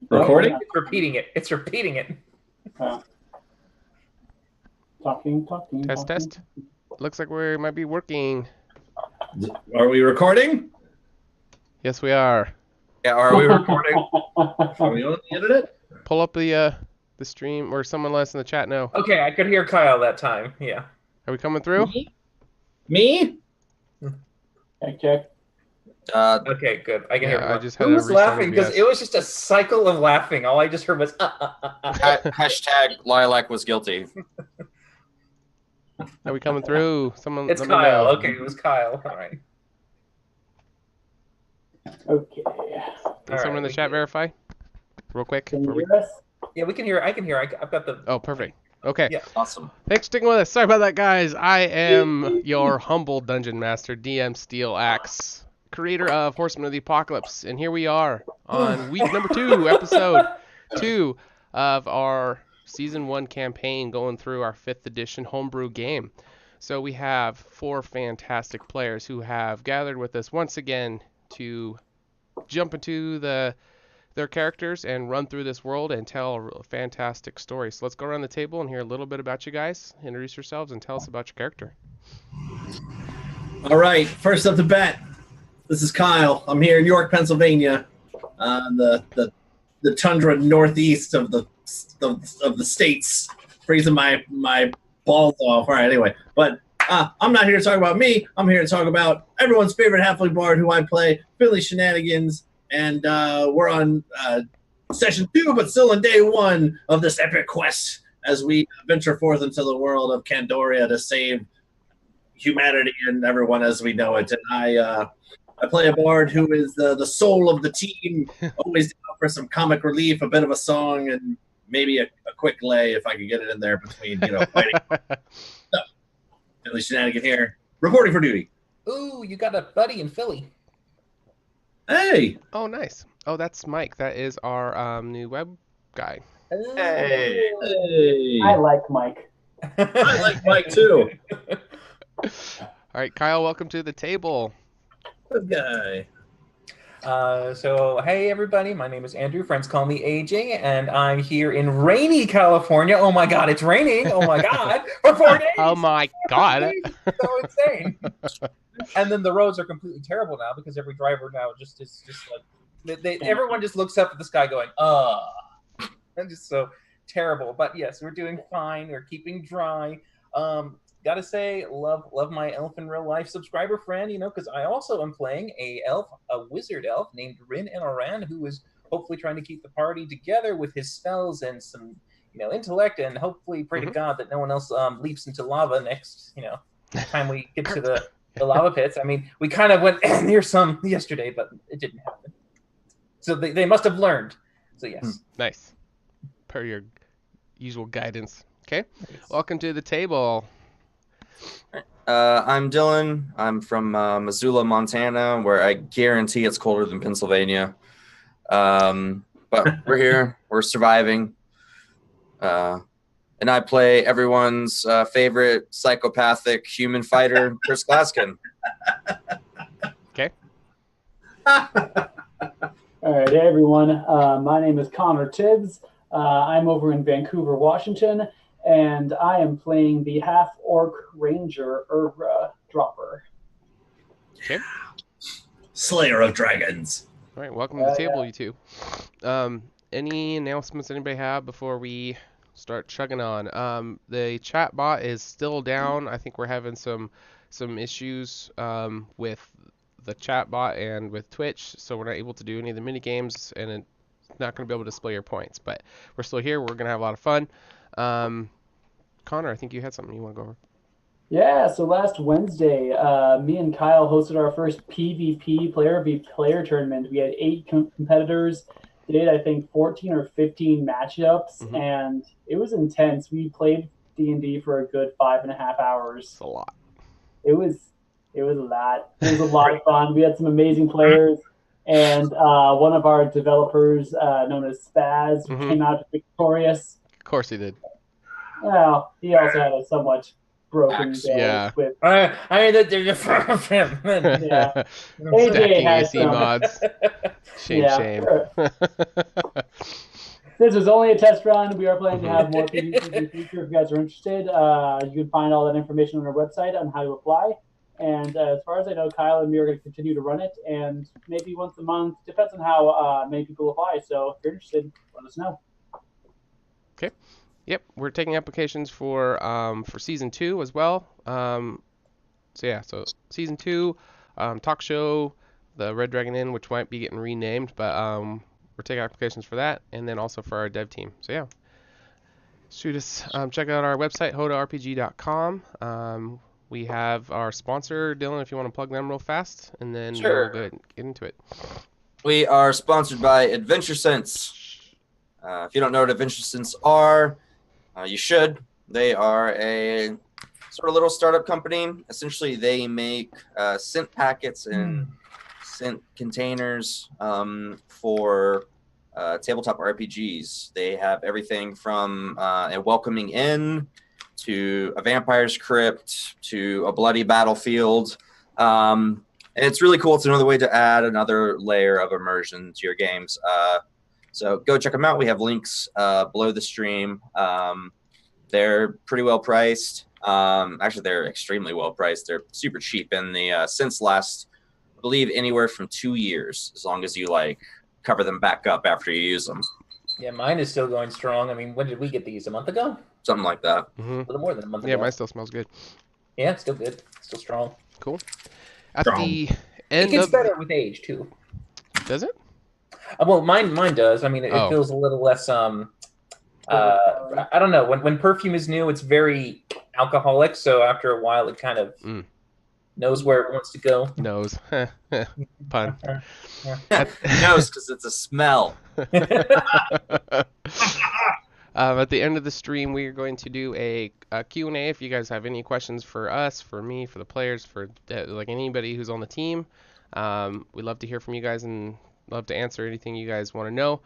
Recording? It's repeating it. It's repeating it. Talking. Test. Looks like we might be working. Are we recording? Yes, we are. Yeah, are we recording? Are we on the internet? Pull up the stream, or someone let us in the chat know. Okay, I could hear Kyle that time. Yeah. Are we coming through? Me? Check. Okay, good. I can hear. I just had Who to was restart laughing? Because OBS. it was just a cycle of laughing. All I just heard was Hashtag Lilac was guilty. Are we coming through? Someone. It's let me Kyle. know. Okay, it was Kyle. All right. Okay. Can someone in the chat verify? Real quick. Can before you we- hear us? Yeah, we can hear. I can hear. I've got the. Oh, perfect. Okay. Yeah. Awesome. Thanks for sticking with us. Sorry about that, guys. I am your humble dungeon master, DM Steel Axe, creator of Horsemen of the Apocalypse, and here we are on week number 2, episode 2 of our season 1 campaign, going through our 5th edition homebrew game. So we have 4 fantastic players who have gathered with us once again to jump into their characters and run through this world and tell a fantastic story. So let's go around the table and hear a little bit about you guys. Introduce yourselves and tell us about your character. All right, first up the bat. This is Kyle. I'm here in York, Pennsylvania, the tundra northeast of the states, freezing my balls off. All right, anyway, but I'm not here to talk about me. I'm here to talk about everyone's favorite halfling bard who I play, Billy Shenanigans, and we're on session 2, but still in day 1 of this epic quest as we venture forth into the world of Candoria to save humanity and everyone as we know it. And I play a bard who is the soul of the team, always down for some comic relief, a bit of a song, and maybe a quick lay if I could get it in there between, fighting. So, Billy Shenanigan here, reporting for duty. Ooh, you got a buddy in Philly. Hey! Oh, nice. Oh, that's Mike. That is our new web guy. Hey. Hey! I like Mike. I like Mike too. All right, Kyle, welcome to the table. Good guy. So, hey everybody, my name is Andrew. Friends call me Aging, and I'm here in rainy California. Oh my God, it's raining! Oh my God, for 4 days. Oh my God. It's so insane. And then the roads are completely terrible now because every driver now is just like everyone just looks up at the sky going, and just so terrible. But yes, we're doing fine. We're keeping dry. Gotta say, love my elf in real life subscriber friend, because I also am playing a wizard elf named Rin and Aran, who is hopefully trying to keep the party together with his spells and some, intellect, and hopefully pray to God that no one else leaps into lava next, time we get to the lava pits. I mean, we kind of went near some yesterday, but it didn't happen. So they must have learned. So yes. Nice. Per your usual guidance. Okay. Welcome to the table. I'm Dylan. I'm from Missoula, Montana, where I guarantee it's colder than Pennsylvania. But we're here. We're surviving. And I play everyone's favorite psychopathic human fighter, Chris Glaskin. Okay. All right, hey everyone. My name is Connor Tibbs. I'm over in Vancouver, Washington, and I am playing the half-orc ranger Urbra Dropper. Okay. Slayer of Dragons. All right, welcome to the table, you two. Any announcements anybody have before we start chugging on? The chat bot is still down. I think we're having some issues with the chat bot and with Twitch, so we're not able to do any of the mini games, and it's not going to be able to display your points. But we're still here. We're going to have a lot of fun. Connor, I think you had something you want to go over. Yeah, so last Wednesday, me and Kyle hosted our first PvP player v player tournament. We had 8 competitors, did I think 14 or 15 matchups, and it was intense. We played D&D for a good 5.5 hours. It's a lot. It was a lot. It was a lot of fun. We had some amazing players, and one of our developers, known as Spaz, came out victorious. Of course he did. Well, he also had a somewhat broken day. Yeah. With, I mean, there's him. yeah. AJ Stacking has AC some. mods. Shame, Yeah, shame. sure. This was only a test run. We are planning to have more PvPs in the future. If you guys are interested, you can find all that information on our website on how to apply. And as far as I know, Kyle and me are going to continue to run it, and maybe once a month. Depends on how many people apply. So if you're interested, let us know. Okay. Yep, we're taking applications for season 2 as well. So season 2, talk show, the Red Dragon Inn, which might be getting renamed, but we're taking applications for that, and then also for our dev team. So yeah, shoot us. Check out our website, HotARPG.com. We have our sponsor, Dylan, if you want to plug them real fast, and then Sure. we'll go ahead and get into it. We are sponsored by Adventure Sense. If you don't know what Adventure Sense are, you should. They are a sort of little startup company. Essentially, they make scent packets and scent containers for tabletop RPGs. They have everything from a welcoming inn to a vampire's crypt to a bloody battlefield. And it's really cool. It's another way to add another layer of immersion to your games. So go check them out. We have links below the stream. They're pretty well priced. Actually, they're extremely well priced. They're super cheap, and the scents last, I believe, anywhere from 2 years, as long as you cover them back up after you use them. Yeah, mine is still going strong. I mean, when did we get these? A month ago? Something like that. A little more than a month ago. Yeah, mine still smells good. Yeah, it's still good. Still strong. Cool. At the end It gets of better with age too. Does it? Well, mine does. I mean, it Oh. feels a little less. I don't know. When perfume is new, it's very alcoholic. So after a while, it kind of knows where it wants to go. Nose. Pun. Nose, because it's a smell. At the end of the stream, we are going to do a Q&A. If you guys have any questions for us, for me, for the players, for anybody who's on the team, we'd love to hear from you guys and love to answer anything you guys want to know.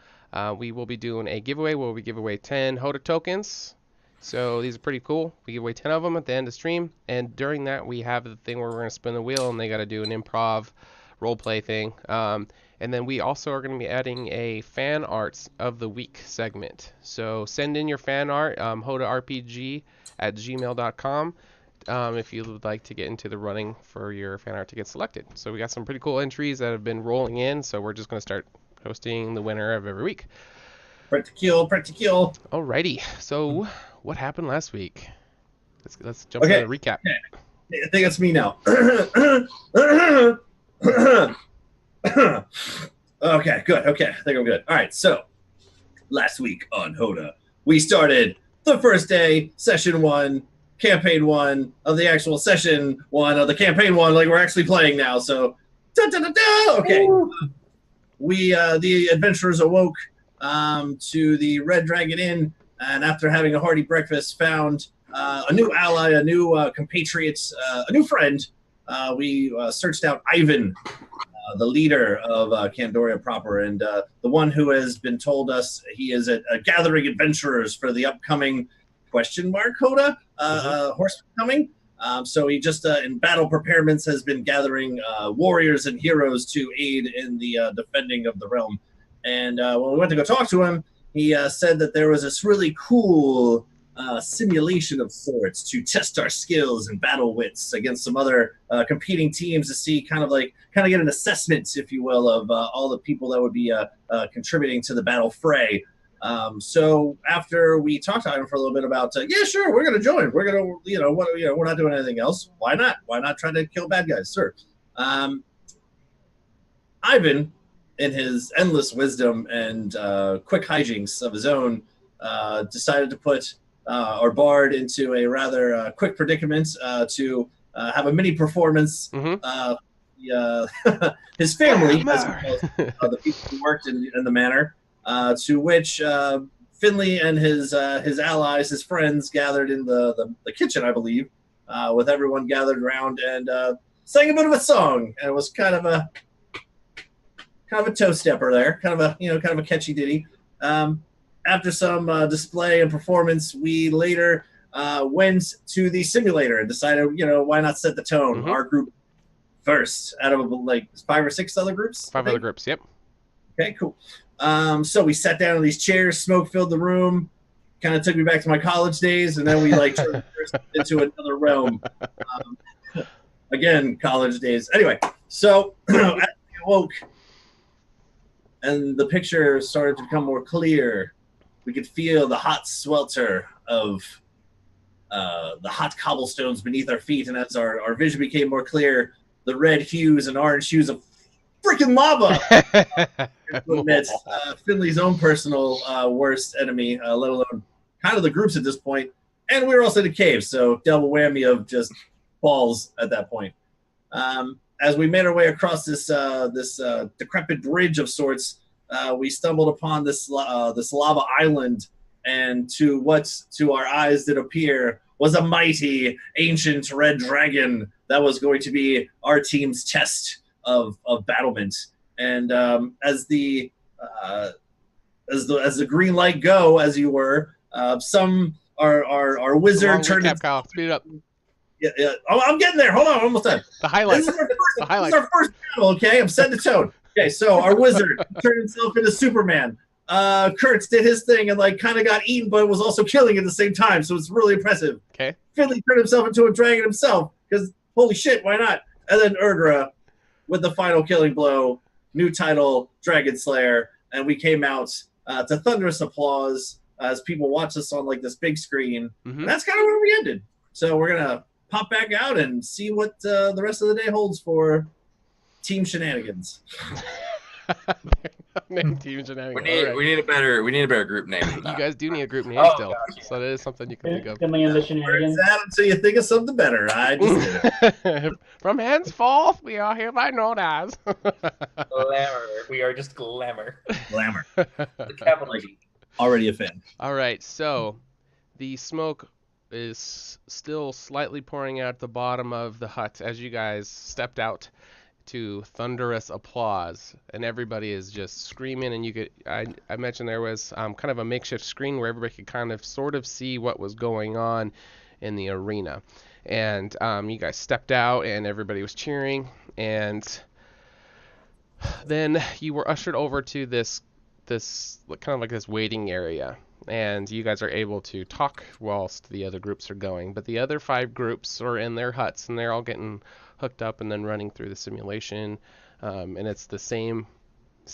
We will be doing a giveaway where we give away 10 HotA tokens. So these are pretty cool. We give away 10 of them at the end of the stream. And during that, we have the thing where we're going to spin the wheel and they got to do an improv role play thing. And then we also are going to be adding a fan arts of the week segment. So send in your fan art, HotARPG@gmail.com, if you would like to get into the running for your fan art to get selected. So we got some pretty cool entries that have been rolling in. So we're just going to start hosting the winner of every week. Pretty cool. Alrighty. So what happened last week? Let's jump into a recap. I think it's me now. Okay, good. Okay, I think I'm good. All right, so last week on HotA, we started the first day, session 1, campaign 1 of the actual session 1 of the campaign 1, like we're actually playing now. So, okay. We, the adventurers awoke to the Red Dragon Inn, and after having a hearty breakfast, found a new ally, a new compatriot, a new friend. We searched out Ivan, the leader of Candoria proper, and the one who has been told us he is a gathering adventurers for the upcoming HotA Horsemen coming. So he just in battle preparements has been gathering warriors and heroes to aid in the defending of the realm. And when we went to go talk to him, he said that there was this really cool simulation of sorts to test our skills and battle wits against some other competing teams to see kind of get an assessment, if you will, of all the people that would be contributing to the battle fray. So after we talked to him for a little bit about, yeah, sure, we're going to join. We're going to, we're not doing anything else. Why not? Why not try to kill bad guys, sir? Ivan, in his endless wisdom and quick hijinks of his own, decided to put our bard into a rather quick predicament to have a mini performance. His family, as well as the people who worked in the manor, to which Finley and his allies, his friends, gathered in the kitchen, I believe, with everyone gathered around and sang a bit of a song. And it was kind of a toe stepper there, kind of a catchy ditty. After some display and performance, we later went to the simulator and decided, why not set the tone? Our group first, out of 5 or 6 other groups. 5 other groups, yep. Okay, cool. So we sat down in these chairs, smoke filled the room, kind of took me back to my college days, and then we like traversed into another realm. Again, college days. Anyway, so as we awoke and the picture started to become more clear, we could feel the hot swelter of the hot cobblestones beneath our feet, and as our vision became more clear, the red hues and orange hues of freaking lava. To admit, Finley's own personal worst enemy, let alone kind of the groups at this point. And we were also in a cave, so double whammy of just balls at that point. As we made our way across this decrepit bridge of sorts, we stumbled upon this lava island, and to our eyes did appear was a mighty ancient red dragon that was going to be our team's test of battlement. And as the green light go, as you were, some our wizard turned. Kyle. Speed it up. Yeah. Oh, I'm getting there. Hold on, almost done. The highlights. This is our first battle. Okay, I'm setting the tone. Okay, so our wizard turned himself into Superman. Kurtz did his thing and like kind of got eaten, but was also killing at the same time. So it's really impressive. Okay. Finley turned himself into a dragon himself because holy shit, why not? And then Erdra with the final killing blow, new title, Dragon Slayer, and we came out to thunderous applause as people watched us on like this big screen. Mm-hmm. That's kind of where we ended. So we're gonna pop back out and see what the rest of the day holds for Team Shenanigans. Team Shenanigans. We need a better group name. You guys do need a group name still, gosh. so that is something you can think of. Finley and the Shenanigans. Until you think of something better. I just did it. From henceforth, we are hereby known as Glamour. We are just glamour. Glamour. The capital G. Already a fan. All right, so the smoke is still slightly pouring out the bottom of the hut as you guys stepped out to thunderous applause, and everybody is just screaming. And you could, I mentioned there was kind of a makeshift screen where everybody could kind of sort of see what was going on in the arena. And you guys stepped out, and everybody was cheering. And then you were ushered over to this kind of like this waiting area, and you guys are able to talk whilst the other groups are going. But the other 5 groups are in their huts, and they're all getting hooked up and then running through the simulation, and it's the same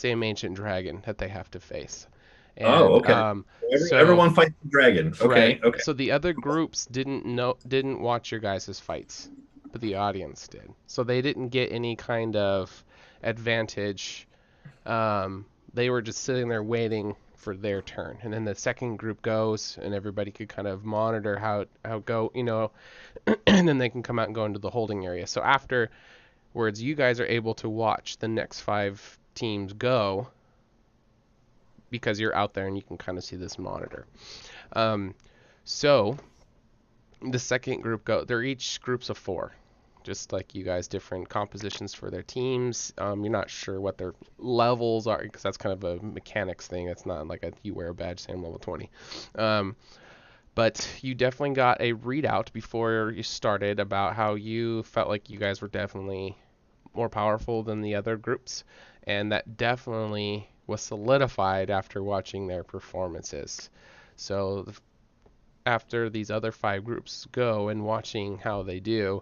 ancient dragon that they have to face. And, okay. Everyone fights the dragon. Okay. Right. Okay. So the other groups didn't watch your guys' fights, but the audience did. So they didn't get any kind of advantage. They were just sitting there waiting for their turn, and then the second group goes, and everybody could kind of monitor how it go, and then they can come out and go into the holding area. So afterwards, you guys are able to watch the next 5 teams go because you're out there and you can kind of see this monitor. So the second group they're each groups of 4. Just like you guys, different compositions for their teams. You're not sure what their levels are because that's kind of a mechanics thing. It's not like you wear a badge saying level 20. But you definitely got a readout before you started about how you felt like you guys were definitely more powerful than the other groups. And that definitely was solidified after watching their performances. So after these other 5 groups go and watching how they do,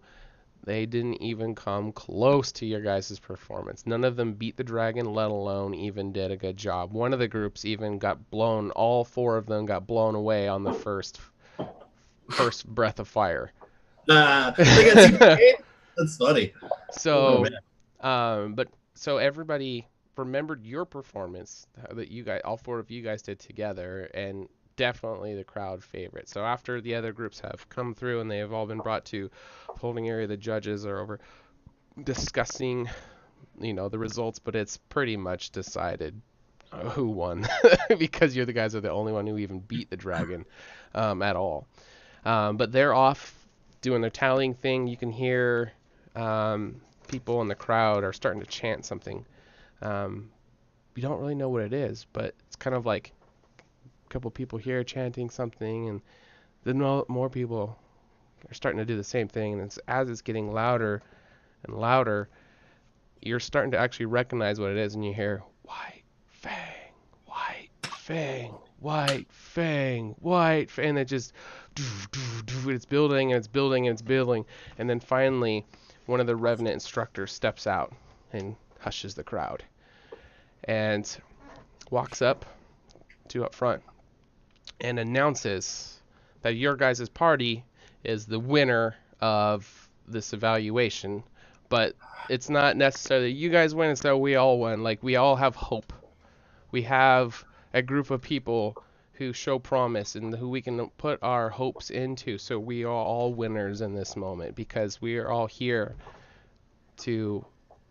they didn't even come close to your guys' performance. None of them beat the dragon, let alone even did a good job. One of the groups even got blown, all 4 of them got blown away on the first breath of fire. That's funny. So, so everybody remembered your performance that you guys, all 4 of you guys did together, and definitely the crowd favorite. So after the other groups have come through and they have all been brought to holding area, the judges are over discussing, the results, but it's pretty much decided who won because you're the guys are the only one who even beat the dragon at all. But they're off doing their tallying thing. You can hear people in the crowd are starting to chant something. You don't really know what it is, but it's kind of like couple people here chanting something, and then more people are starting to do the same thing, and as it's getting louder and louder, you're starting to actually recognize what it is, and you hear white fang, Fang, White Fang, White Fang, and it just, it's building and it's building and it's building, and then finally, one of the Revenant instructors steps out and hushes the crowd, and walks up front and announces that your guys' party is the winner of this evaluation, but it's not necessarily you guys win, it's that we all win. Like, we all have hope. We have a group of people who show promise and who we can put our hopes into, so we are all winners in this moment because we are all here to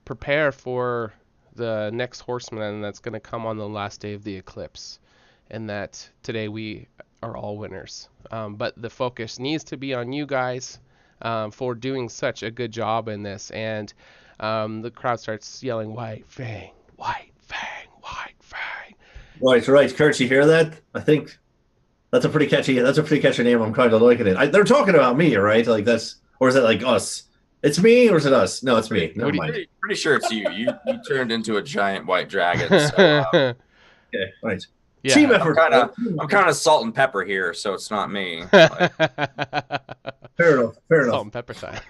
prepare for the next Horseman that's going to come on the last day of the eclipse, and that today we are all winners. But the focus needs to be on you guys for doing such a good job in this, and the crowd starts yelling, White Fang, White Fang, White Fang. Right. Kurt, you hear that? I think that's a pretty catchy name. I'm kind of liking it. They're talking about me, right? Like, that's, or is it like us? It's me, or is it us? No, it's me. Never mind. Pretty sure it's you. You turned into a giant white dragon. So, okay, right. Yeah. Team effort. I'm kind of salt and pepper here, so it's not me. Fair enough. Salt and pepper time.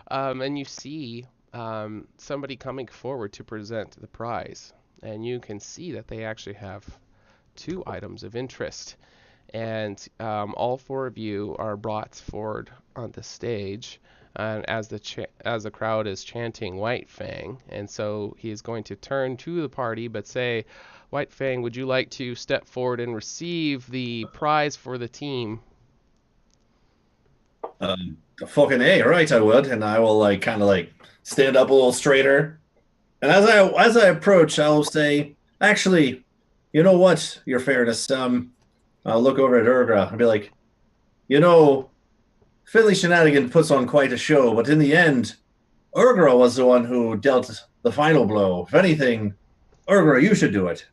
And you see somebody coming forward to present the prize, and you can see that they actually have 2 items of interest, and all 4 of you are brought forward on the stage, and as the crowd is chanting White Fang, and so he is going to turn to the party but say, White Fang, would you like to step forward and receive the prize for the team? Fucking A, right, I would, and I will kind of stand up a little straighter, and as I approach, I'll say, actually, you know what, Your Fairness, I'll look over at Urgra and be like, Finley Shenanigan puts on quite a show, but in the end, Urgra was the one who dealt the final blow. If anything, Urgra, you should do it.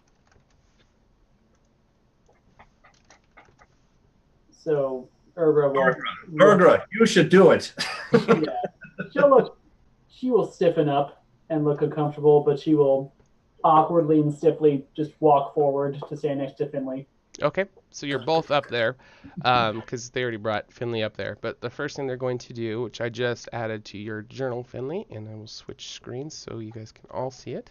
So Urgra will. Urgra, you should do it. Yeah, she will stiffen up and look uncomfortable, but she will awkwardly and stiffly just walk forward to stand next to Finley. Okay, so you're both up there, because they already brought Finley up there. But the first thing they're going to do, which I just added to your journal, Finley, and I will switch screens so you guys can all see it.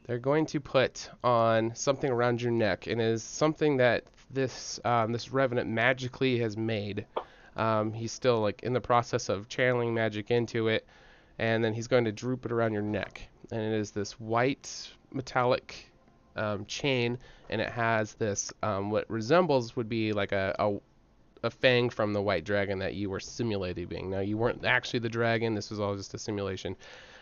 They're going to put on something around your neck, and it is something that this Revenant magically has made. He's still in the process of channeling magic into it, and then he's going to droop it around your neck. And it is this white metallic chain, and it has this what resembles would be like a fang from the white dragon that you were simulating being. Now, you weren't actually the dragon, this was all just a simulation,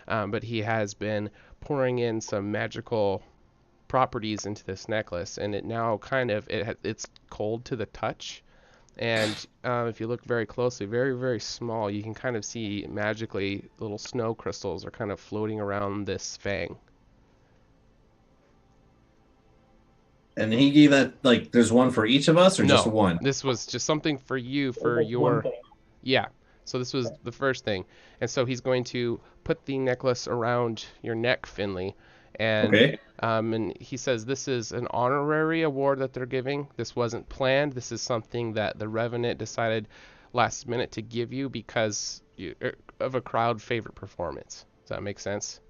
but he has been pouring in some magical properties into this necklace, and it now it's cold to the touch, and if you look very closely, very, very small, you can kind of see magically little snow crystals are kind of floating around this fang. And he gave that, there's one for each of us, or No, just one? This was just something for you, for your... Yeah, so this was the first thing. And so he's going to put the necklace around your neck, Finley. And, Okay. And he says this is an honorary award that they're giving. This wasn't planned. This is something that the Revenant decided last minute to give you because of a crowd favorite performance. Does that make sense?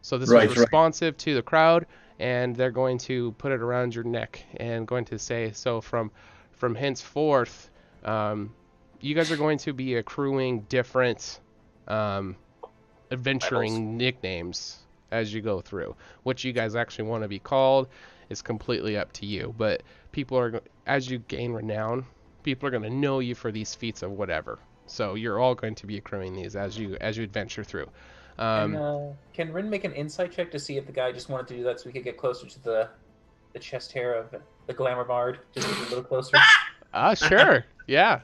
So this was responsive to the crowd, and they're going to put it around your neck and going to say, so from henceforth, you guys are going to be accruing different adventuring nicknames as you go through. What you guys actually want to be called is completely up to you, but people are, as you gain renown, people are going to know you for these feats of whatever. So you're all going to be accruing these as you adventure through. Can Rin make an insight check to see if the guy just wanted to do that so we could get closer to the chest hair of the glamour bard, just a little closer? Sure. Yeah.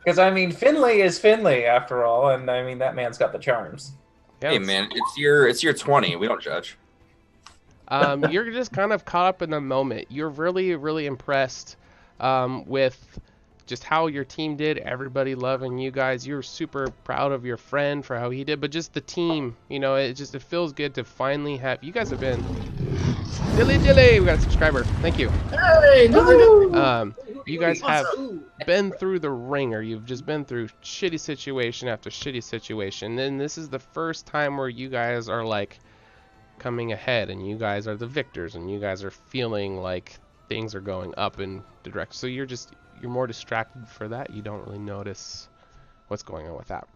Because Finley is Finley after all, and that man's got the charms. Yeah, hey man, it's your 20. We don't judge. You're just kind of caught up in the moment. You're really, really impressed with just how your team did, everybody loving you guys. You're super proud of your friend for how he did, but just the team, you know, it feels good to finally have, you guys have been, Dilly, we got a subscriber, thank you. Hey, You guys have been through the ringer. You've just been through shitty situation after shitty situation, and this is the first time where you guys are like coming ahead, and you guys are the victors, and you guys are feeling like things are going up in the direction. So you're more distracted for that. You don't really notice what's going on with that.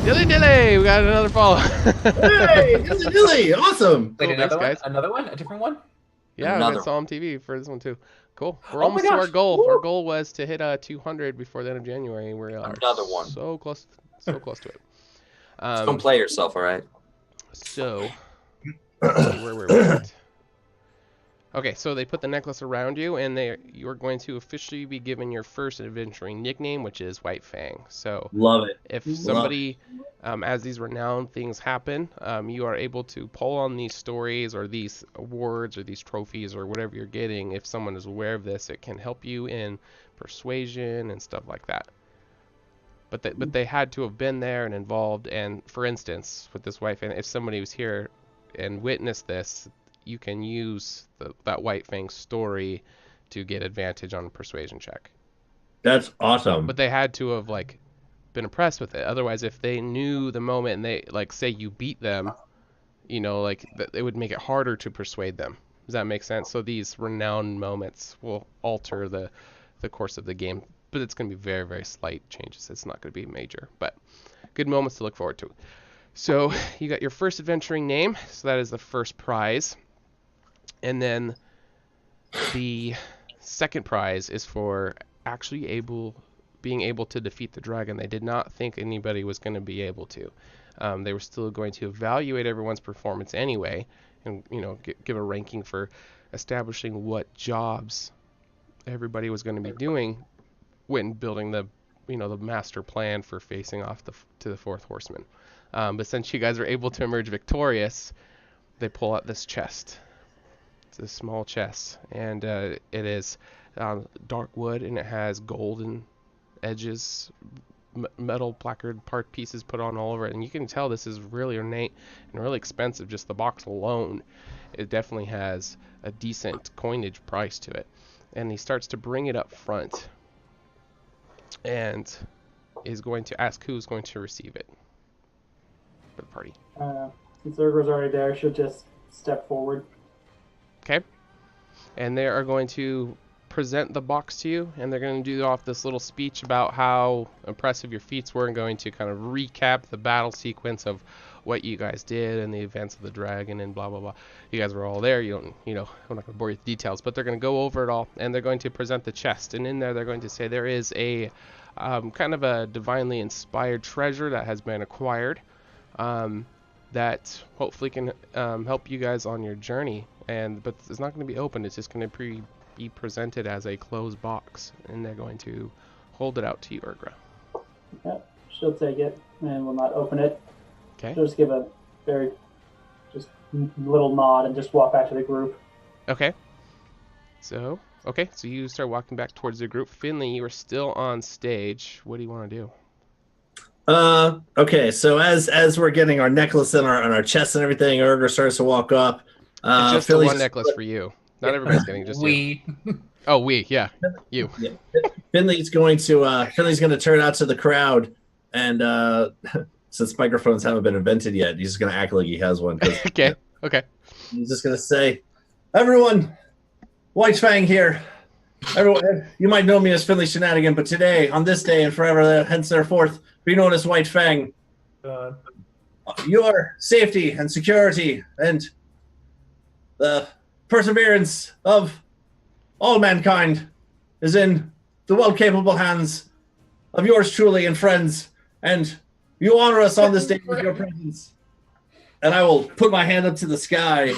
Dilly, we got another follow. Hey, Dilly, awesome. Wait, Cool, another thanks, one? guys. Another one? A different one? Yeah, we Another got Psalm TV for this one too. Cool. We're Oh almost my to our gosh. goal. Woo. Our goal was to hit 200 before the end of January. We are Another one. so close to it. Just don't play yourself, all right? So, let's see where we're at. Okay, so they put the necklace around you, and you're going to officially be given your first adventuring nickname, which is White Fang. So, Love it. if somebody, as these renowned things happen, you are able to pull on these stories or these awards or these trophies or whatever you're getting. If someone is aware of this, it can help you in persuasion and stuff like that. But they had to have been there and involved. And for instance, with this White Fang, if somebody was here and witnessed this, you can use that White Fang story to get advantage on a persuasion check. That's awesome. But they had to have like been impressed with it. Otherwise, if they knew the moment and they like say you beat them, you know, like it would make it harder to persuade them. Does that make sense? So these renowned moments will alter the course of the game, but it's going to be very, very slight changes. It's not going to be major, but good moments to look forward to. So you got your first adventuring name, so that is the first prize. And then the second prize is for actually being able to defeat the dragon. They did not think anybody was going to be able to. They were still going to evaluate everyone's performance anyway, and give a ranking for establishing what jobs everybody was going to be doing when building the master plan for facing off to the fourth horseman. But since you guys are able to emerge victorious, they pull out this chest. It's a small chest, and it is dark wood, and it has golden edges, metal placard part pieces put on all over it, and you can tell this is really ornate and really expensive. Just the box alone, it definitely has a decent coinage price to it. And he starts to bring it up front, and is going to ask who's going to receive it for the party. Since Urgra's already there, she'll just step forward. Okay. And they are going to present the box to you, and they're going to do off this little speech about how impressive your feats were, and going to kind of recap the battle sequence of what you guys did and the events of the dragon and blah blah blah. You guys were all there. I'm not going to bore you with details, but they're going to go over it all, and they're going to present the chest, and in there they're going to say there is a kind of a divinely inspired treasure that has been acquired, that hopefully can help you guys on your journey. But it's not going to be open. It's just going to be presented as a closed box, and they're going to hold it out to you, Urgra. Yep, she'll take it and will not open it. Okay. She'll just give a very little nod and just walk back to the group. Okay. So you start walking back towards the group. Finley, you are still on stage. What do you want to do? Okay, so as we're getting our necklace on our chest and everything, Urgra starts to walk up. It's just the one necklace for you. Not everybody's getting just we. you. Oh, yeah, you. Yeah. Finley's going to turn out to the crowd, and since microphones haven't been invented yet, he's just going to act like he has one. Okay. He's just going to say, "Everyone, White Fang here. Everyone, you might know me as Finley Shenanigan, but today, on this day and forever, hence thereforth, be known as White Fang. Your safety and security and the perseverance of all mankind is in the well-capable hands of yours truly and friends, and you honor us on this day with your presence." And I will put my hand up to the sky,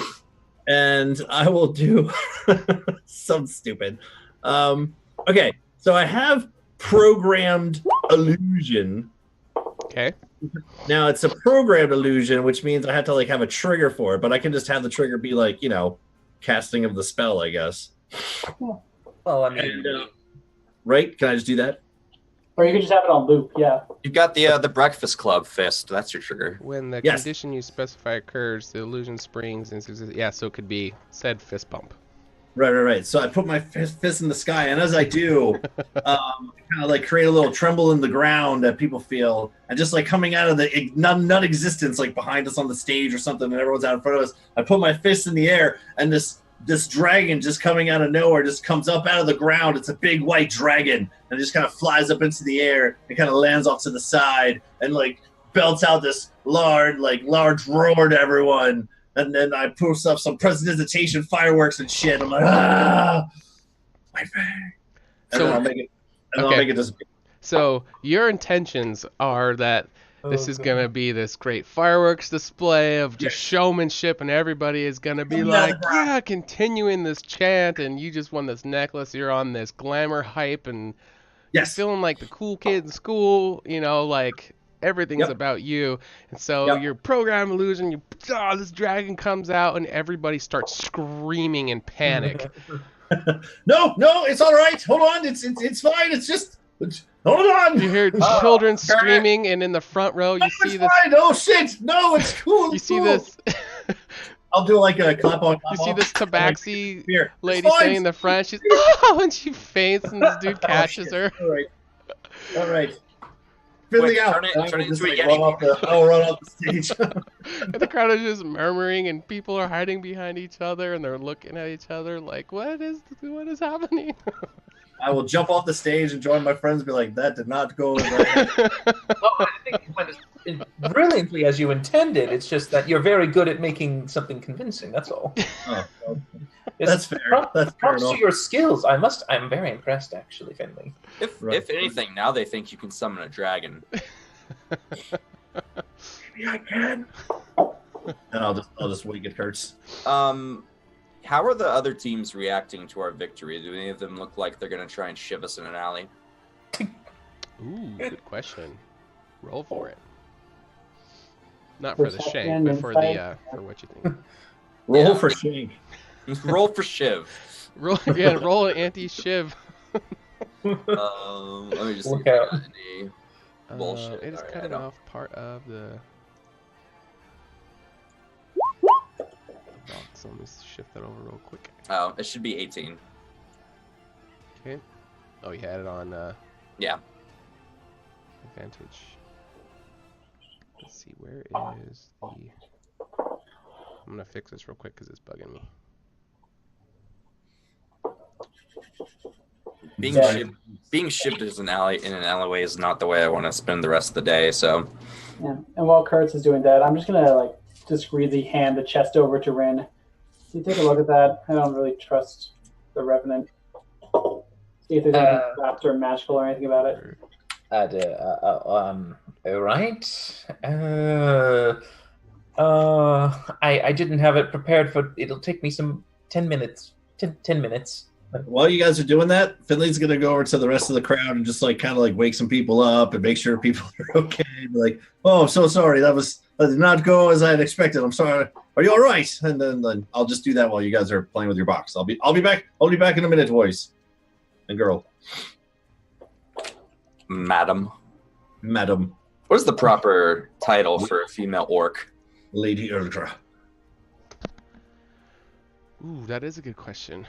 and I will do something stupid. Okay, so I have programmed illusion. Okay. Now it's a programmed illusion, which means I have to have a trigger for it, but I can just have the trigger be casting of the spell, I guess. Well, I mean, right? Can I just do that? Or you could just have it on loop. Yeah. You've got the Breakfast Club fist. That's your trigger. When the Yes. condition you specify occurs, the illusion springs. And so it could be said fist bump. Right. So I put my fist in the sky, and as I do, kind of like create a little tremble in the ground that people feel, and just like coming out of the non-existence, like behind us on the stage or something, and everyone's out in front of us. I put my fist in the air, and this dragon just coming out of nowhere just comes up out of the ground. It's a big white dragon, and it just kind of flies up into the air and kind of lands off to the side, and like belts out this large roar to everyone. And then I post up some prestidigitation fireworks and shit. I'm like, my Fang. And then I'll make it disappear. So your intentions are that this is going to be this great fireworks display of just showmanship, and everybody is going to be like, yeah, continuing this chant, and you just won this necklace, you're on this glamour hype, and you're feeling like the cool kid in school, like everything's about you. And so your program illusion, this dragon comes out, and everybody starts screaming in panic. No, it's all right. Hold on. It's fine. It's just... Hold on! You hear children screaming, and in the front row, you see this. Fine. Oh shit! No, it's cool. You see this. I'll do like a clap on. You see this tabaxi lady standing in the front. She's and she faints, and this dude catches her. All right. Fiddling out. Turn it into a run off the stage. And the crowd is just murmuring, and people are hiding behind each other, and they're looking at each other like, "What is happening?" I will jump off the stage and join my friends and be like, that did not go right. I think it went brilliantly as you intended. It's just that you're very good at making something convincing. That's all. Oh, well, that's fair. That's fair props enough. to your skills. I'm very impressed, actually, Finley. If anything, now they think you can summon a dragon. Maybe I can. And I'll just wink at Kurtz. How are the other teams reacting to our victory? Do any of them look like they're going to try and shiv us in an alley? Ooh, good question. Roll for it. Not for the shank, but for the for what you think. Roll for shank. Roll for shiv. Roll an anti-shiv. Let me just Look see out. any bullshit. It is cutting off part of the box. So let me shift that over real quick. Oh, it should be 18. Okay. Oh, you had it on. Yeah. Advantage. Let's see, where is the... I'm gonna fix this real quick because it's bugging me. Being shipped as in an alleyway is not the way I want to spend the rest of the day. So. Yeah. And while Kurtz is doing that, I'm just gonna discreetly hand the chest over to Rin. See, take a look at that. I don't really trust the Revenant. See if there's anything trapped or magical or anything about it. Right. I didn't have it prepared for. It'll take me some 10 minutes. 10 minutes. While you guys are doing that, Finley's gonna go over to the rest of the crowd and just kind of wake some people up and make sure people are okay. Be like, "Oh, I'm so sorry. That did not go as I had expected. I'm sorry. Are you all right?" And then I'll just do that while you guys are playing with your box. I'll be back. I'll be back in a minute, boys and girl. Madam. What What is the proper title for a female orc? Lady Erdra. Ooh, that is a good question.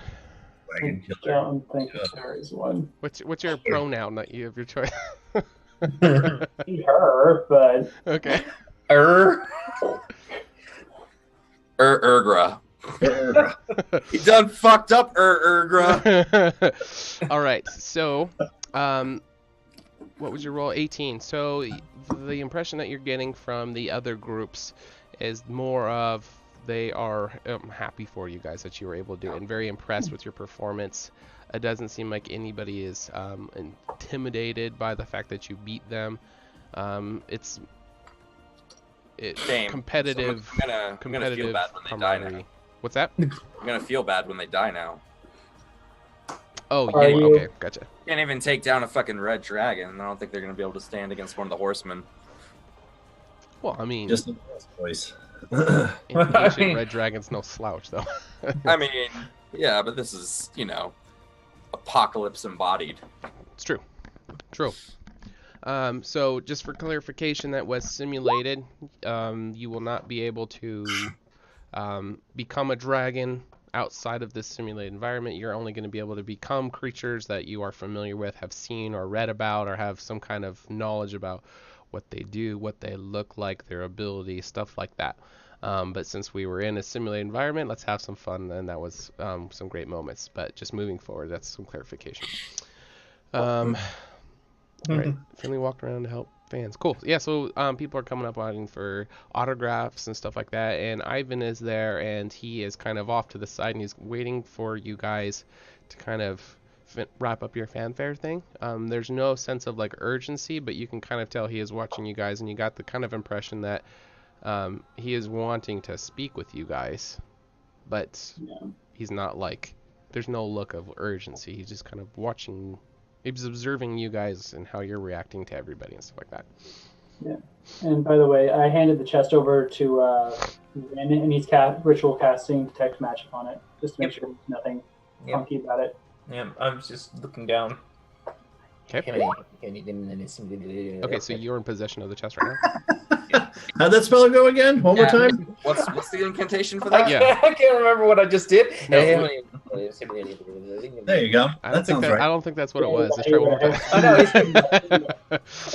Dragon I killer. don't think there is one. What's your pronoun that you have your choice? Her, but Okay. Ergra. He done fucked up Ergra. All right. So, what was your roll? 18. So the impression that you're getting from the other groups is more of they are happy for you guys that you were able to do it and very impressed with your performance. It doesn't seem like anybody is intimidated by the fact that you beat them. It's Shame. competitive. So I'm gonna feel bad when they die now. What's that? I'm gonna feel bad when they die now. Oh, Are yeah. you- Okay, gotcha. Can't even take down a fucking red dragon. I don't think they're gonna be able to stand against one of the horsemen. Well, I mean, Just the voice. ancient red dragon's no slouch, though. I mean, yeah, but this is, a apocalypse embodied. It's true. True. So just for clarification, that was simulated. You will not be able to become a dragon outside of this simulated environment. You're only going to be able to become creatures that you are familiar with, have seen or read about, or have some kind of knowledge about what they do, what they look like, their abilities, stuff like that. But since we were in a simulated environment, let's have some fun, and that was some great moments. But just moving forward, that's some clarification. All right, Finley walked around to help fans. Cool. Yeah, so people are coming up asking for autographs and stuff like that, and Ivan is there, and he is kind of off to the side, and he's waiting for you guys to kind of wrap up your fanfare thing. There's no sense of like urgency, but you can kind of tell he is watching you guys, and you got the kind of impression that he is wanting to speak with you guys, but he's not like, there's no look of urgency. He's just kind of watching. He's observing you guys and how you're reacting to everybody and stuff like that. Yeah. And by the way, I handed the chest over to Rin, and he's ritual casting Detect Magic on it, just to make sure there's nothing funky about it. Yeah, I'm just looking down. Okay. Okay, so you're in possession of the chest right now? How'd that spell go again? One more time? What's the incantation for that? Yeah. I can't remember what I just did. No. There you go. I That sounds right. I don't think that's what it was. Let's try one more time. I know.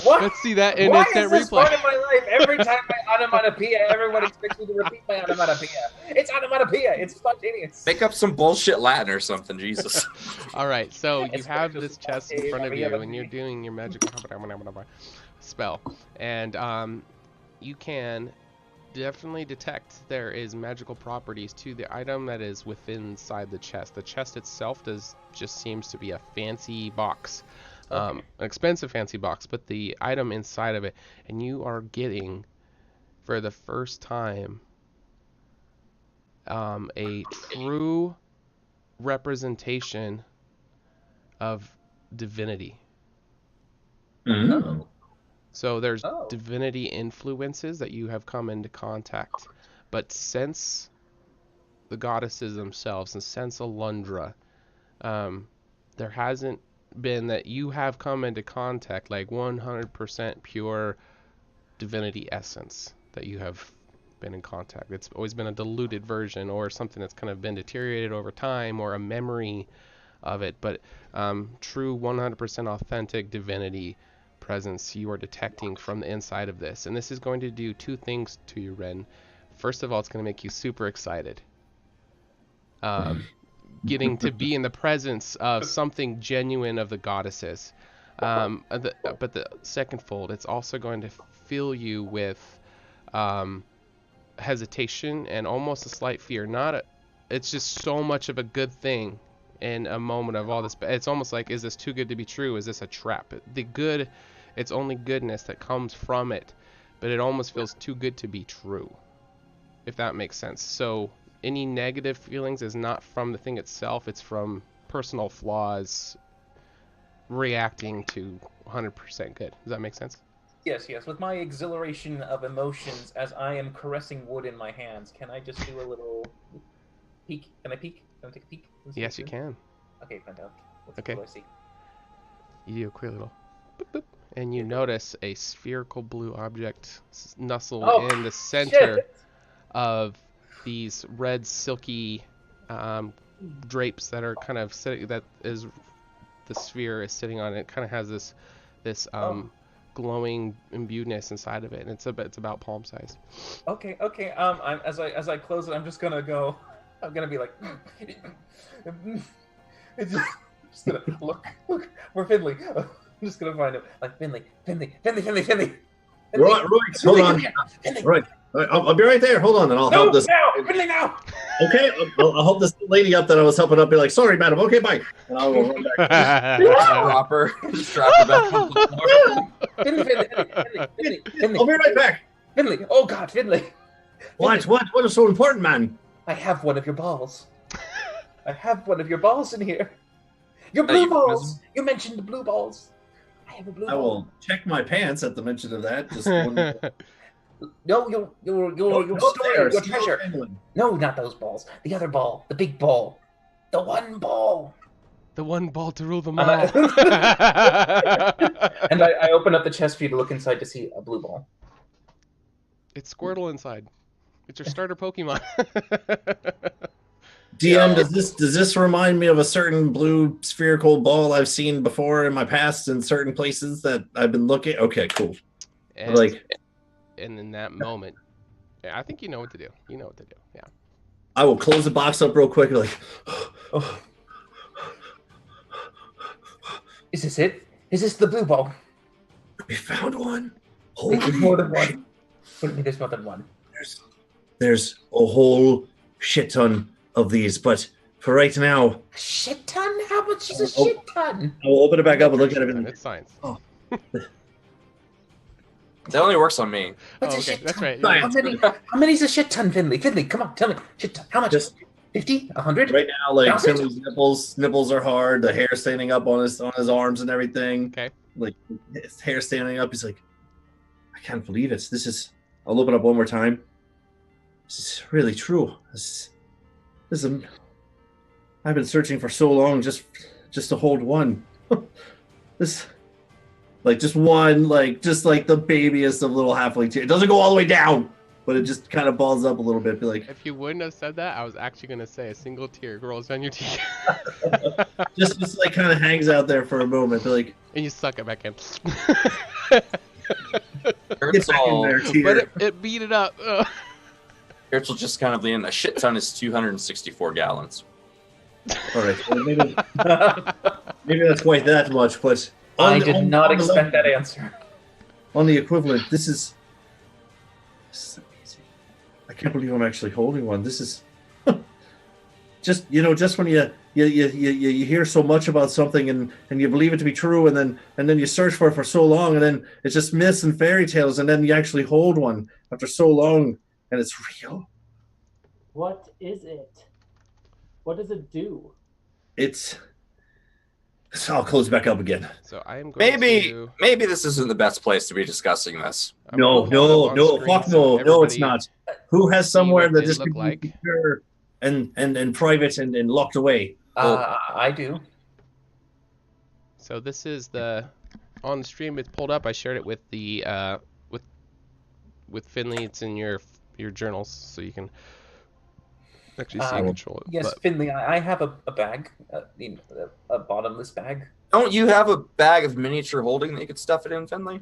What? Let's see that in Why instant is this replay. part of my life? Every time I onomatopoeia, everyone expects me to repeat my onomatopoeia. It's onomatopoeia. It's spontaneous. Make up some bullshit Latin or something, Jesus. All right, so you It's have just- this chest in front of you, and you're doing your magical spell, and you can definitely detect there is magical properties to the item that is within inside the chest. The chest itself just seems to be a fancy box, an expensive fancy box, but the item inside of it, and you are getting for the first time a true representation of divinity. Mm. So there's divinity influences that you have come into contact, but since the goddesses themselves, and since Alundra, there hasn't been that you have come into contact like 100% pure divinity essence that you have been in contact. It's always been a diluted version or something that's kind of been deteriorated over time, or a memory of it, but true 100% authentic divinity presence you are detecting from the inside of this. And this is going to do two things to you, Ren. First of all, it's going to make you super excited. Getting to be in the presence of something genuine of the goddesses. But the second fold, it's also going to fill you with hesitation and almost a slight fear. It's just so much of a good thing in a moment of all this. It's almost like, is this too good to be true? Is this a trap? The good, it's only goodness that comes from it, but it almost feels too good to be true, if that makes sense. So any negative feelings is not from the thing itself, it's from personal flaws reacting to 100% good. Does that make sense? Yes. With my exhilaration of emotions as I am caressing wood in my hands, can I just do a little peek? Can I peek? Can I take a peek? Yes, you can. Okay, fantastic. What Okay. do I see? You do a quick little boop, boop, and you notice a spherical blue object nestled in the center of these red silky drapes that are kind of sitting, that is the sphere is sitting on. It kind of has this glowing imbuedness inside of it, and it's about palm size. Okay. As I close it, I'm just gonna go. I'm gonna be like, it's just gonna look. We're Finley. I'm just gonna find him. Like Finley. Right, hold on. Right, I'll be right there. Hold on, and I'll help this. Finley now. Okay, I'll help this lady up that I was helping up. Be like, sorry, madam. Okay, bye. And I'll run back. Drop her. Just drop her back on the floor. Finley. I'll be right back. Finley. Oh God, Finley. What is so important, man? I have one of your balls. I have one of your balls in here. Your blue balls. You mentioned the blue balls. I have a blue ball. I will check my pants at the mention of that. Just No, your story, your treasure. No, not those balls. The other ball, the big ball, the one ball. The one ball to rule them And all. And I open up the chest for you to look inside to see a blue ball. It's Squirtle inside. It's your starter Pokemon. DM, does this remind me of a certain blue spherical ball I've seen before in my past in certain places that I've been looking? Okay, cool. And, and in that moment, I think you know what to do. You know what to do. Yeah. I will close the box up real quick. Like, Oh. Is this it? Is this the blue ball? we found one. There's more than one. What do you mean there's more than one? There's a whole shit ton of these, but for right now, A shit ton? How much is a shit ton? I will open it back up and look at it. And, It's science. That only works on me. What's Oh, a okay, shit that's ton? right. Science. How many's a shit ton, Finley? Finley, come on, tell me. Shit ton. How much? Just 50? 100? right now, like That's it. Finley's nipples are hard. The hair standing up on his arms and everything. Okay. Like his hair standing up. He's like, I can't believe it. This is. I'll open up one more time. This is really true. This is. I've been searching for so long just to hold one. This. Like just one, just like the babiest of little halfling tears. It doesn't go all the way down, but it just kind of balls up a little bit. Be like, If you wouldn't have said that, I was actually going to say a single tear rolls down your cheek. just like kind of hangs out there for a moment. Be like, And you suck it back in. get Hurts back in all. there, tear. But it beat it up. Ugh. Hurts will just kind of lean. A shit ton is 264 gallons. All right, well, maybe that's quite that much, but I did not the expect that level- answer. On the equivalent, this is amazing. I can't believe I'm actually holding one. This is just when you hear so much about something and you believe it to be true, and then you search for it for so long, and then it's just myths and fairy tales, and then you actually hold one after so long, and it's real. What is it? What does it do? So I'll close it back up again. So I am going to... Maybe this isn't the best place to be discussing this. I'm No, gonna hold it on screen fuck so no, it's everybody not. Who has somewhere what that they this look could like. be secure and private and locked away? I do. So this is on the stream. It's pulled up. I shared it with the with Finley. It's in your journals, so you can actually see and control it. Yes, But Finley, I have a bag, a bottomless bag. Don't you have a bag of miniature holding that you could stuff it in, Finley?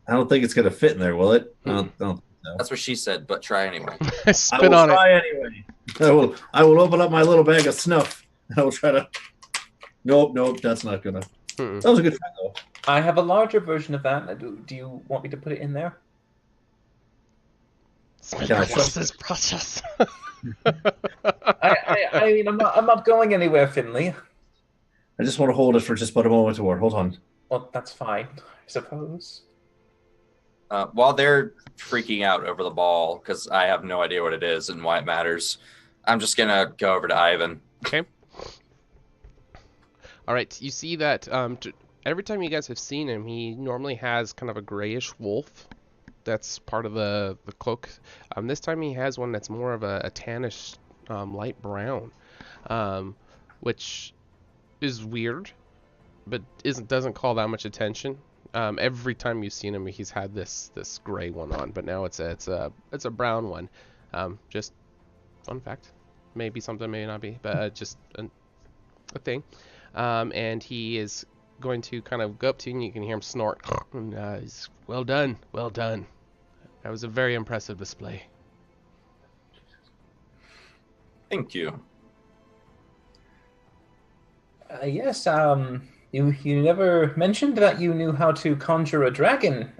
I don't think it's gonna fit in there, will it? Hmm. I don't think so. That's what she said, but try anyway. I spin will on it. try anyway. I will open up my little bag of snuff. I will try to. Nope, that's not gonna. Mm-mm. That was a good try though. I have a larger version of that. Do you want me to put it in there? Yeah, What's this process? I mean, I'm not going anywhere, Finley. I just want to hold it for just about a moment or hold on. Well, that's fine, I suppose. While they're freaking out over the ball, because I have no idea what it is and why it matters, I'm just going to go over to Ivan. Okay. All right. You see that every time you guys have seen him, he normally has kind of a grayish wolf. That's part of the cloak. This time he has one that's more of a tannish light brown, which is weird, but doesn't call that much attention. Every time you've seen him, he's had this gray one on, but now it's a brown one. Just fun fact, maybe something, may not be, but just a thing. And he is going to kind of go up to you, and you can hear him snort. And he's, well done. That was a very impressive display. Thank you. Yes, you never mentioned that you knew how to conjure a dragon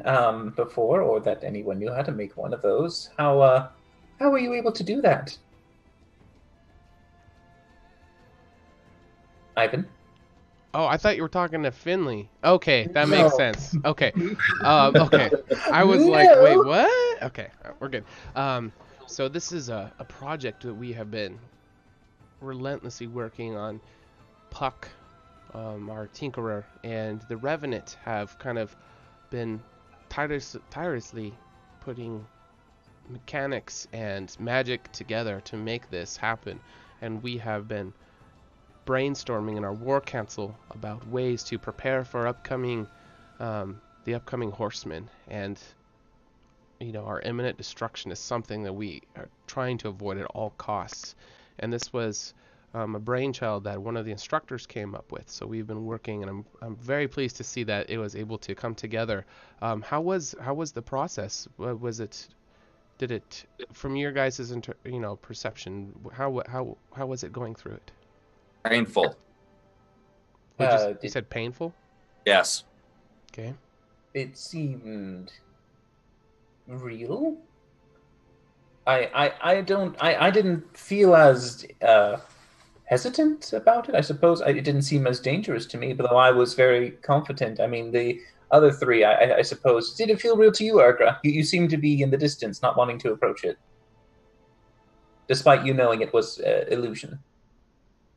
before, or that anyone knew how to make one of those. How were you able to do that? Ivan? Oh, I thought you were talking to Finley. Okay, that makes sense. Okay. Okay. I was like, wait, what? Okay, we're good. So this is a project that we have been relentlessly working on. Puck, our tinkerer, and the Revenant have kind of been tirelessly putting mechanics and magic together to make this happen. And we have been brainstorming in our war council about ways to prepare for the upcoming Horsemen, and our imminent destruction is something that we are trying to avoid at all costs. And this was a brainchild that one of the instructors came up with. So we've been working, and I'm very pleased to see that it was able to come together. How was the process? Did it, from your guys' perception, how was it going through it? Painful. You said painful? Yes. Okay. It seemed real. I didn't feel as hesitant about it. I suppose it didn't seem as dangerous to me, but though I was very confident. I mean, the other three, I suppose, did it feel real to you, Ergra? You seemed to be in the distance, not wanting to approach it, despite you knowing it was illusion.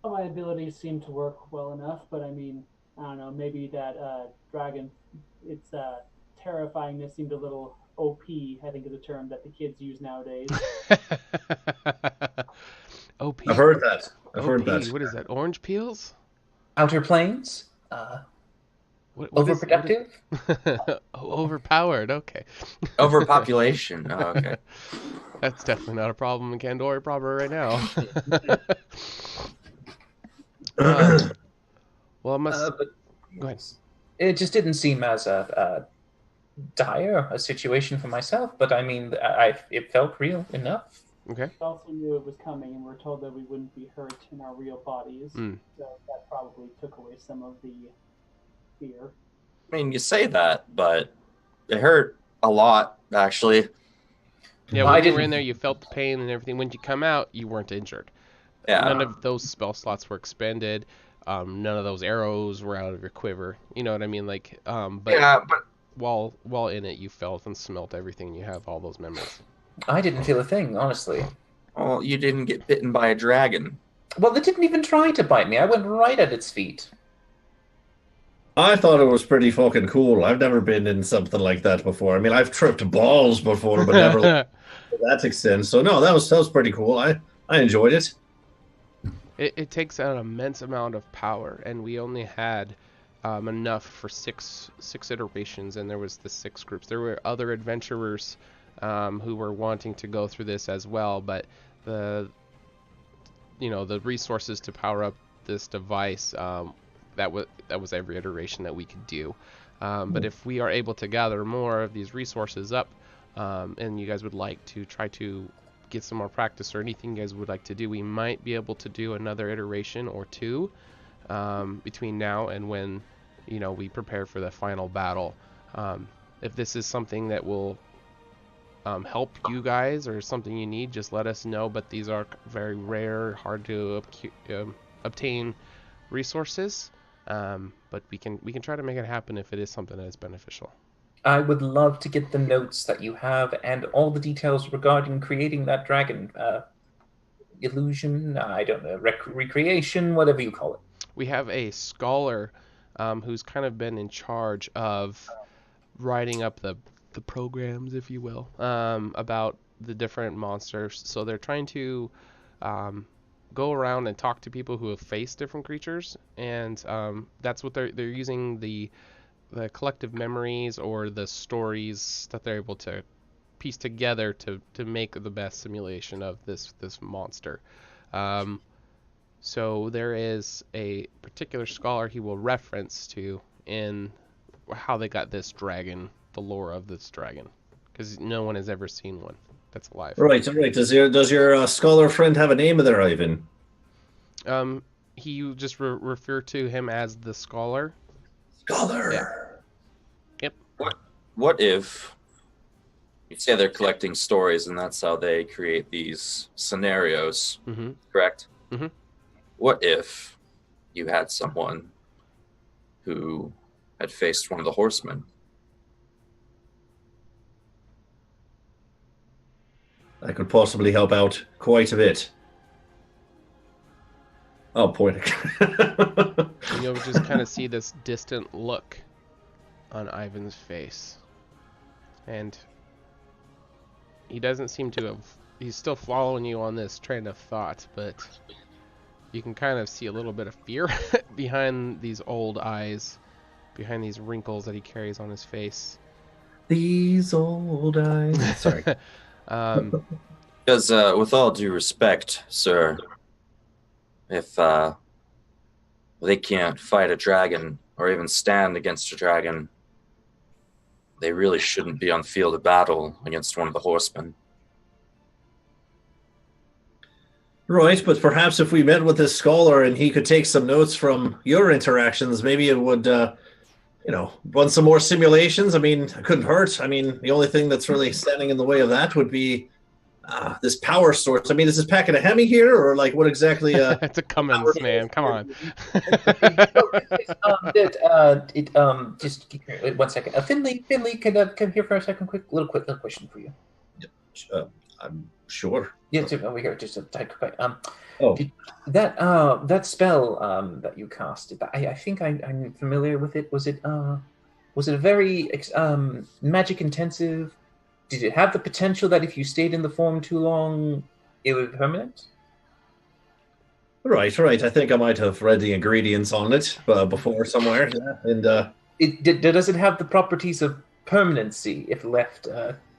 Well, my abilities seem to work well enough, but I mean, I don't know, maybe that dragon, its terrifyingness seemed a little OP, I think is a term that the kids use nowadays. OP. I've heard that. What is that? Orange peels? Outer planes? What Overproductive? Overpowered. Okay. Overpopulation. Oh, okay. That's definitely not a problem in Kandori proper right now. Well, I must. Go ahead. It just didn't seem as dire a situation for myself, but I mean, it felt real enough. Okay. We also knew it was coming, and we're told that we wouldn't be hurt in our real bodies, so that probably took away some of the fear. I mean, you say that, but it hurt a lot, actually. Yeah, when you were in there, you felt the pain and everything. When you come out, you weren't injured. Yeah. None of those spell slots were expended. None of those arrows were out of your quiver. You know what I mean? Like, but while in it, you felt and smelt everything. You have all those memories. I didn't feel a thing, honestly. Well, you didn't get bitten by a dragon. Well, it didn't even try to bite me. I went right at its feet. I thought it was pretty fucking cool. I've never been in something like that before. I mean, I've tripped balls before, but never to that extent. So no, that was pretty cool. I enjoyed it. It takes an immense amount of power, and we only had enough for six iterations, and there was the 6 groups. There were other adventurers who were wanting to go through this as well, but the resources to power up this device, that was every iteration that we could do. But if we are able to gather more of these resources up, and you guys would like to try to get some more practice or anything you guys would like to do, we might be able to do another iteration or 2 between now and when we prepare for the final battle. If this is something that will help you guys or something you need, just let us know. But these are very rare, hard to obtain resources. But we can try to make it happen if it is something that is beneficial. I would love to get the notes that you have and all the details regarding creating that dragon. Illusion, I don't know, recreation, whatever you call it. We have a scholar who's kind of been in charge of writing up the programs, if you will, about the different monsters. So they're trying to go around and talk to people who have faced different creatures, and that's what they're using the collective memories or the stories that they're able to piece together to make the best simulation of this monster. So there is a particular scholar he will reference to in how they got this dragon, the lore of this dragon, because no one has ever seen one that's alive. Right. Does your scholar friend have a name of their Ivan? He just refer to him as the scholar. Scholar. Yeah. Yep. What if you say they're collecting stories and that's how they create these scenarios? Mm-hmm. Correct. Mm-hmm. What if you had someone who had faced one of the Horsemen? That could possibly help out quite a bit. Oh, point. You'll just kind of see this distant look on Ivan's face. And he doesn't seem to have... He's still following you on this train of thought, but You can kind of see a little bit of fear behind these old eyes, behind these wrinkles that he carries on his face. These old eyes. Sorry. Because, with all due respect, sir, if they can't fight a dragon or even stand against a dragon, they really shouldn't be on field of battle against one of the horsemen. Right, but perhaps if we met with this scholar and he could take some notes from your interactions, maybe it would, run some more simulations. I mean, it couldn't hurt. I mean, the only thing that's really standing in the way of that would be this power source. I mean, is this packet a Hemi here, or like what exactly? It's a Cummins, man. Come on. Just wait 1 second. Finley, can come here for a second? Little question for you. I'm sure. Yes, over here. Just a tight quick. Oh, that spell that you cast. I think I'm familiar with it. Was it a very magic intensive? Did it have the potential that if you stayed in the form too long, it would be permanent? Right. I think I might have read the ingredients on it before somewhere. Yeah. And does it have the properties of permanency if left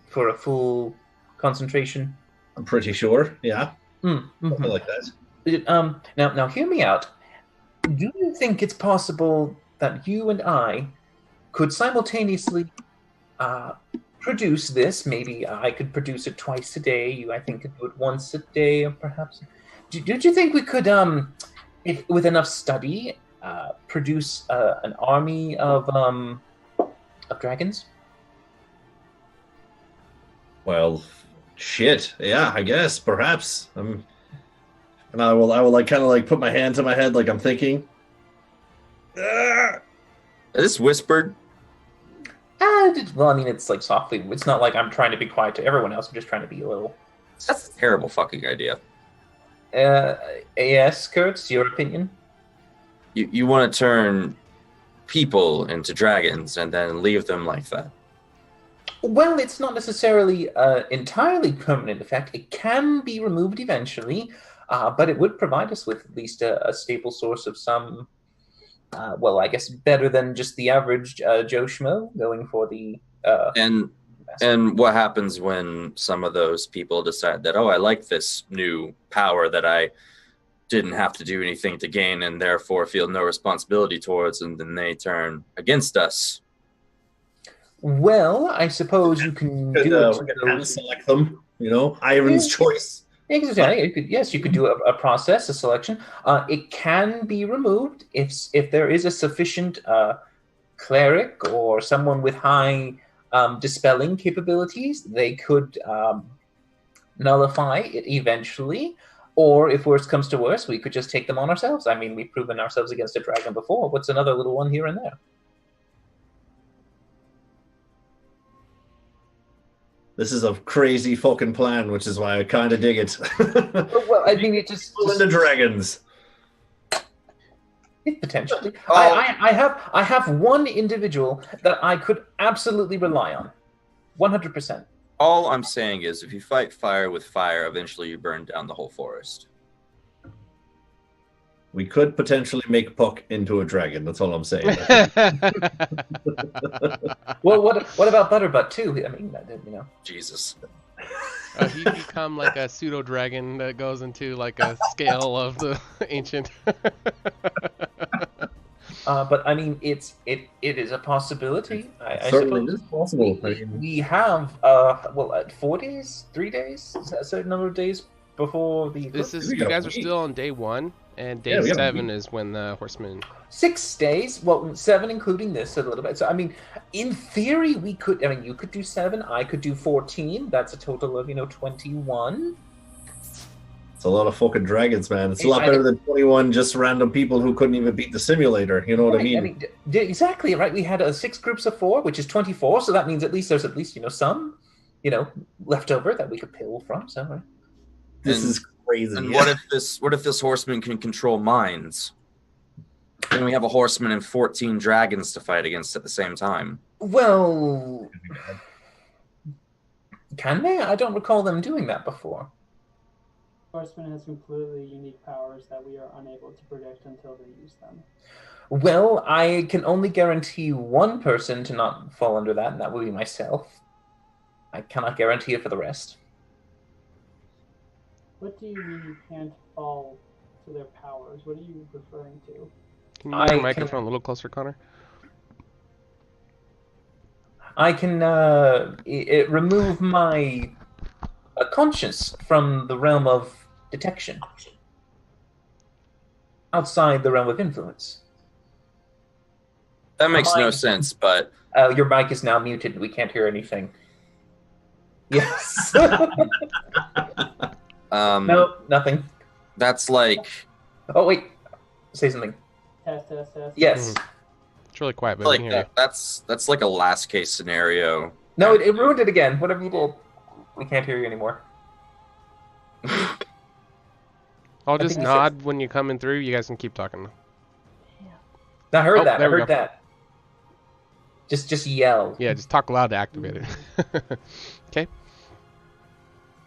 for a full concentration? I'm pretty sure. Yeah. Mm-hmm. Something like that. Now hear me out. Do you think it's possible that you and I could simultaneously produce this? Maybe I could produce it twice a day. You, I think, could do it once a day, or perhaps. Do you think we could, if with enough study, produce an army of dragons? Well, shit. Yeah, I guess perhaps. And I will like kind of like put my hand to my head, like I'm thinking. Is this whispered? Well, I mean, it's like softly. It's not like I'm trying to be quiet to everyone else. I'm just trying to be a little. That's a terrible fucking idea. Yes, Kurt, your opinion? You want to turn people into dragons and then leave them like that? Well, it's not necessarily entirely permanent effect. It can be removed eventually, but it would provide us with at least a stable source of some. Well, I guess better than just the average Joe Schmo going for the. And what happens when some of those people decide that, oh, I like this new power that I didn't have to do anything to gain and therefore feel no responsibility towards, and then they turn against us? Well, I suppose you can select them. Iron's choice. Exactly. You could do a process, a selection. It can be removed if there is a sufficient cleric or someone with high dispelling capabilities. They could nullify it eventually, or if worse comes to worse, we could just take them on ourselves. I mean, we've proven ourselves against a dragon before. What's another little one here and there? This is a crazy fucking plan, which is why I kind of dig it. Well, I mean, it just into dragons. Potentially, I have one individual that I could absolutely rely on, 100%. All I'm saying is, if you fight fire with fire, eventually you burn down the whole forest. We could potentially make Puck into a dragon. That's all I'm saying. Well, what about Butterbutt too? I mean, Jesus. He'd become like a pseudo dragon that goes into like a scale of the ancient. But I mean, it is a possibility. I certainly suppose is possible. We have 4 days, 3 days, a certain number of days before the. You guys are still on day 1, and day 7 is when the Horsemen. 6 days, 7 including this a little bit. So I mean, in theory, we could. I mean, you could do 7. I could do 14. That's a total of 21. It's a lot of fucking dragons, man. It's a lot better than 21 just random people who couldn't even beat the simulator. You know what I mean? Exactly right. We had 6 groups of 4, which is 24. So that means there's at least some left over that we could pill from. So right? This is crazy. And what if this horseman can control minds? Then we have a horseman and 14 dragons to fight against at the same time. Well, can they? I don't recall them doing that before. Horseman has completely unique powers that we are unable to predict until they use them. Well, I can only guarantee one person to not fall under that, and that will be myself. I cannot guarantee it for the rest. What do you mean you can't fall to their powers? What are you referring to? Can you move your microphone a little closer, Connor? I can remove my conscience from the realm of detection, outside the realm of influence. That makes no sense, but... Your mic is now muted. We can't hear anything. Yes. No, nothing. That's like... Oh, wait. Say something. Test. Yes. It's really quiet, but like I can hear you. that's like a last case scenario. No, it ruined it again. Whatever you did. We can't hear you anymore. I'll just nod when you're coming through. You guys can keep talking. I heard that. I there we heard go. that. Just yell. Yeah, just talk loud to activate it. Okay.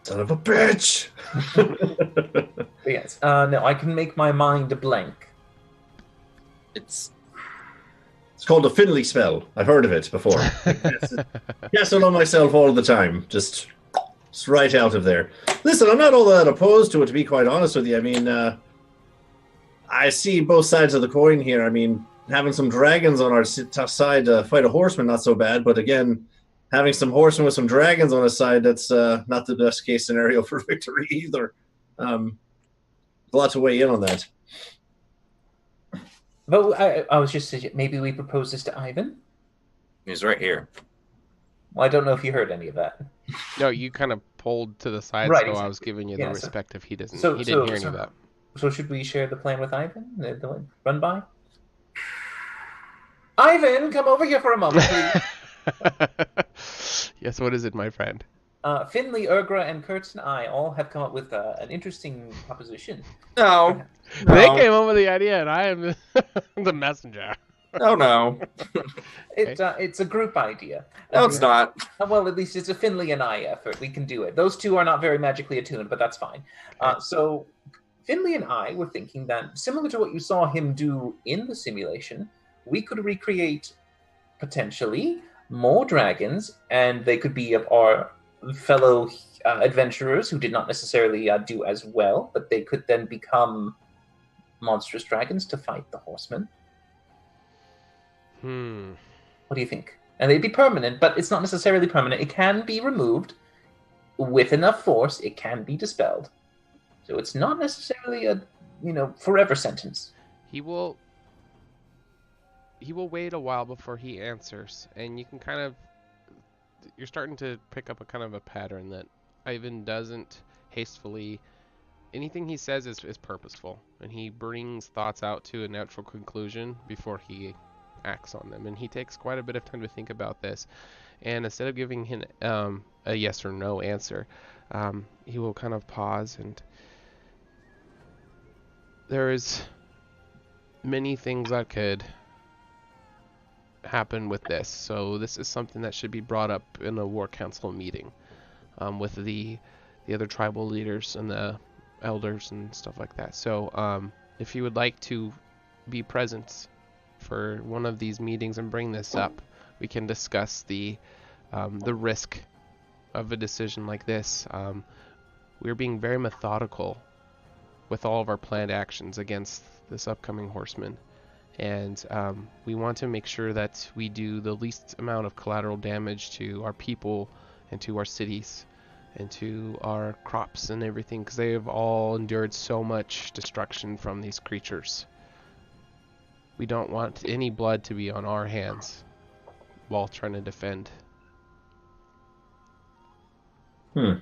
Son of a bitch! But yes. No, I can make my mind blank. It's called a Finley spell. I've heard of it before. Cast it on myself all the time. Just right out of there. Listen, I'm not all that opposed to it, to be quite honest with you. I mean, I see both sides of the coin here. I mean, having some dragons on our side to fight a horseman, not so bad. But again, having some horsemen with some dragons on his side, that's not the best case scenario for victory either. A lot to weigh in on that. But I was just saying, maybe we propose this to Ivan? he's right here. Well, I don't know if you heard any of that. No, you kind of pulled to the side, Right, so exactly. I was giving you the Yeah, respect if he doesn't. So- he didn't hear so- any of So should we share the plan with Ivan? The run by? Ivan, come over here for a moment, please. that. Yes, what is it, my friend? Finley, Urgra, and Kurtz and I all have come up with an interesting proposition. No. They came up with the idea, and I am the messenger. No. It's a group idea. No, it's not. Well, at least it's a Finley and I effort. We can do it. Those two are not very magically attuned, but that's fine. So Finley and I were thinking that, similar to what you saw him do in the simulation, we could recreate, potentially, more dragons, and they could be of our fellow adventurers who did not necessarily do as well, but they could then become monstrous dragons to fight the horsemen. What do you think? And they'd be permanent, but it's not necessarily permanent. It can be removed with enough force. It can be dispelled. So it's not necessarily a, forever sentence. He will wait a while before he answers, and you can kind of, you're starting to pick up a kind of a pattern that Ivan doesn't hastily, anything he says is purposeful, and he brings thoughts out to a natural conclusion before he acts on them, and he takes quite a bit of time to think about this, and instead of giving him a yes or no answer, he will kind of pause, and there is many things that could happen with this. So this is something that should be brought up in a war council meeting with the other tribal leaders and the elders and stuff like that. So if you would like to be present for one of these meetings and bring this up, we can discuss the risk of a decision like this. We're being very methodical with all of our planned actions against this upcoming horseman. And we want to make sure that we do the least amount of collateral damage to our people and to our cities and to our crops and everything, because they have all endured so much destruction from these creatures. We don't want any blood to be on our hands while trying to defend. All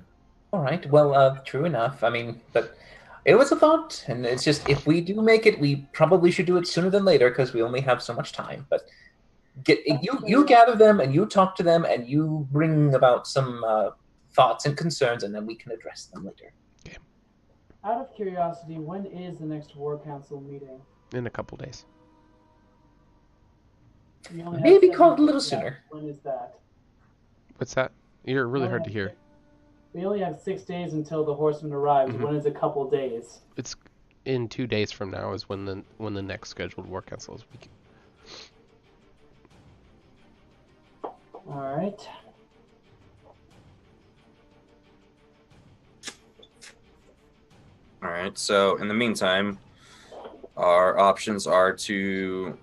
right. Well, true enough. I mean, but it was a thought, and it's just, if we do make it, we probably should do it sooner than later because we only have so much time. But you gather them, and you talk to them, and you bring about some thoughts and concerns, and then we can address them later. Okay. Out of curiosity, when is the next War Council meeting? In a couple days. We only have Maybe 7 called a little days sooner. left. When is that? What's that? You're really hard to hear. We only have 6 days until the Horsemen arrives. Mhm. When is a couple days? It's in 2 days from now is when the next scheduled war council is. All right. All right. So in the meantime, our options are to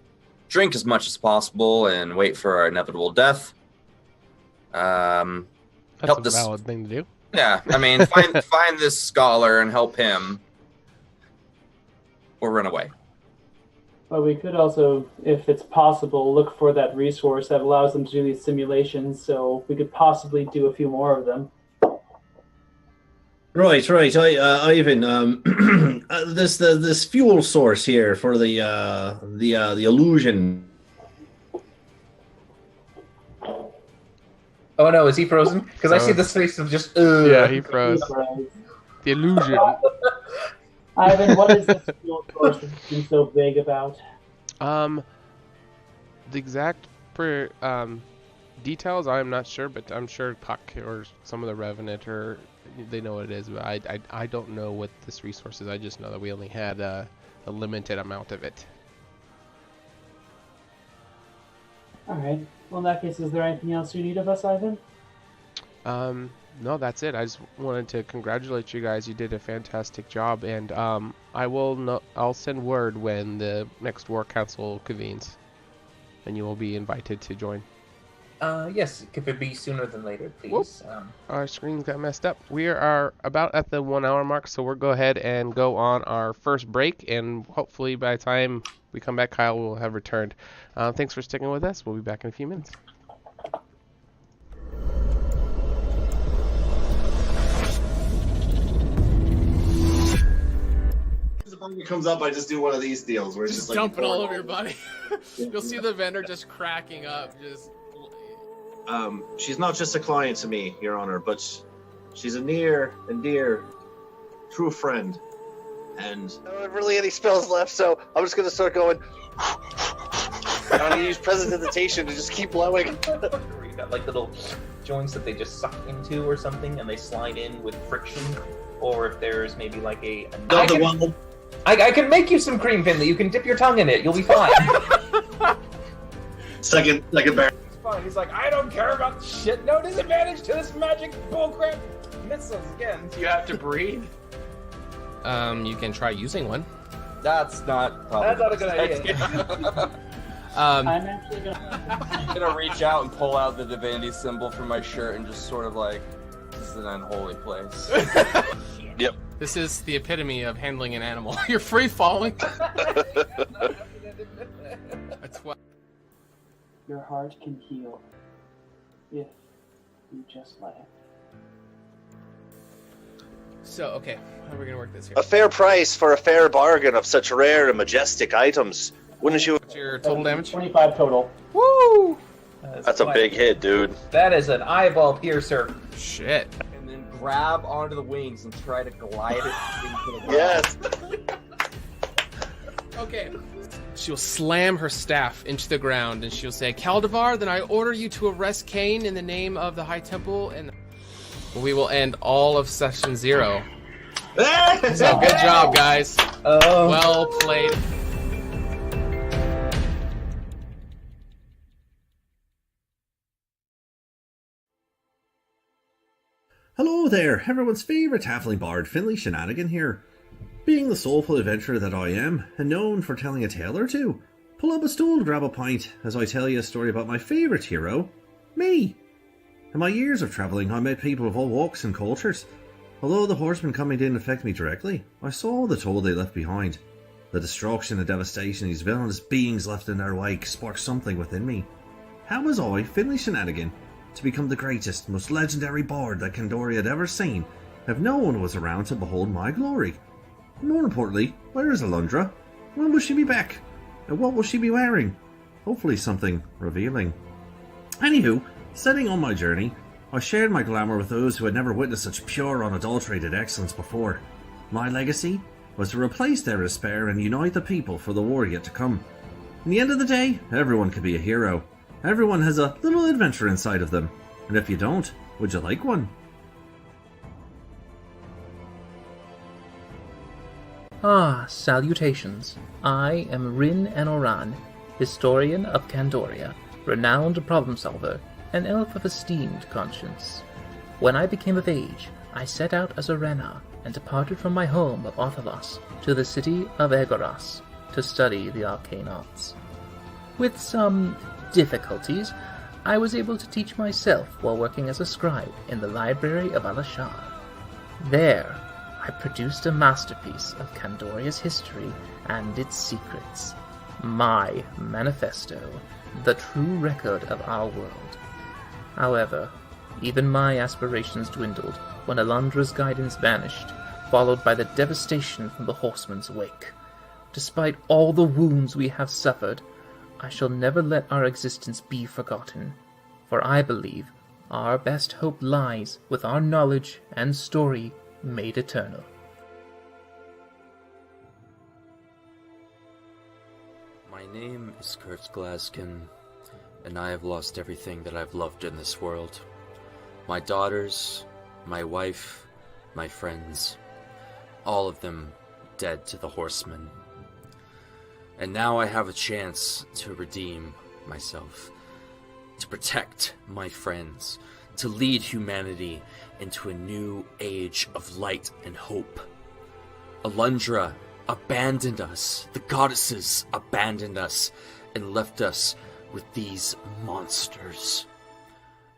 drink as much as possible and wait for our inevitable death. That's Help a this- valid thing to do. Yeah, I mean, find this scholar and help him, or run away. But we could also, if it's possible, look for that resource that allows them to do these simulations. So we could possibly do a few more of them. Right. Ivan, this fuel source here for the illusion. Oh no, is he frozen? Because I see this face of just. Ugh. Yeah, he froze. The illusion. Ivan, what is this fuel source that you've been so vague about? The exact details I'm not sure, but I'm sure Puck or some of the Revenant or they know what it is. But I don't know what this resource is. I just know that we only had a limited amount of it. All right. Well, in that case, is there anything else you need of us, Ivan? No, that's it. I just wanted to congratulate you guys. You did a fantastic job, and I'll send word when the next war council convenes, and you will be invited to join. Yes, if it be sooner than later, please. Our screens got messed up. We are about at the 1 hour mark, so we'll go ahead and go on our first break, and hopefully by the time we come back, Kyle will have returned. Thanks for sticking with us. We'll be back in a few minutes. It comes up, I just do one of these deals where it's just like jumping all over your body. You'll see the vendor just cracking up. She's not just a client to me, Your Honor, but she's a near and dear, true friend. And I don't have really any spells left, so I'm just gonna start going. I'm gonna use Prestidigitation to just keep blowing. You got like little joints that they just suck into or something, and they slide in with friction. Or if there's maybe like I can make you some cream fin that you can dip your tongue in it. You'll be fine. second bear. He's fine. He's like, I don't care about the shit. No disadvantage to this magic bullcrap. Missiles again. You have to breathe. You can try using one. That's not a good idea. I'm actually gonna reach out and pull out the divinity symbol from my shirt and just sort of like, this is an unholy place. Yep. This is the epitome of handling an animal. You're free falling. That's what. Your heart can heal if you just let it. So, okay, how are we gonna work this here? A fair price for a fair bargain of such rare and majestic items. Wouldn't you? What's your total damage? 25 total. Woo! That's a big hit, dude. That is an eyeball piercer. Shit. And then grab onto the wings and try to glide it into the ground. Yes. Okay. She'll slam her staff into the ground and she'll say, Caldivar, then I order you to arrest Cain in the name of the High Temple, and we will end all of session 0. So good job, guys. Well played. Hello there, everyone's favourite halfling bard, Finley Shenanigan here. Being the soulful adventurer that I am, and known for telling a tale or two, pull up a stool, grab a pint, as I tell you a story about my favourite hero, me. In my years of travelling, I met people of all walks and cultures. Although the Horsemen coming didn't affect me directly, I saw the toll they left behind. The destruction and devastation these villainous beings left in their wake sparked something within me. How was I, Finley Shenanigan, to become the greatest, most legendary bard that Kandori had ever seen, if no one was around to behold my glory? More importantly, where is Alundra? When will she be back? And what will she be wearing? Hopefully something revealing. Anywho, setting on my journey, I shared my glamour with those who had never witnessed such pure, unadulterated excellence before. My legacy was to replace their despair and unite the people for the war yet to come. In the end of the day, everyone could be a hero. Everyone has a little adventure inside of them. And if you don't, would you like one? Salutations. I am Rin Anoran, historian of Candoria, renowned problem solver, an elf of esteemed conscience. When I became of age, I set out as a Rena and departed from my home of Othalos to the city of Egoras to study the arcane arts. With some difficulties, I was able to teach myself while working as a scribe in the library of Alashar. There, I produced a masterpiece of Candoria's history and its secrets. My manifesto, the true record of our world. However, even my aspirations dwindled when Alundra's guidance vanished, followed by the devastation from the Horsemen's wake. Despite all the wounds we have suffered, I shall never let our existence be forgotten, for I believe our best hope lies with our knowledge and story made eternal. My name is Kurt Glaskin, and I have lost everything that I've loved in this world. My daughters, my wife, my friends, all of them dead to the Horsemen. And now I have a chance to redeem myself, to protect my friends, to lead humanity into a new age of light and hope. Alundra abandoned us, the goddesses abandoned us, and left us with these monsters.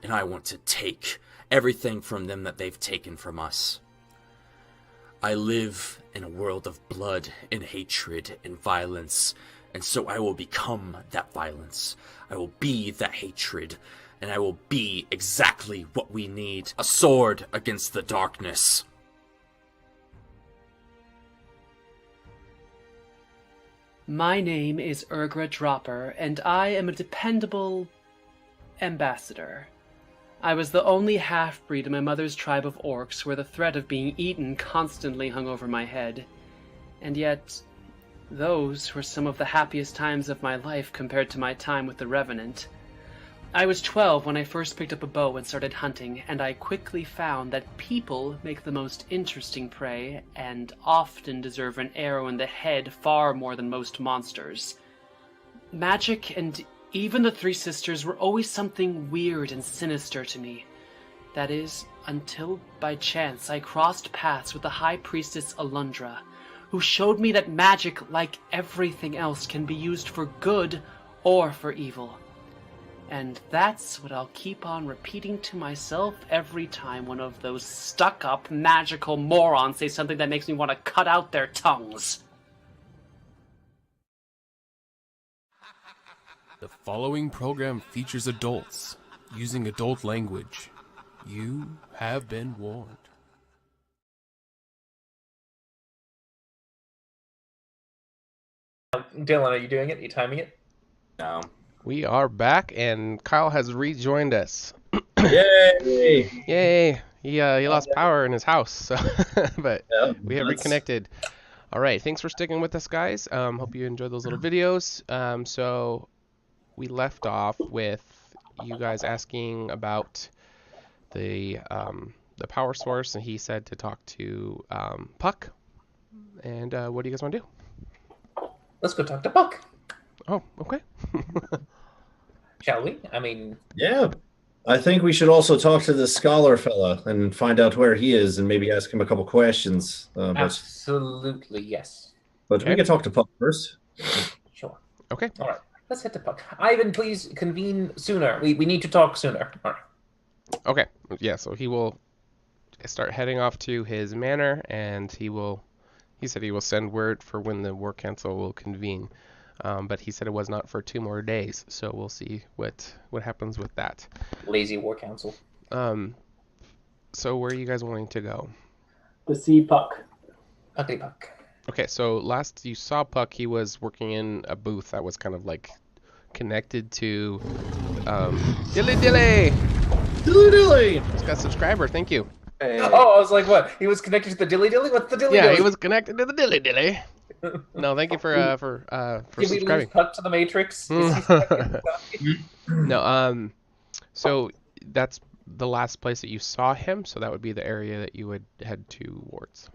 And I want to take everything from them that they've taken from us. I live in a world of blood and hatred and violence, and so I will become that violence. I will be that hatred, and I will be exactly what we need. A sword against the darkness. My name is Urgra Dropper, and I am a dependable ambassador. I was the only half-breed in my mother's tribe of orcs where the threat of being eaten constantly hung over my head. And yet, those were some of the happiest times of my life compared to my time with the Revenant. I was 12 when I first picked up a bow and started hunting, and I quickly found that people make the most interesting prey and often deserve an arrow in the head far more than most monsters. Magic and even the Three Sisters were always something weird and sinister to me. That is, until by chance I crossed paths with the High Priestess Alundra, who showed me that magic, like everything else, can be used for good or for evil. And that's what I'll keep on repeating to myself every time one of those stuck-up magical morons say something that makes me want to cut out their tongues. The following program features adults using adult language. You have been warned. Dylan, are you doing it? Are you timing it? No. We are back, and Kyle has rejoined us. Yay! Yay! He lost power in his house, so but we have reconnected. All right, thanks for sticking with us, guys. Hope you enjoyed those little videos. So we left off with you guys asking about the power source, and he said to talk to Puck. And what do you guys want to do? Let's go talk to Puck. Oh, okay. Shall we? I mean... Yeah. I think we should also talk to the scholar fella and find out where he is and maybe ask him a couple questions. Absolutely, yes. But we can talk to Puck first. Sure. Okay. All right. Let's hit the Puck. Ivan, please convene sooner. We need to talk sooner. All right. Okay. Yeah, so he will start heading off to his manor, and he said he will send word for when the war council will convene. But he said it was not for 2 more days, so we'll see what happens with that. Lazy war council. So where are you guys wanting to go? To see Puck. Pucky Puck. Okay, so last you saw Puck, he was working in a booth that was kind of like connected to Dilly Dilly! Dilly Dilly! Just got a subscriber, thank you. Hey. Oh, I was like, what? He was connected to the Dilly Dilly? What's the Dilly Dilly? Yeah, he was connected to the Dilly Dilly. No, thank you for Did we subscribing. lose Puck to the Matrix? No, so that's the last place that you saw him, so that would be the area that you would head towards.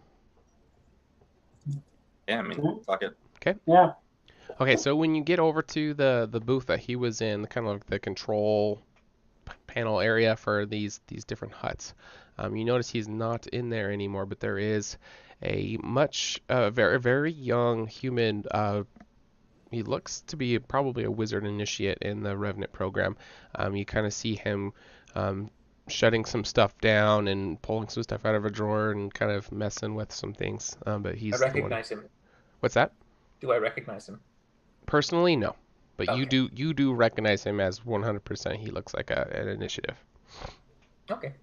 Yeah, I mean, fuck it. Okay. Yeah. Okay, so when you get over to the booth that he was in, kind of like the control panel area for these different huts, you notice he's not in there anymore, but there is a very, very young human. He looks to be probably a wizard initiate in the Revenant program. You kind of see him shutting some stuff down and pulling some stuff out of a drawer and kind of messing with some things. But he's I recognize him. What's that? Do I recognize him? Personally, no. But Okay. you do recognize him as 100%. He looks like an initiative. Okay.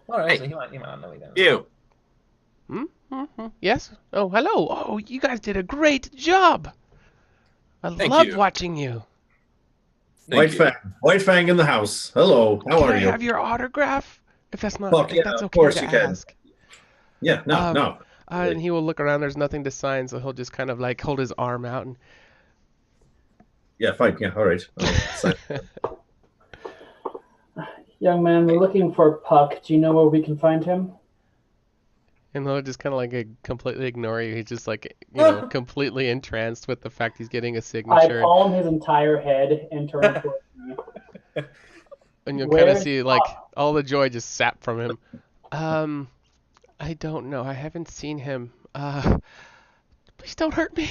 All right, so he might not know me then. You. Yes? Oh, hello. Oh, you guys did a great job. I Thank loved you. watching you. Thank you. White Fang in the house. Hello, how Can are I you? have your autograph? If that's not, Fuck if yeah, that's of okay course to you can. ask. Yeah, no, no. And he will look around. There's nothing to sign, so he'll just kind of like hold his arm out and. Yeah, fine. Yeah, all right. Young man, we're looking for Puck. Do you know where we can find him? And he'll just kind of like completely ignore you. He's just like, completely entranced with the fact he's getting a I signature. palm his entire head and turn towards me. And you'll kind of Where's see like all the joy just sap from him. I don't know. I haven't seen him. Please don't hurt me.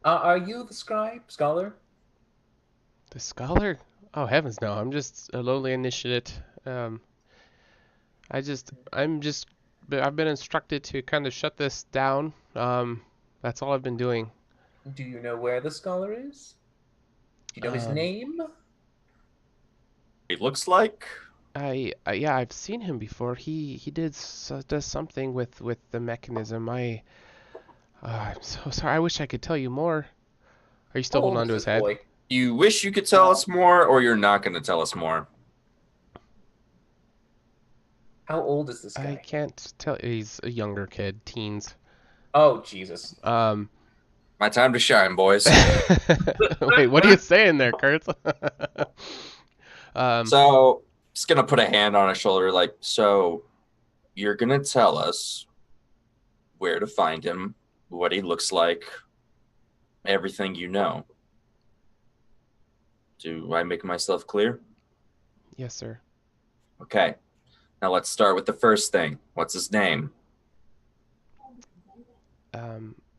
Are you the scholar? The scholar? Oh heavens no! I'm just a lowly initiate. I've been instructed to kind of shut this down. That's all I've been doing. Do you know where the scholar is? Do you know his name? He looks like. Yeah, I've seen him before. He does something with the mechanism. I'm so sorry. I wish I could tell you more. Are you still holding on to his head? Boy. You wish you could tell us more, or you're not going to tell us more? How old is this I guy? can't tell. He's a younger kid, teens. Oh Jesus! My time to shine, boys. Wait, what are you saying there, Kurt? So, just going to put a hand on his shoulder, like, so you're going to tell us where to find him, what he looks like, everything you know. Do I make myself clear? Yes, sir. Okay. Now let's start with the first thing. What's his name?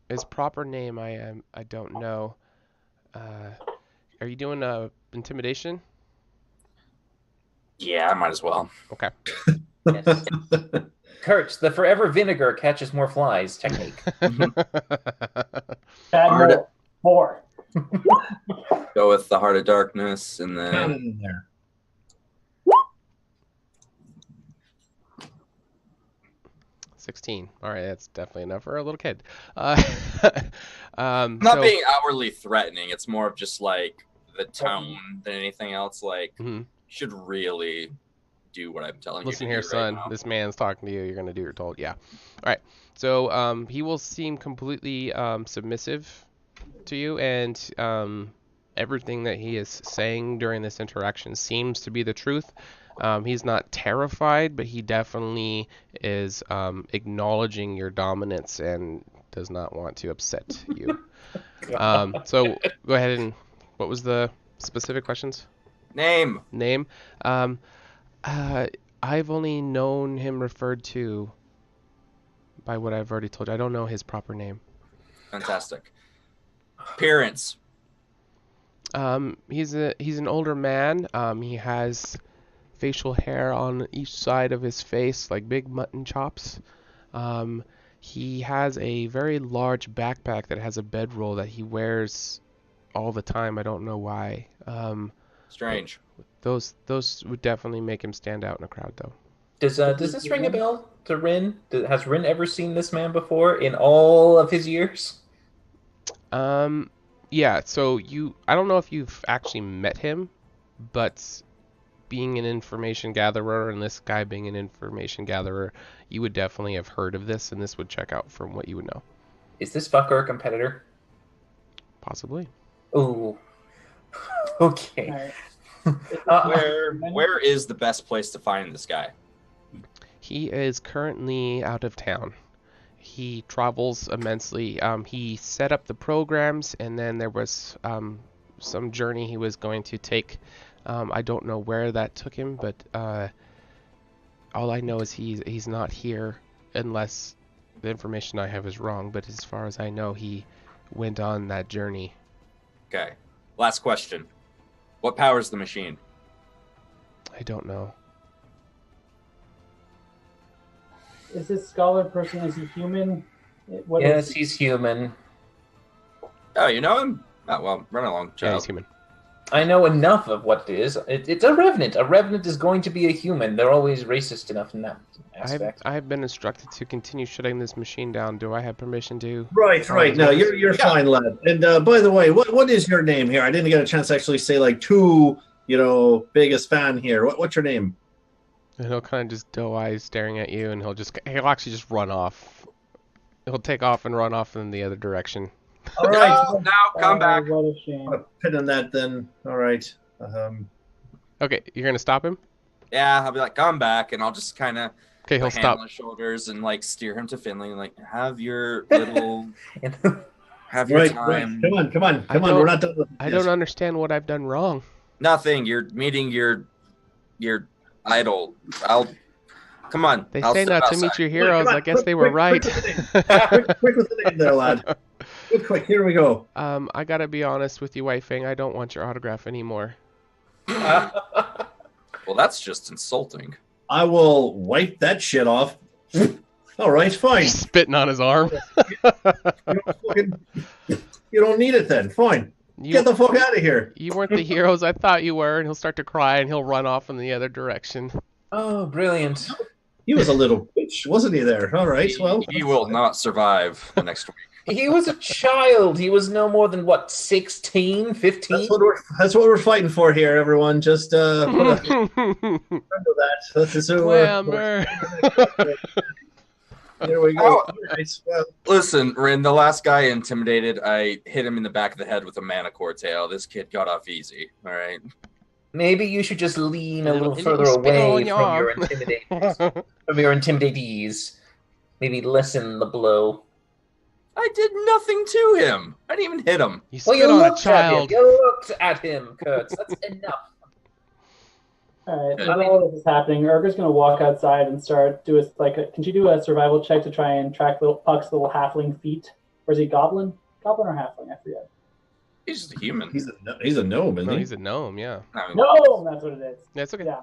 His proper name I don't know. Are you doing intimidation? Yeah, I might as well. Okay. Yes. Kurt, the forever vinegar catches more flies technique. Admiral 4. Go with the Heart of Darkness, and then in there. 16. All right, that's definitely enough for a little kid. not being outwardly threatening. It's more of just like the tone than anything else. Like, you should really do what I'm telling you. Listen to here, do son. Right now. This man's talking to you. You're gonna do what you're told. Yeah. All right. So he will seem completely submissive to you, and everything that he is saying during this interaction seems to be the truth. He's not terrified, but he definitely is acknowledging your dominance and does not want to upset you. So go ahead and what was the specific questions? Name. I've only known him referred to by what I've already told you. I don't know his proper name. Fantastic. Appearance. He's an older man. He has facial hair on each side of his face, like big mutton chops. He has a very large backpack that has a bedroll that he wears all the time. I don't know why. Strange. Those would definitely make him stand out in a crowd, though. Does this ring a bell to Rin? Has Rin ever seen this man before in all of his years? Yeah. So I don't know if you've actually met him, but being an information gatherer and this guy being an information gatherer, you would definitely have heard of this, and this would check out from what you would know. Is this fucker a competitor? Possibly. Ooh. Okay. Where is the best place to find this guy? He is currently out of town. he travels immensely. He set up the programs, and then there was some journey he was going to take. I don't know where that took him, but all I know is he's not here unless the information I have is wrong. But as far as I know, he went on that journey. Okay. Last question. What powers the machine? I don't know. Is this scholar person, is he human? Yes, he's human. Oh, you know him? Oh, well, run along, child. Yeah, he's human. I know enough of what it is. It's a revenant. A revenant is going to be a human. They're always racist enough in that aspect. I've been instructed to continue shutting this machine down. Do I have permission to? Right. No, you're fine, lad. And by the way, what is your name here? I didn't get a chance to actually say like too, biggest fan here. What's your name? And he'll kind of just doe eyes staring at you, and he'll actually just run off. He'll take off and run off in the other direction. All right. No, come back. What a shame. I'll pin on that then. All right. Okay, you're gonna stop him? Yeah, I'll be like, come back, and I'll just kind of Okay, he'll stop. on his shoulders and like steer him to Finley, and like have your little, have your time. Right. Come on. We're not done with this. I don't understand what I've done wrong. Nothing. You're meeting your idol. Come on. They I'll say step not to outside. meet your heroes. I guess they were right. Quick with the name there, lad. Quick. Here we go. I gotta be honest with you, White Fang. I don't want your autograph anymore. Well, that's just insulting. I will wipe that shit off. All right, fine. He's spitting on his arm. You don't need it then. Fine. Get the fuck out of here. You weren't the heroes I thought you were, and he'll start to cry, and he'll run off in the other direction. Oh, brilliant. He was a little bitch, wasn't he there? All right, well. He will not survive the next week. He was a child. He was no more than, 16, 15? That's what we're fighting for here, everyone. Just remember that. This is who Here we go. Oh. Right, well. Listen, Rin, the last guy intimidated, I hit him in the back of the head with a manicore tail. This kid got off easy, all right? Maybe you should just lean a little further away from your intimidatees. Maybe lessen the blow. I did nothing to him. I didn't even hit him. You spit on a child. You looked at him, Kurtz. That's enough. All right. While all this is happening, Urga's going to walk outside and start can she do a survival check to try and track Puck's little halfling feet? Or is he goblin? Goblin or halfling? I forget. He's just a human. He's a gnome, isn't he? He's a gnome, yeah. Gnome! That's what it is. That's okay. Yeah.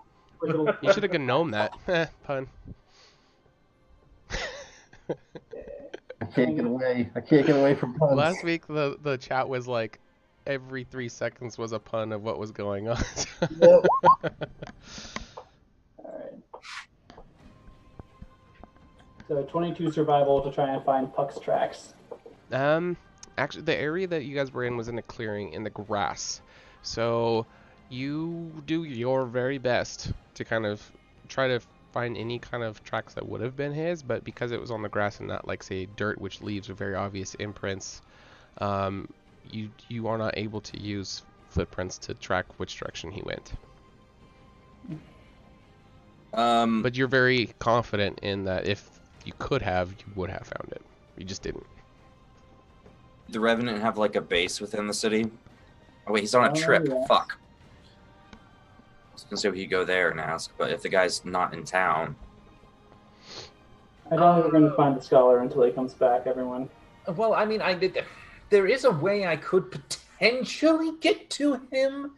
You should have gnome that. Pun. I can't get away from puns. Last week, the chat was like, every 3 seconds was a pun of what was going on. All right. So 22 survival to try and find Puck's tracks. Actually, the area that you guys were in was in a clearing in the grass. So you do your very best to kind of try to find any kind of tracks that would have been his, but because it was on the grass and not like, say, dirt, which leaves very obvious imprints, you are not able to use footprints to track which direction he went. But you're very confident in that if you could have, you would have found it. You just didn't. The Revenant have like a base within the city? Oh wait, he's on a trip. Yeah. Fuck. I was gonna say we could go there and ask, but if the guy's not in town. I don't think we're going to find the scholar until he comes back, everyone. Well, I mean, there is a way I could potentially get to him.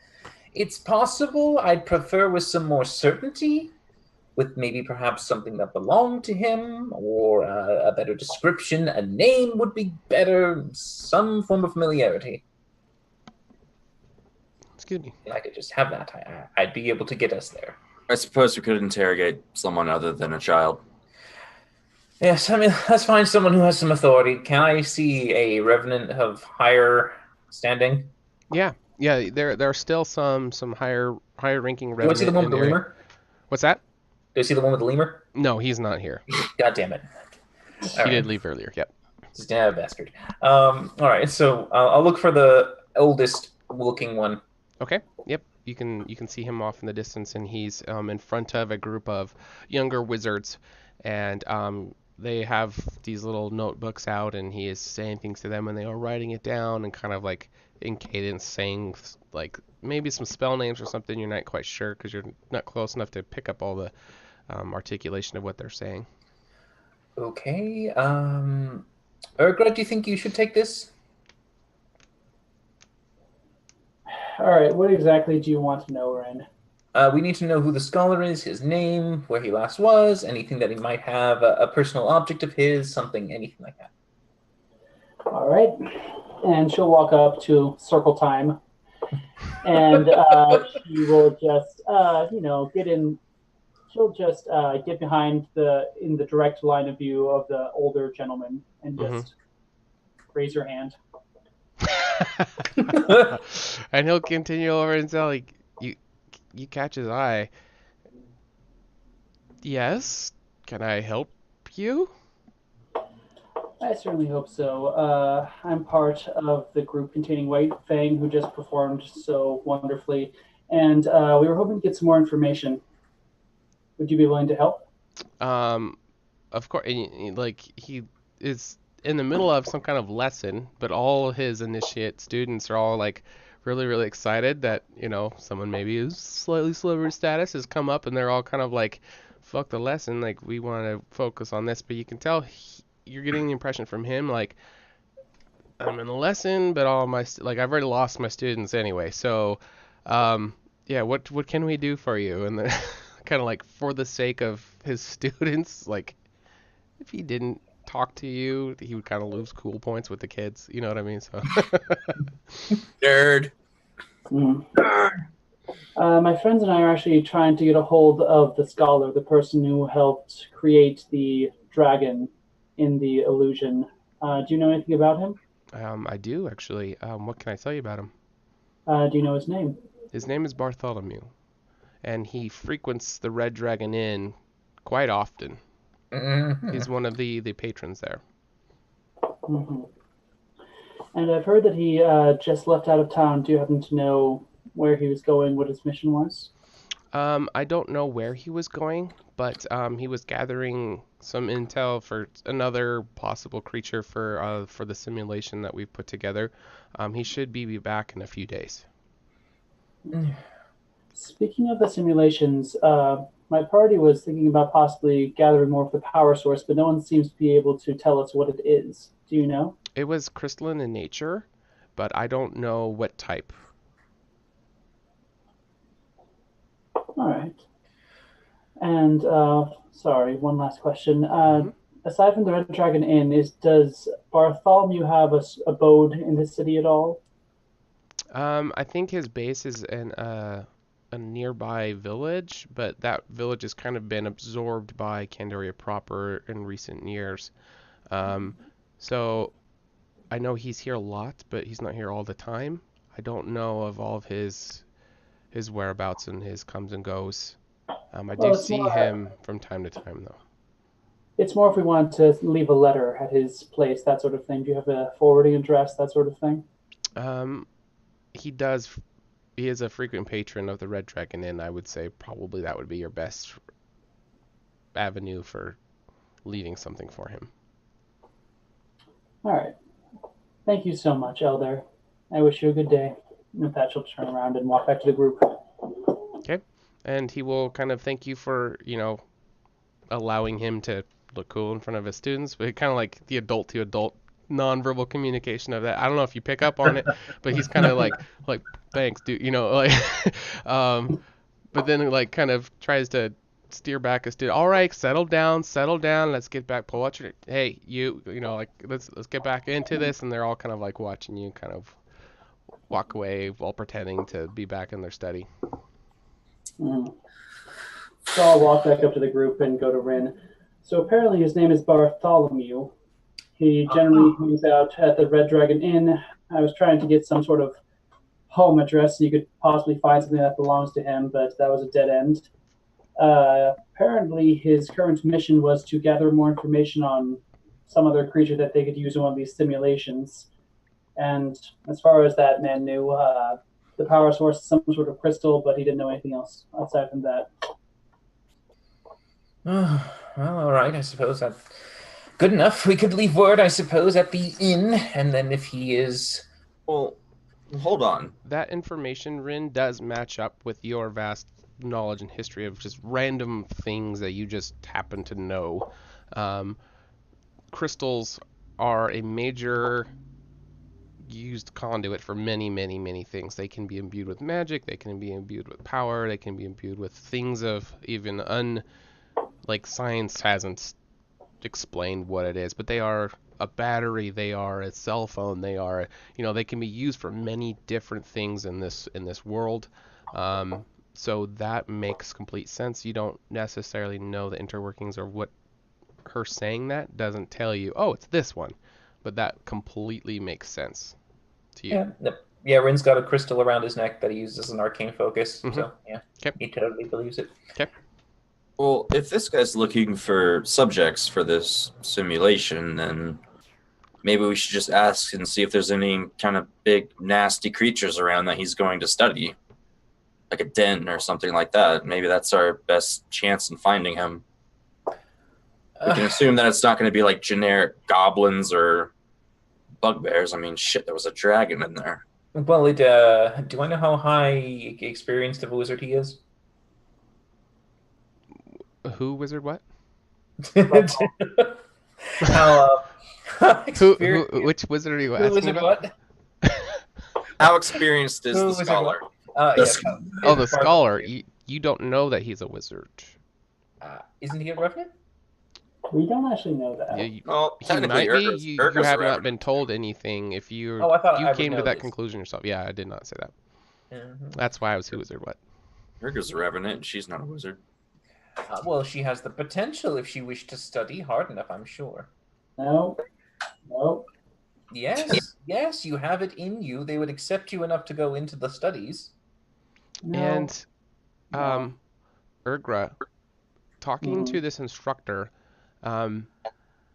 It's possible. I'd prefer with some more certainty, with maybe perhaps something that belonged to him, or a better description. A name would be better, some form of familiarity. Excuse me. If I could just have that, I'd be able to get us there. I suppose we could interrogate someone other than a child. Yes, I mean, let's find someone who has some authority. Can I see a revenant of higher standing? Yeah. There are still some higher ranking revenant. Do I see the one with the lemur? What's that? Do I see the one with the lemur? No, he's not here. God damn it! He did leave earlier. Yep. Damn bastard. All right, so I'll look for the oldest looking one. Okay. Yep. You can see him off in the distance, and he's in front of a group of younger wizards, and they have these little notebooks out, and he is saying things to them, and they are writing it down and kind of like in cadence saying like maybe some spell names or something. You're not quite sure because you're not close enough to pick up all the articulation of what they're saying. Okay. Urgra, do you think you should take this? All right, what exactly do you want to know, Ren? We need to know who the scholar is, his name, where he last was, anything that he might have, a personal object of his, something, anything like that. All right. And she'll walk up to circle time, and she will just, get in. She'll just get behind in the direct line of view of the older gentleman and just raise her hand. And he'll continue over and say, like, you catch his eye. Yes? Can I help you? I certainly hope so. I'm part of the group containing White Fang, who just performed so wonderfully, and we were hoping to get some more information. Would you be willing to help? Of course. Like, he is in the middle of some kind of lesson, but all his initiate students are all like really, really excited that, someone maybe who's slightly celebrity status has come up, and they're all kind of like, fuck the lesson, like, we want to focus on this. But you can tell you're getting the impression from him, like, I'm in the lesson, but all my, I've already lost my students anyway. So, yeah, what can we do for you? And then kind of like, for the sake of his students, like, if he didn't talk to you, he would kind of lose cool points with the kids. You know what I mean? So nerd. My friends and I are actually trying to get a hold of the scholar, the person who helped create the dragon in the illusion. Do you know anything about him? I do, actually. What can I tell you about him? Do you know his name? His name is Bartholomew, and he frequents the Red Dragon Inn quite often. He's one of the patrons there. And I've heard that he just left out of town. Do you happen to know where he was going, what his mission was? I don't know where he was going, but he was gathering some intel for another possible creature for the simulation that we've put together. He should be back in a few days. Speaking of the simulations, my party was thinking about possibly gathering more of the power source, but no one seems to be able to tell us what it is. Do you know? It was crystalline in nature, but I don't know what type. All right. And sorry, one last question. Aside from the Red Dragon Inn, does Bartholomew have a abode in the city at all? I think his base is in a nearby village, but that village has kind of been absorbed by Candoria proper in recent years. So I know he's here a lot, but he's not here all the time. I don't know of all of his whereabouts and his comes and goes. I do see him from time to time, though. It's more if we wanted to leave a letter at his place, that sort of thing. Do you have a forwarding address, that sort of thing? He does. He is a frequent patron of the Red Dragon Inn. I would say probably that would be your best avenue for leaving something for him. All right. Thank you so much, Elder. I wish you a good day. And with that, she'll turn around and walk back to the group. Okay. And he will kind of thank you for, allowing him to look cool in front of his students, but kind of like the adult to adult nonverbal communication of that. I don't know if you pick up on it, but he's kind of like thanks, dude, but then like kind of tries to steer back a student. All right, settle down, let's get back, pull out your, hey, let's get back into this. And they're all kind of like watching you kind of walk away while pretending to be back in their study. So I'll walk back up to the group and go to Rin. So apparently his name is Bartholomew. He generally hangs out at the Red Dragon Inn. I was trying to get some sort of home address so you could possibly find something that belongs to him, but that was a dead end. Apparently his current mission was to gather more information on some other creature that they could use in one of these simulations. And as far as that man knew, the power source is some sort of crystal, but he didn't know anything else aside from that. Well, all right. I suppose that Good enough. We could leave word, I suppose, at the inn, and then if he is... Well, hold on. That information, Rin, does match up with your vast knowledge and history of just random things that you just happen to know. Crystals are a major used conduit for many, many, many things. They can be imbued with magic, they can be imbued with power, they can be imbued with things of even like science hasn't explained what it is, but they are a battery, they are a cell phone, they are, they can be used for many different things in this world. So that makes complete sense. You don't necessarily know the interworkings, or what her saying that doesn't tell you, oh, it's this one, but that completely makes sense to you. Yeah, Rin's got a crystal around his neck that he uses as an arcane focus, Mm-hmm. so yeah, he totally believes it. Okay. Well, if this guy's looking for subjects for this simulation, then maybe we should just ask and see if there's any kind of big, nasty creatures around that he's going to study. Like a den or something like that. Maybe that's our best chance in finding him. We can assume that it's not going to be like generic goblins or bugbears. I mean, shit, there was a dragon in there. Well, do I know how high experienced of a wizard he is? Who wizard what? Which wizard are you asking about? What? How experienced is the scholar? The scholar. You don't know that he's a wizard. Isn't he a revenant? We don't actually know that. Yeah, well, he might be. You have not been told anything. If you came to that conclusion yourself. Yeah, I did not say that. Mm-hmm. That's why I was who wizard what. Urga's a revenant, and she's not a wizard. Well, she has the potential if she wished to study hard enough, I'm sure. No. Yes, you have it in you. They would accept you enough to go into the studies. No. And, Urgra, talking to this instructor,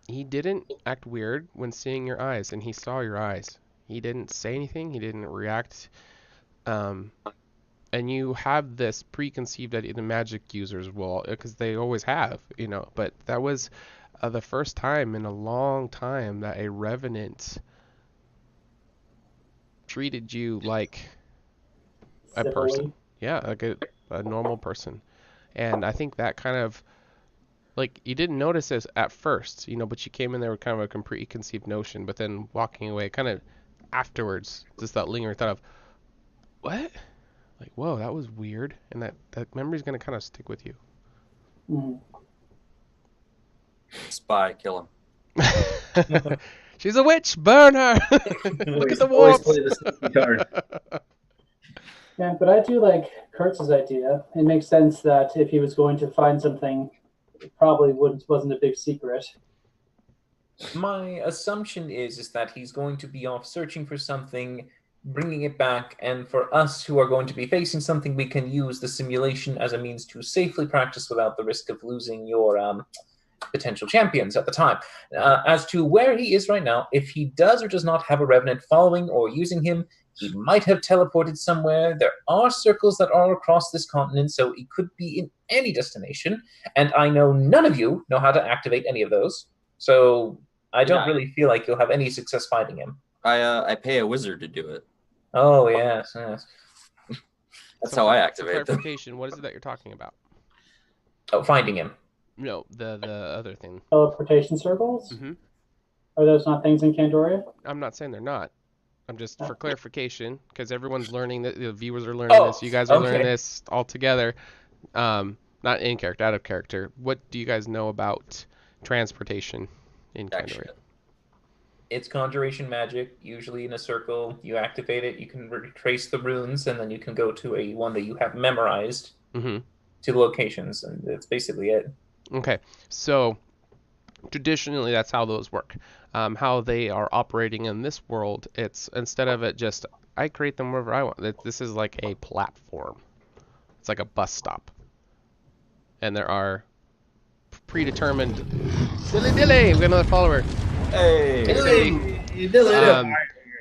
he didn't act weird when seeing your eyes, and he saw your eyes. He didn't say anything. He didn't react. And you have this preconceived idea the magic users will, because they always have, but that was the first time in a long time that a revenant treated you like a person. Yeah, like a normal person. And I think that kind of, like, you didn't notice this at first, but you came in there with kind of a preconceived notion, but then walking away kind of afterwards, just that lingering thought of, what? Like, whoa, that was weird. And that memory's going to kind of stick with you. Mm. Spy, kill him. She's a witch, burn her! Look at the warp! Yeah, but I do like Kurtz's idea. It makes sense that if he was going to find something, it probably wasn't a big secret. My assumption is that he's going to be off searching for something, bringing it back, and for us who are going to be facing something, we can use the simulation as a means to safely practice without the risk of losing your potential champions at the time. As to where he is right now, if he does or does not have a revenant following or using him, he might have teleported somewhere. There are circles that are across this continent, so he could be in any destination, and I know none of you know how to activate any of those, so I don't really feel like you'll have any success finding him. I pay a wizard to do it. Oh, yes. That's how I activate them. Clarification, what is it that you're talking about? Oh, finding him. No, the other thing. Teleportation circles? Mm-hmm. Are those not things in Candoria? I'm not saying they're not. I'm just, for clarification, because everyone's learning, the viewers are learning this, you guys are learning this all together. Not in character, out of character. What do you guys know about transportation in Candoria? It's conjuration magic, usually in a circle. You activate it, you can retrace the runes, and then you can go to a one that you have memorized to the locations, and that's basically it. Okay, so traditionally that's how those work. How they are operating in this world, it's instead of it just, I create them wherever I want. This is like a platform. It's like a bus stop. And there are predetermined... Dilly! We got another follower. Hey!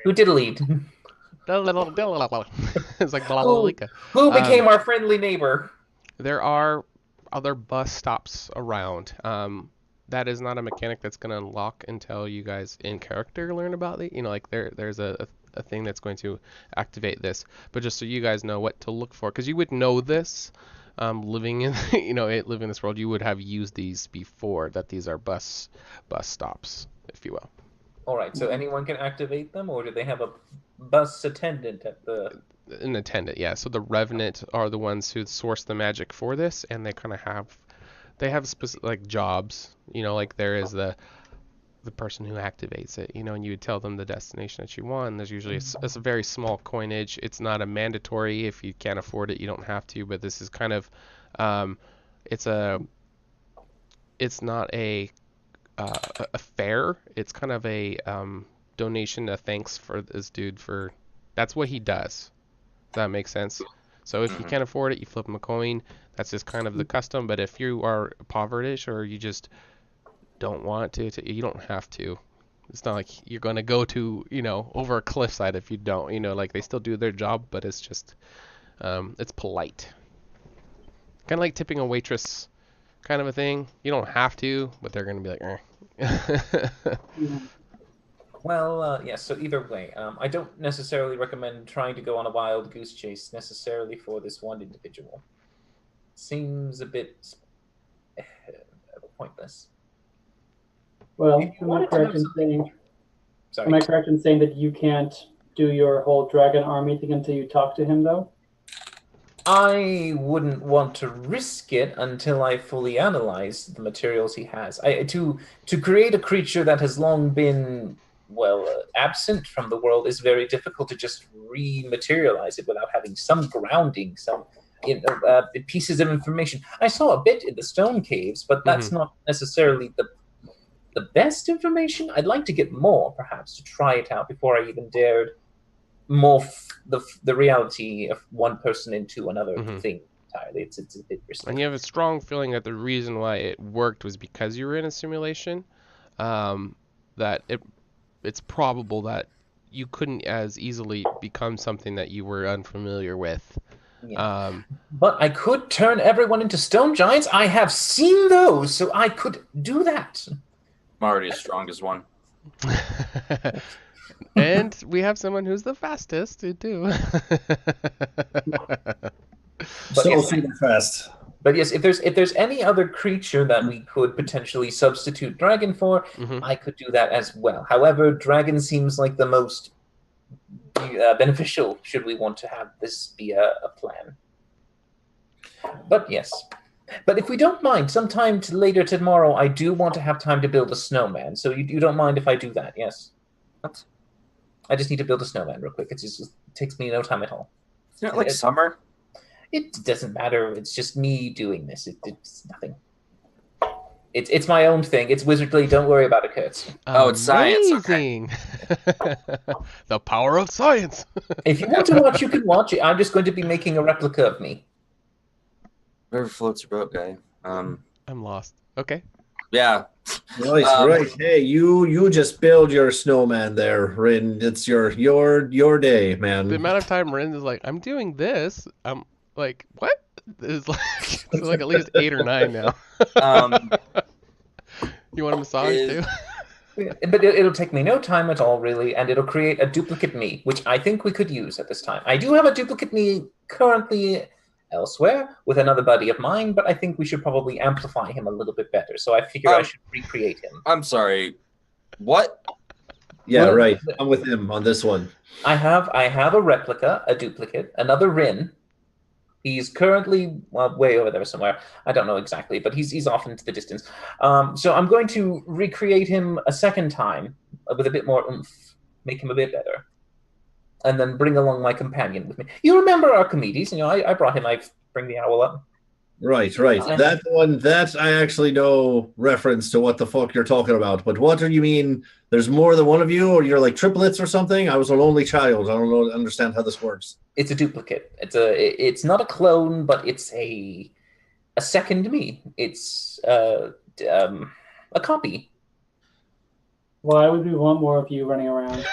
Who did lead? It's like Balalika. Who became our friendly neighbor? There are other bus stops around. that is not a mechanic that's going to unlock until you guys in character learn about it. You know, like there's a thing that's going to activate this. But just so you guys know what to look for, because you would know this, living in living in this world, you would have used these before. That these are bus stops, if you will. All right. So anyone can activate them, or do they have a bus attendant at the? An attendant, yeah. So the Revenant are the ones who source the magic for this, and they kind of have specific like jobs. You know, like there is the person who activates it. You know, and you would tell them the destination that you want. And there's usually a very small coinage. It's not a mandatory. If you can't afford it, you don't have to. But this is kind of, it's not a fare. It's kind of a donation, a thanks for this dude for. That's what he does. Does that make sense? So if you can't afford it, you flip him a coin. That's just kind of the custom. But if you are povertish or you just don't want to, you don't have to. It's not like you're going to go to, over a cliffside if you don't. Like they still do their job, but it's just, it's polite. Kind of like tipping a waitress kind of a thing. You don't have to, but they're going to be like, Well, yes, so either way, I don't necessarily recommend trying to go on a wild goose chase necessarily for this one individual. Seems a bit pointless. Well, am I correct in saying that you can't do your whole dragon army thing until you talk to him, though? I wouldn't want to risk it until I fully analyze the materials he has. To create a creature that has long been absent from the world is very difficult to just rematerialize it without having some grounding, some pieces of information. I saw a bit in the stone caves, but that's not necessarily the best information. I'd like to get more, perhaps, to try it out before I even dared morph the reality of one person into another thing entirely. It's a bit risky. And you have a strong feeling that the reason why it worked was because you were in a simulation. That it's probable that you couldn't as easily become something that you were unfamiliar with. Yeah. But I could turn everyone into stone giants. I have seen those, so I could do that. I'm already as strong as one. And we have someone who's the fastest to do. Super fast. But yes, if there's any other creature that we could potentially substitute dragon for, I could do that as well. However, dragon seems like the most beneficial should we want to have this be a plan. But yes. But if we don't mind, sometime later tomorrow, I do want to have time to build a snowman. So you don't mind if I do that, yes? What? I just need to build a snowman real quick. It takes me no time at all. It's not like summer. It doesn't matter. It's just me doing this. It's nothing. It's my own thing. It's wizardly. Don't worry about it, Kurtz. Oh, it's science. Okay. The power of science. If you want to watch, you can watch it. I'm just going to be making a replica of me. Whatever floats your boat, guy. I'm lost. Okay. Yeah. Nice, right. Hey, you just build your snowman there, Rin. It's your day, man. The amount of time Rin is like, I'm doing this. I'm like, what? It's like at least 8 or 9 now. You want a massage too? But it'll take me no time at all, really, and it'll create a duplicate me, which I think we could use at this time. I do have a duplicate me currently elsewhere with another buddy of mine, but I think we should probably amplify him a little bit better. So I figure I should recreate him. I'm sorry. What? Yeah, right. I'm with him on this one. I have a replica, a duplicate, another Rin. He's currently way over there somewhere. I don't know exactly, but he's off into the distance. So I'm going to recreate him a second time with a bit more oomph, make him a bit better, and then bring along my companion with me. You remember Archimedes? I brought him. I bring the owl up. Right. That one, that I actually know reference to what the fuck you're talking about. But what do you mean? There's more than one of you, or you're like triplets or something? I was an only child. I don't understand how this works. It's a duplicate. It's not a clone, but it's a second me. It's a copy. Why would we want more of you running around?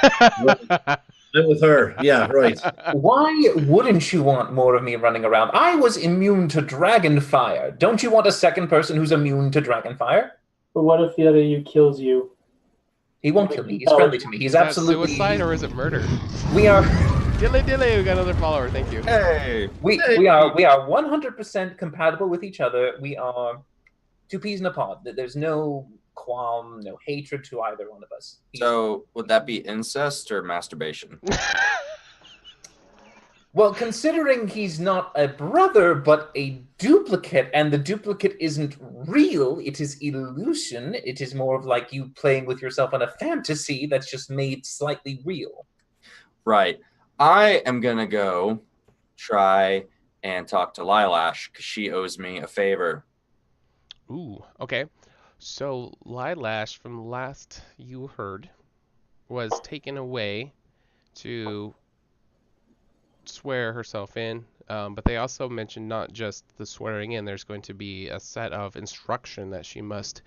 I'm with her. Yeah, right. Why wouldn't you want more of me running around? I was immune to dragon fire. Don't you want a second person who's immune to dragon fire? But what if the other you kills you? He won't kill me. He's friendly to me. He's absolutely suicide or is it murder? We are. Dilly, we got another follower. Thank you. Hey, we are 100% compatible with each other. We are two peas in a pod. There's no qualm, no hatred to either one of us. So would that be incest or masturbation? Well, considering he's not a brother, but a duplicate, and the duplicate isn't real, it is illusion, it is more of like you playing with yourself in a fantasy that's just made slightly real. Right. I am going to go try and talk to Lilash because she owes me a favor. Ooh, okay. So Lilash, from last you heard, was taken away to swear herself in, but they also mentioned not just the swearing in, there's going to be a set of instruction that she must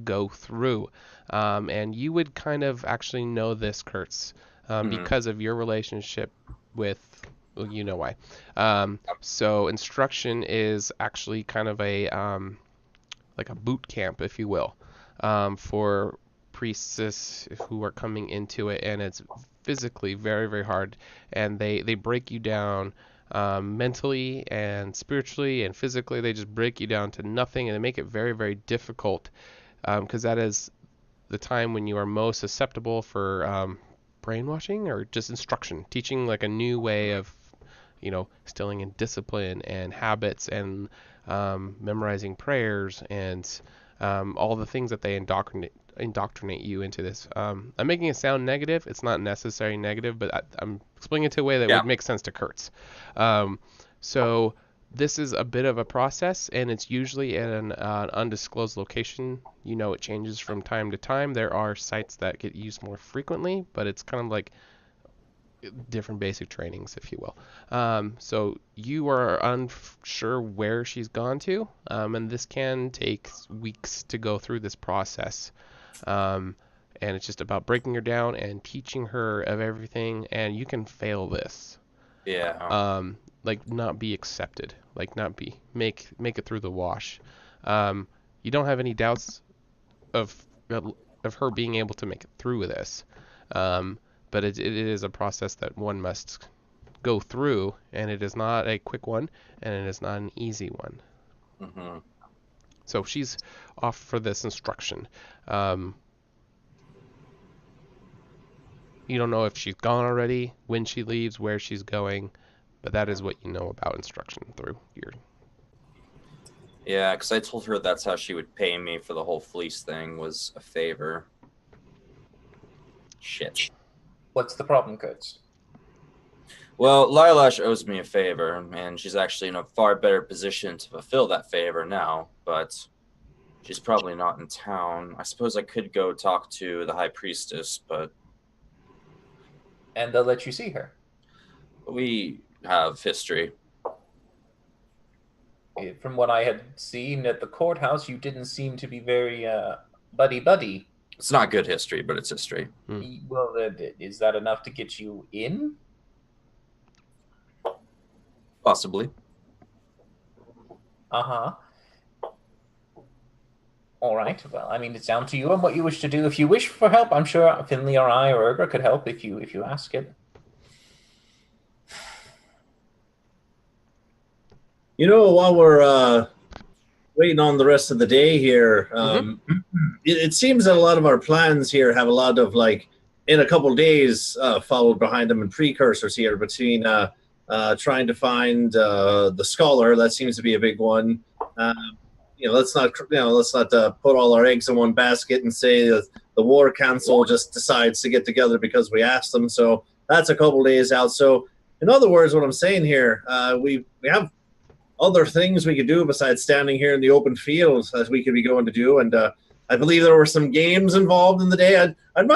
go through. And you would kind of actually know this, Kurtz, because of your relationship with, well, you know why. So instruction is actually kind of a like a boot camp, if you will, for priestess who are coming into it, and it's physically very, very hard, and they break you down mentally and spiritually and physically. They just break you down to nothing, and they make it very, very difficult, because that is the time when you are most susceptible for brainwashing or just instruction, teaching like a new way of, instilling in discipline and habits and memorizing prayers and all the things that they indoctrinate you into this. I'm making it sound negative. It's not necessarily negative, but I'm explaining it to a way that would make sense to Kurtz. So this is a bit of a process, and it's usually at an undisclosed location. It changes from time to time. There are sites that get used more frequently, but it's kind of like different basic trainings, if you will. So you are unsure where she's gone to, and this can take weeks to go through this process. And it's just about breaking her down and teaching her of everything, and you can fail this. Yeah. Like not be accepted, like not be make it through the wash. You don't have any doubts of her being able to make it through this. But it is a process that one must go through, and it is not a quick one, and it is not an easy one. Mm-hmm. So she's off for this instruction. You don't know if she's gone already, when she leaves, where she's going, but that is what you know about instruction through your... Yeah, because I told her that's how she would pay me for the whole fleece thing, was a favor. Shit. What's the problem, Coach? Well, Lilash owes me a favor, and she's actually in a far better position to fulfill that favor now, but she's probably not in town. I suppose I could go talk to the High Priestess, but... And they'll let you see her? We have history. From what I had seen at the courthouse, you didn't seem to be very buddy-buddy. It's not good history, but it's history. Well, is that enough to get you in? Possibly. Uh-huh. All right. Well, I mean, it's down to you and what you wish to do. If you wish for help, I'm sure Finley or I or Urgra could help if you ask it. While we're waiting on the rest of the day here, it seems that a lot of our plans here have a lot of, in a couple days, followed behind them and precursors here between trying to find the scholar. That seems to be a big one. Let's not put all our eggs in one basket and say that the war council just decides to get together because we asked them. So that's a couple days out. So in other words, what I'm saying here, we have other things we could do besides standing here in the open field as we could be going to do. And I believe there were some games involved in the day. I'd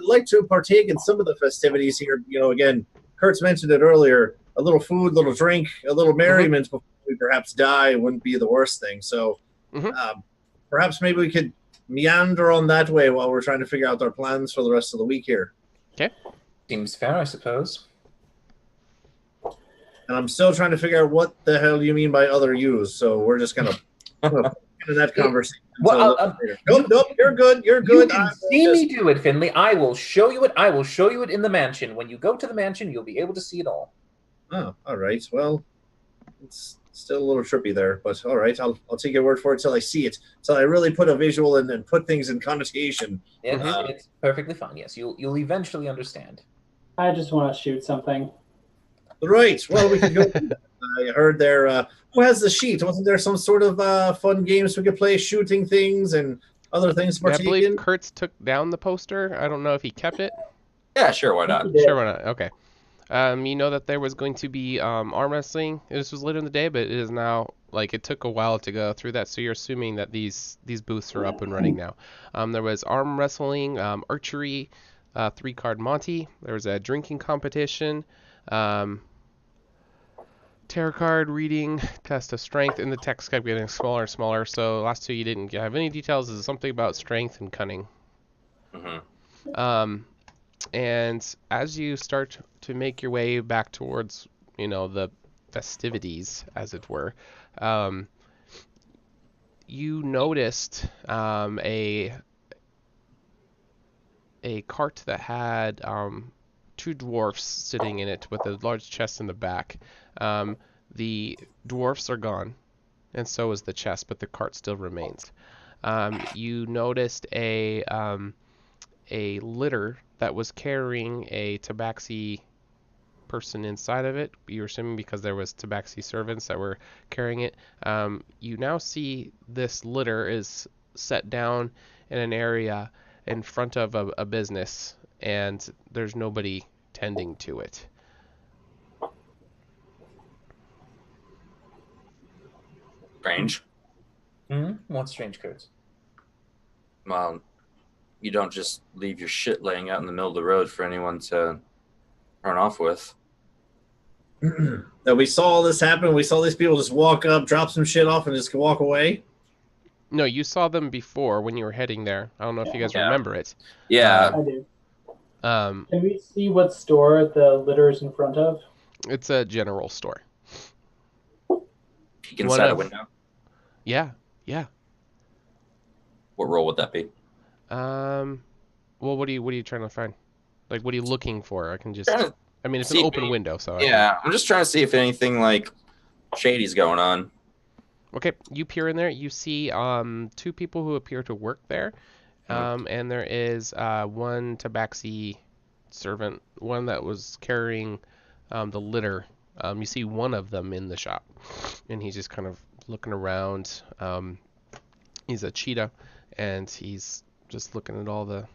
like to partake in some of the festivities here. Again, Kurtz mentioned it earlier. A little food, a little drink, a little merriment before we perhaps die wouldn't be the worst thing. So perhaps maybe we could meander on that way while we're trying to figure out our plans for the rest of the week here. Okay. Seems fair, I suppose. And I'm still trying to figure out what the hell you mean by other yous. So we're just going to into that conversation. Well, nope, you're good. You're good. You can see me do it, Finley. I will show you it. I will show you it in the mansion. When you go to the mansion, you'll be able to see it all. Oh, all right. Well, it's still a little trippy there, but all right. I'll take your word for it till I see it. Till I really put a visual and put things in connotation. It's perfectly fine. Yes, you'll eventually understand. I just want to shoot something. Right. Well, we can go. I heard there. Who has the sheet? Wasn't there some sort of fun games we could play, shooting things and other things? Yeah, I believe Kurtz took down the poster. I don't know if he kept it. Yeah, sure. Why not? Sure, why not? Okay. You know that there was going to be arm wrestling. This was later in the day, but it is now, like, it took a while to go through that, so you're assuming that these booths are up and running now. There was arm wrestling, archery, 3-card Monty. There was a drinking competition, tarot card reading, test of strength, and the text kept getting smaller and smaller, so the last two you didn't have any details. Is something about strength and cunning. And as you start to make your way back towards, the festivities, as it were, you noticed a cart that had 2 dwarfs sitting in it with a large chest in the back. The dwarfs are gone, and so is the chest, but the cart still remains. You noticed a litter that was carrying a tabaxi person inside of it. You're assuming because there was tabaxi servants that were carrying it. You now see this litter is set down in an area in front of a business, and there's nobody tending to it. Strange. What's strange, Kurtz? Well, you don't just leave your shit laying out in the middle of the road for anyone to run off with. Now, we saw all this happen. We saw these people just walk up, drop some shit off, and just walk away. No, you saw them before when you were heading there. I don't know if you guys remember it. Yeah. I do. Can we see what store the litter is in front of? It's a general store. Peek inside a window? Yeah. What role would that be? Well, what are you trying to find? Like, what are you looking for? I can just... I mean, it's an open window, so... Yeah, I'm just trying to see if anything, like, shady's going on. Okay, you peer in there. You see 2 people who appear to work there. And there is one tabaxi servant, one that was carrying the litter. You see one of them in the shop, and he's just kind of looking around. He's a cheetah, and he's just looking at all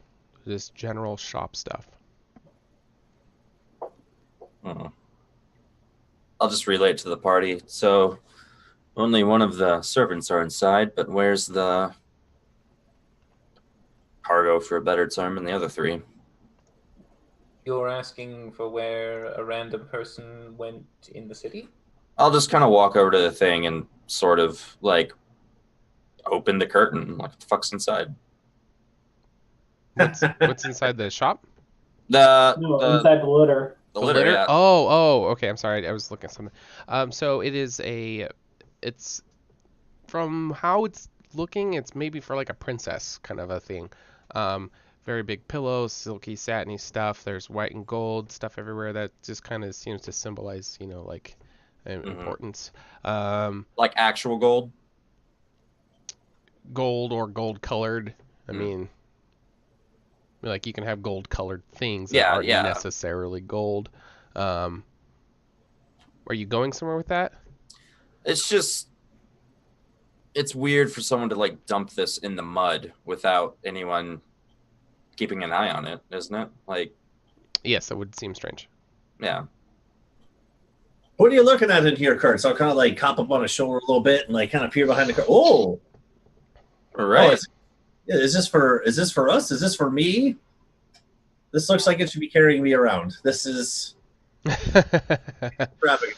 this general shop stuff. I'll just relay it to the party. So only one of the servants are inside, but where's the cargo, for a better term, and the other 3? You're asking for where a random person went in the city? I'll just kind of walk over to the thing and sort of, like, open the curtain. Like, what the fuck's inside? What's inside the shop? Inside the litter. The litter, yeah. Oh, okay. I'm sorry. I was looking at something. So it is it's from how it's looking, it's maybe for like a princess kind of a thing. Very big pillows, silky, satiny stuff. There's white and gold stuff everywhere that just kind of seems to symbolize, like importance. Like actual gold? Gold or gold colored. I mean, like you can have gold colored things that aren't necessarily gold. Are you going somewhere with that? It's weird for someone to like dump this in the mud without anyone keeping an eye on it, isn't it? Like, yes, that would seem strange. Yeah. What are you looking at in here, Kurt? So I'll kind of like hop up on his shoulder a little bit and like kind of peer behind the car. Oh, all right. Is this for us? Is this for me? This looks like it should be carrying me around. This is grabbing.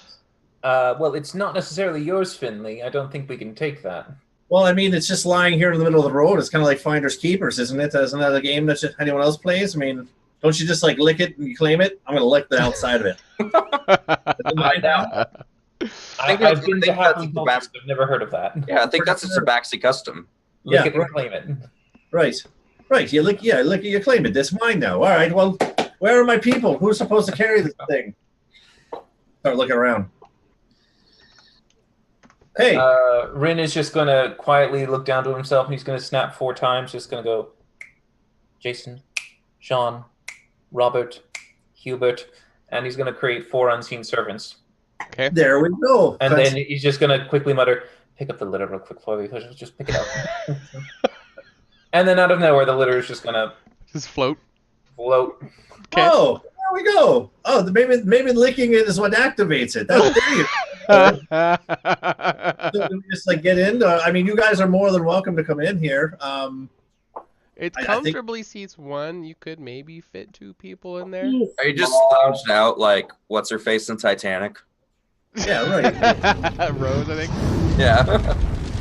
Well, it's not necessarily yours, Finley. I don't think we can take that. Well, I mean, it's just lying here in the middle of the road. It's kind of like Finders Keepers, isn't it? Isn't that a game that anyone else plays? I mean, don't you just like lick it and you claim it? I'm going to lick the outside of it. I've been to halfling cultures, I've never heard of that. Yeah, I think that's a Tabaxi custom. Lick it and claim it. Right. You claim it. That's mine now. All right. Well, where are my people? Who's supposed to carry this thing? Start looking around. Hey. Rin is just going to quietly look down to himself, and he's going to snap 4 times. Just going to go, Jason, Sean, Robert, Hubert, and he's going to create 4 unseen servants. Okay. There we go. And then he's just going to quickly mutter, pick up the litter real quick for me. Just pick it up. And then out of nowhere, the litter is just going to... Just float. Okay. Oh, there we go. Oh, maybe licking it is what activates it. That's there you go. Just like get in. I mean, you guys are more than welcome to come in here. It comfortably seats 1. You could maybe fit 2 people in there. Are you just lounged out like what's her face in Titanic? Yeah, right. Rose, I think. Yeah.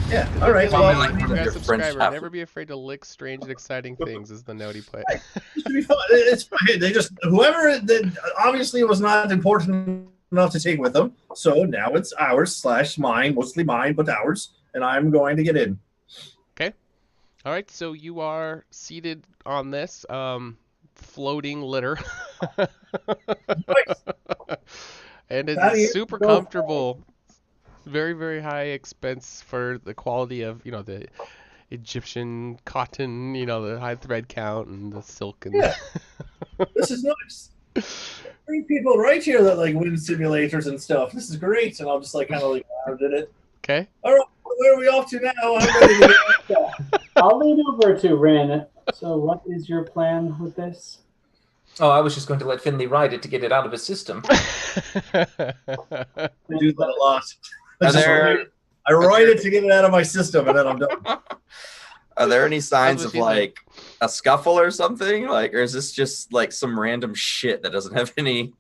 Yeah. All right. Well, subscriber. Never be afraid to lick strange and exciting things. Is the note he put. It should be fun. It's fine. They just whoever that obviously was not important enough to take with them. So now it's ours / mine, mostly mine, but ours, and I'm going to get in. Okay. All right. So you are seated on this floating litter. And it's super comfortable. Very, very high expense for the quality of, the Egyptian cotton, the high thread count and the silk. And This is nice. 3 people right here that like win simulators and stuff. This is great. And I'll just kind of did it. Okay. All right. Where are we off to now? I'm ready to get I'll lean over to Rin. So what is your plan with this? Oh, I was just going to let Finley ride it to get it out of his system. I do that a lot. I ride it to get it out of my system, and then I'm done. Are there any signs of a scuffle or something? Or is this just some random shit that doesn't have any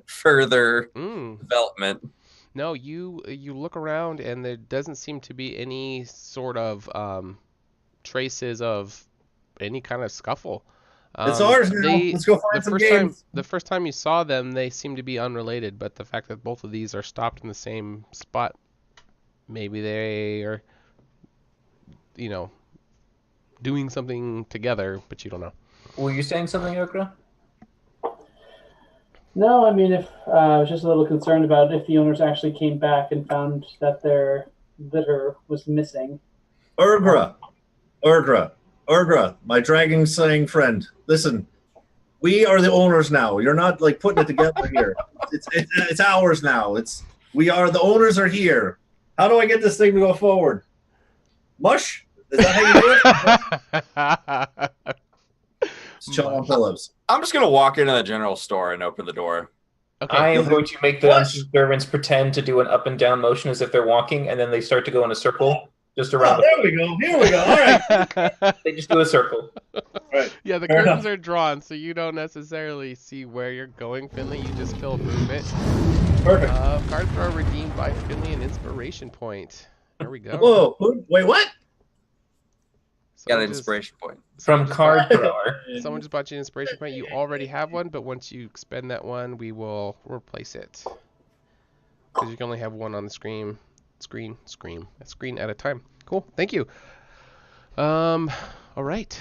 further development? No, you look around and there doesn't seem to be any sort of traces of any kind of scuffle. It's ours now. Let's go find some games. The first time you saw them, they seem to be unrelated, but the fact that both of these are stopped in the same spot, maybe they are, doing something together, but you don't know. Were you saying something, Okra? No, I mean, I was just a little concerned about if the owners actually came back and found that their litter was missing. Urgra, my dragon-slaying friend. Listen, we are the owners now. You're not putting it together here. It's ours now. We are the owners are here. How do I get this thing to go forward? Mush? Is that how you do it? Just chill on pillows. I'm just gonna walk into the general store and open the door. Okay. I am going to make the servants pretend to do an up and down motion as if they're walking, and then they start to go in a circle. Just around. There we go. Here we go. All right. They just do a circle. Right. Yeah, the curtains are drawn, so you don't necessarily see where you're going, Finley. You just feel movement. Perfect. Card throw redeemed by Finley, an inspiration point. There we go. Whoa. Wait, what? Got an inspiration point. From card thrower. Someone just bought you an inspiration point. You already have one, but once you spend that one, we will replace it. Because you can only have one on the screen at a time. Cool. Thank you. All right.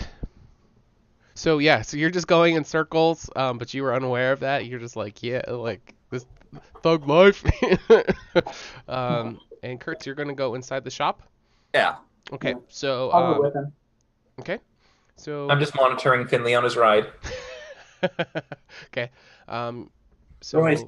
So you're just going in circles, but you were unaware of that. You're just this thug life. And Kurtz, you're gonna go inside the shop? Yeah. Okay. So I'll go with him. Okay. So I'm just monitoring Finley on his ride. Okay. So right.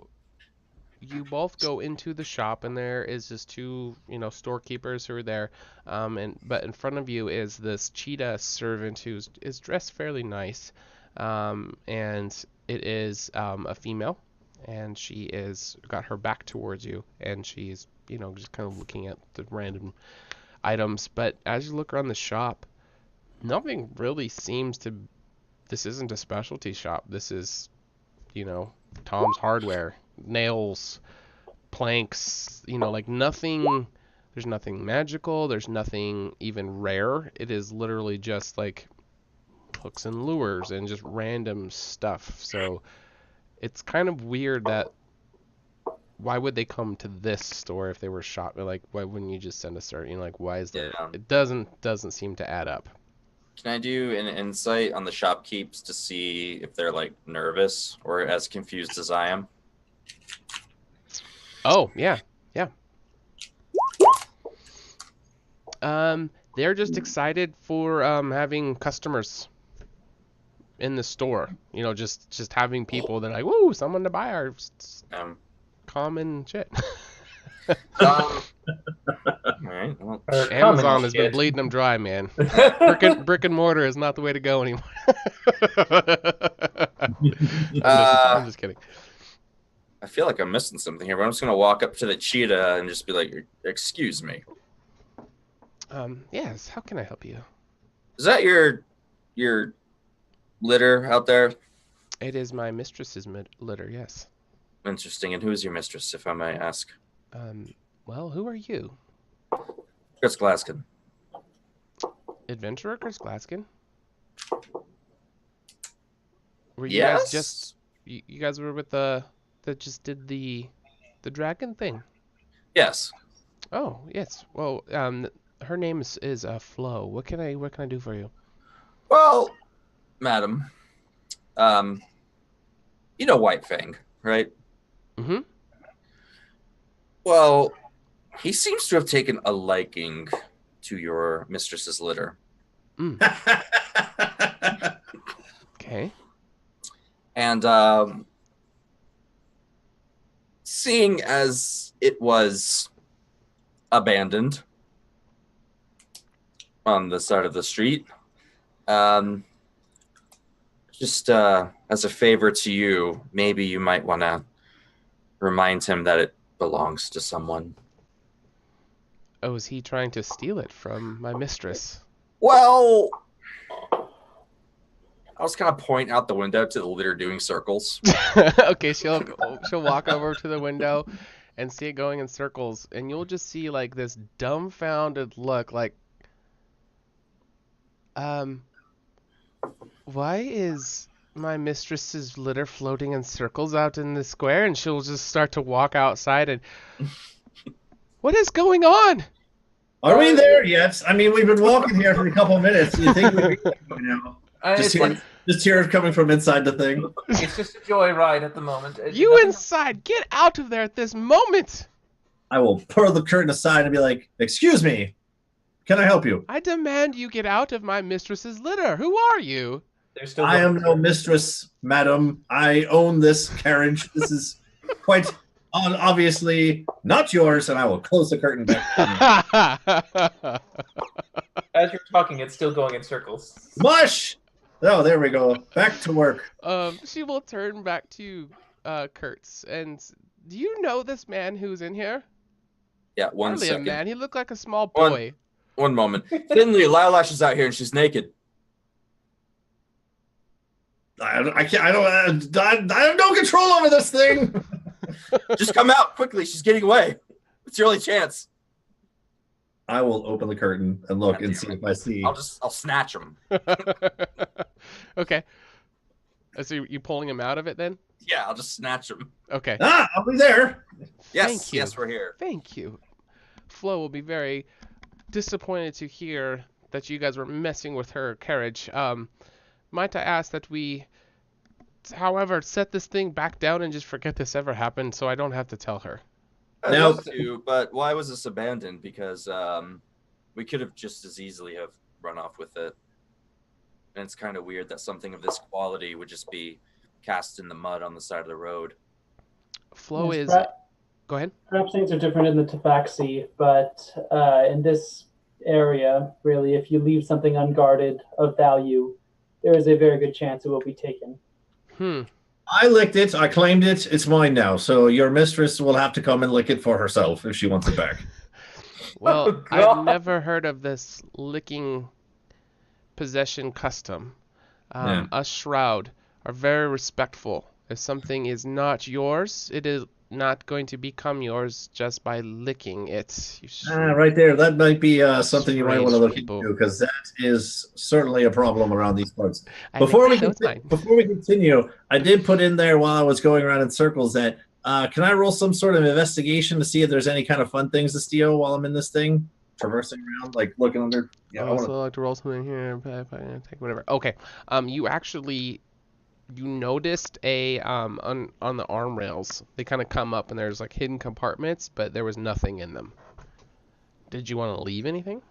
You both go into the shop, and there is just 2, storekeepers who are there. But in front of you is this cheetah servant who is dressed fairly nice, and it is a female, and she is got her back towards you, and she's just kind of looking at the random items. But as you look around the shop, nothing really seems to. This isn't a specialty shop. This is, Tom's Hardware. Nails, planks, nothing. There's nothing magical. There's nothing even rare. It is literally just hooks and lures and just random stuff. So it's kind of weird that why would they come to this store if they were shop? Like, why wouldn't you just send a cert? You know, like, why is that? Yeah. It doesn't seem to add up. Can I do an insight on the shopkeepers to see if they're like nervous or as confused as I am? Oh, yeah. They're just excited for having customers in the store. You know, just having people. They're like, woo, someone to buy our common shit. All right. Well, Amazon has been bleeding them dry, man. Brick and mortar is not the way to go anymore. I'm just kidding. I feel like I'm missing something here, but I'm just gonna walk up to the cheetah and just be like, "Excuse me." Yes. How can I help you? Is that your litter out there? It is my mistress's litter. Yes. Interesting. And who is your mistress, if I may ask? Well, who are you? Chris Glaskin. Adventurer Chris Glaskin? Were you Yes. guys just you guys were with that just did the dragon thing? Yes. Oh, yes. Well, her name is Flo. What can I do for you? Well, madam, you know White Fang, right? Mm-hmm. Well, he seems to have taken a liking to your mistress's litter. Okay. And seeing as it was abandoned on the side of the street, just as a favor to you, maybe you might want to remind him that it belongs to someone. Oh, is he trying to steal it from my mistress? Well, I was kind of pointing out the window to the litter doing circles. Okay, she'll walk over to the window and see it going in circles, and you'll just see like this dumbfounded look, like, why is my mistress's litter floating in circles out in the square? And she'll just start to walk outside and, what is going on? Are we there yet? I mean, we've been walking here for a couple of minutes. You think we'd be there by now? Just hear it coming from inside the thing. It's just a joyride at the moment. You inside, get out of there at this moment. I will pull the curtain aside and be like, "Excuse me, can I help you?" I demand you get out of my mistress's litter. Who are you? I am no mistress, madam. I own this carriage. This is quite obviously not yours, and I will close the curtain back. As you're talking, it's still going in circles. Mush! Oh, there we go. Back to work. She will turn back to Kurtz and, do you know this man who's in here? Yeah, one Hardly second. a man. He looked like a small boy. One moment. Finley, Lilash is out here and she's naked. I can't. I have no control over this thing. Just come out quickly. She's getting away. It's your only chance. I will open the curtain and look and see if I see. I'll snatch him. Okay. So you pulling him out of it then? Yeah, I'll just snatch him. Okay. I'll be there. Yes, Thank you. yes, we're here. Thank you. Flo will be very disappointed to hear that you guys were messing with her carriage. Might I ask that we, however, set this thing back down and just forget this ever happened so I don't have to tell her? I'd love to, but why was this abandoned? Because we could have just as easily have run off with it. And it's kind of weird that something of this quality would just be cast in the mud on the side of the road. Flo is... Go ahead. Perhaps things are different in the Tabaxi, but in this area, really, if you leave something unguarded of value, there is a very good chance it will be taken. I licked it. I claimed it. It's mine now. So your mistress will have to come and lick it for herself if she wants it back. Well, I've never heard of this licking possession custom. Us Shroud are very respectful. If something is not yours, it is not going to become yours just by licking it. Right there. That might be something you might want to look people. into, because that is certainly a problem around these parts. Before we continue, I did put in there while I was going around in circles that Can I roll some sort of investigation to see if there's any kind of fun things to steal while I'm in this thing? Traversing around, like looking under. Yeah, I also like to roll something here. Take whatever. Okay. You actually noticed a on the arm rails. They kind of come up and there's like hidden compartments, but there was nothing in them. Did you want to leave anything?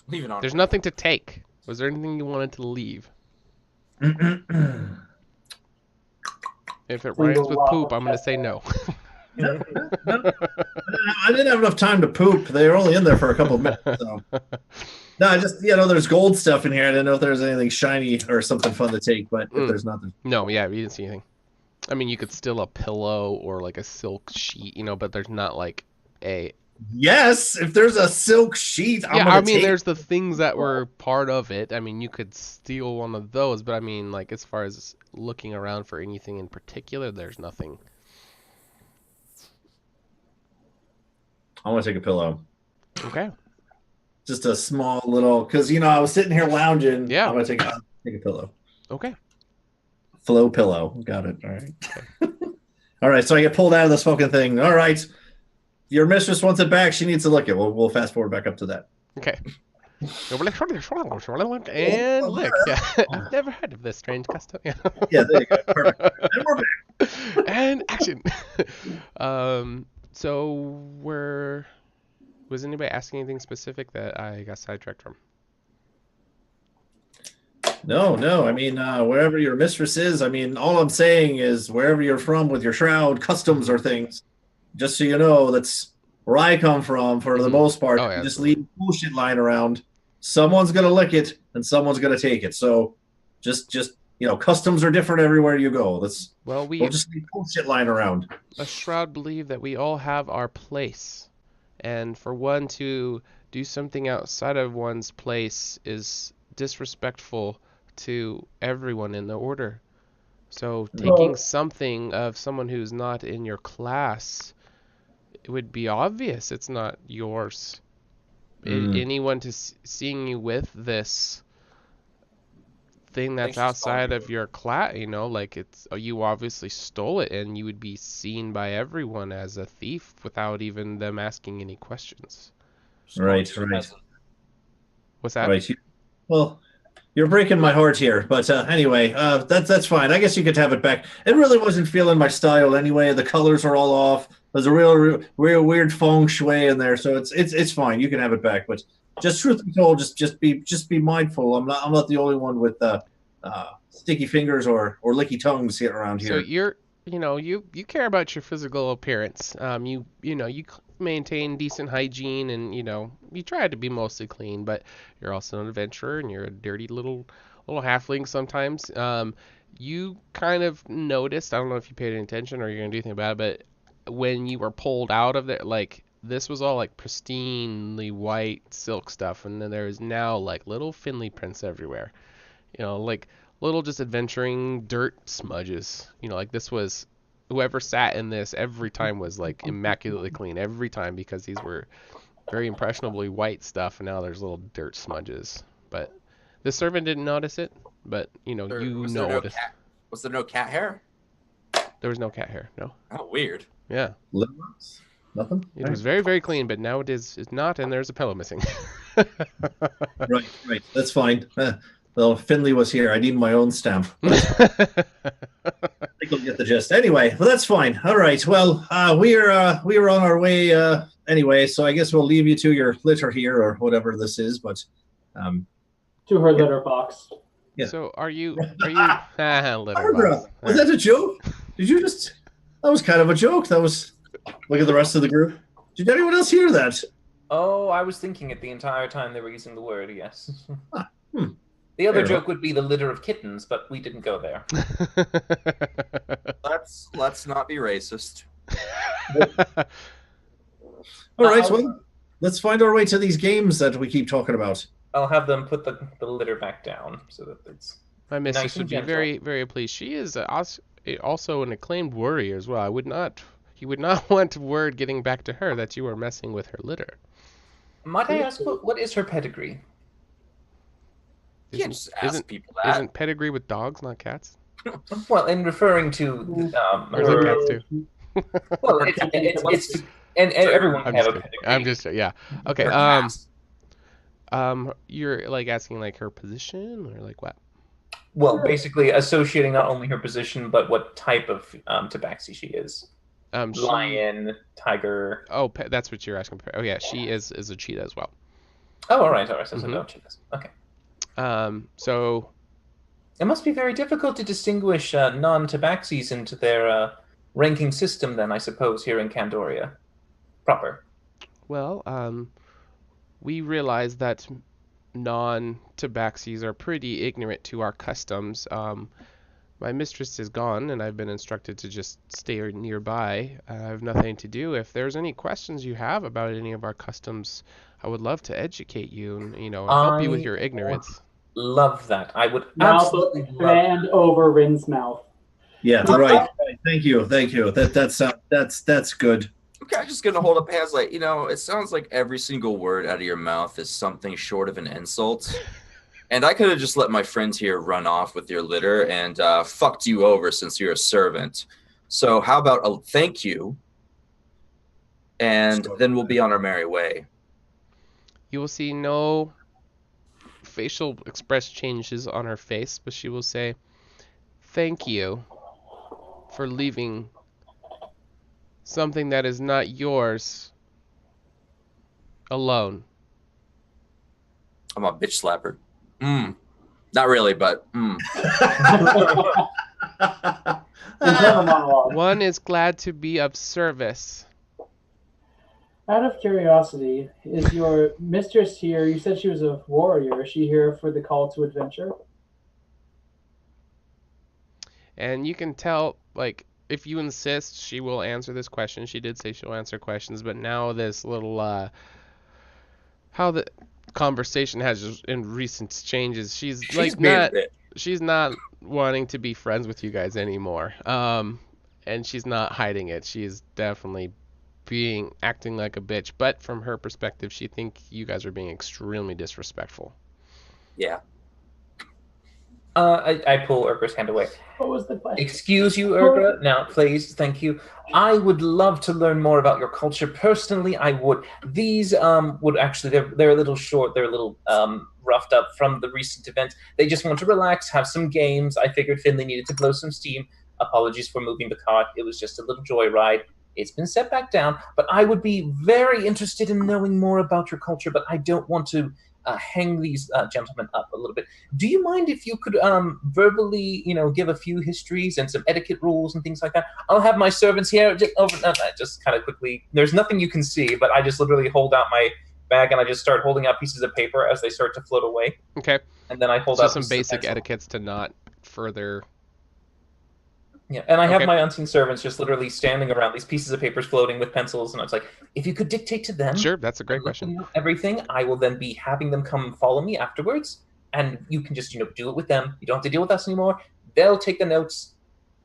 Leave it on. There's nothing to take. Was there anything you wanted to leave? If it rhymes with poop, I'm gonna say no. I didn't have enough time to poop. They were only in there for a couple of minutes. So. No, I just there's gold stuff in here. I didn't know if there was anything shiny or something fun to take, but if there's nothing. No, yeah, we didn't see anything. I mean, you could steal a pillow or like a silk sheet, but there's not like a. Yes, if there's a silk sheet, there's the things that were part of it. I mean, you could steal one of those, but I mean, like as far as looking around for anything in particular, there's nothing. I want to take a pillow. Okay. Just a small little, because I was sitting here lounging. Yeah. I'm gonna take a pillow. Okay. Flow pillow. Got it. All right. All right. So I get pulled out of this fucking thing. All right. Your mistress wants it back. She needs to look it. We'll fast forward back up to that. Okay. And lick. Yeah. I've never heard of this strange custom. Yeah. Yeah. There you go. Perfect. And we're back. And action. So was anybody asking anything specific that I got sidetracked from? No. I mean, wherever your mistress is, I mean, all I'm saying is wherever you're from with your shroud, customs or things, just so you know, that's where I come from for the most part. Oh, yeah, just leave bullshit lying around. Someone's going to lick it and someone's going to take it. So just customs are different everywhere you go. We'll just leave bullshit lying around. A shroud believe that we all have our place. And for one to do something outside of one's place is disrespectful to everyone in the order. So taking something of someone who's not in your class, it would be obvious it's not yours. Anyone seeing you with this thing that's outside of your class, like you obviously stole it, and you would be seen by everyone as a thief without even them asking any questions. Right. What's that? Right. Well, you're breaking my heart here, but anyway, that's fine. I guess you could have it back. It really wasn't feeling my style anyway. The colors are all off. There's a real weird feng shui in there, so it's fine. You can have it back, but just truth be told, just be mindful. I'm not the only one with sticky fingers or licky tongues here around here. So you care about your physical appearance. You maintain decent hygiene, and you try to be mostly clean, but you're also an adventurer and you're a dirty little halfling sometimes. You kind of noticed, I don't know if you paid any attention or you're gonna do anything about it, but when you were pulled out of there, like this was all like pristinely white silk stuff, and then there is now like little Finley prints everywhere, like little just adventuring dirt smudges. Like this was, whoever sat in this every time was like immaculately clean every time, because these were very impressionably white stuff, and now there's little dirt smudges. But the servant didn't notice it, but noticed. Was there no cat hair? There was no cat hair, no. Oh, weird. Yeah. Nothing? It was very, very clean, but now it's not, and there's a pillow missing. Right. That's fine. Well, Finley was here. I need my own stamp. I think I'll get the gist. Anyway, well, that's fine. All right. Well, we are on our way anyway, so I guess we'll leave you to your litter here or whatever this is. But to her litter box. Yeah. So are you litter Barbara, box? Was that a joke? Did you just? That was kind of a joke. That was. Look at the rest of the group. Did anyone else hear that? Oh, I was thinking it the entire time they were using the word. Yes. The Fair other joke would be the litter of kittens, but we didn't go there. Let's not be racist. All right, well, let's find our way to these games that we keep talking about. I'll have them put the litter back down so that it's My mistress nice would and be gentle. very, very pleased. She is also an acclaimed warrior as well. He would not want word getting back to her that you were messing with her litter. Might I ask what is her pedigree? You can't just ask people that. Isn't pedigree with dogs, not cats? Well, in referring to Or is it her, cats too? well, it's and everyone can have a pedigree. I'm just yeah. Okay. They're cats. You're like asking like her position or like what? Well, basically associating not only her position but what type of tabaxi she is. Lion, tiger. Oh, that's what you're asking. Oh yeah, she is a cheetah as well. Oh, all right. So no cheetahs. Okay. So it must be very difficult to distinguish non-tabaxis into their ranking system, then I suppose here in Candoria, proper. Well, we realize that non-tabaxis are pretty ignorant to our customs. My mistress is gone, and I've been instructed to just stay nearby. I have nothing to do. If there's any questions you have about any of our customs, I would love to educate you and help you with your ignorance. Love that. I would Mouth absolutely hand over Rin's mouth. Yeah, right. Thank you. That's good. Okay, I'm just gonna hold up hands like, it sounds like every single word out of your mouth is something short of an insult. And I could have just let my friends here run off with your litter and fucked you over since you're a servant. So how about a thank you, and then we'll be on our merry way. You will see no facial express changes on her face, but she will say, "Thank you for leaving something that is not yours alone." I'm a bitch slapper. Not really, but One is glad to be of service. Out of curiosity, is your mistress here? You said she was a warrior. Is she here for the call to adventure? And you can tell, like, if you insist, she will answer this question. She did say she'll answer questions, but now this little, how the conversation has in recent changes, she's not wanting to be friends with you guys anymore. And she's not hiding it. She's definitely acting like a bitch, but from her perspective, she thinks you guys are being extremely disrespectful. Yeah. I pull Urgra's hand away. What was the question? Excuse you, Urgra. Now, please, thank you. I would love to learn more about your culture. Personally, I would. These would actually, they're a little short. They're a little roughed up from the recent events. They just want to relax, have some games. I figured Finley needed to blow some steam. Apologies for moving the cart. It was just a little joyride. It's been set back down, but I would be very interested in knowing more about your culture, but I don't want to hang these gentlemen up a little bit. Do you mind if you could verbally, give a few histories and some etiquette rules and things like that? I'll have my servants here just kind of quickly. There's nothing you can see, but I just literally hold out my bag and I just start holding out pieces of paper as they start to float away. Okay. And then I hold out some basic etiquettes to not further. Yeah, and I have my unseen servants just literally standing around these pieces of papers floating with pencils, and I was like, if you could dictate to them, sure, that's a great question. Everything, I will then be having them come follow me afterwards, and you can just do it with them. You don't have to deal with us anymore. They'll take the notes.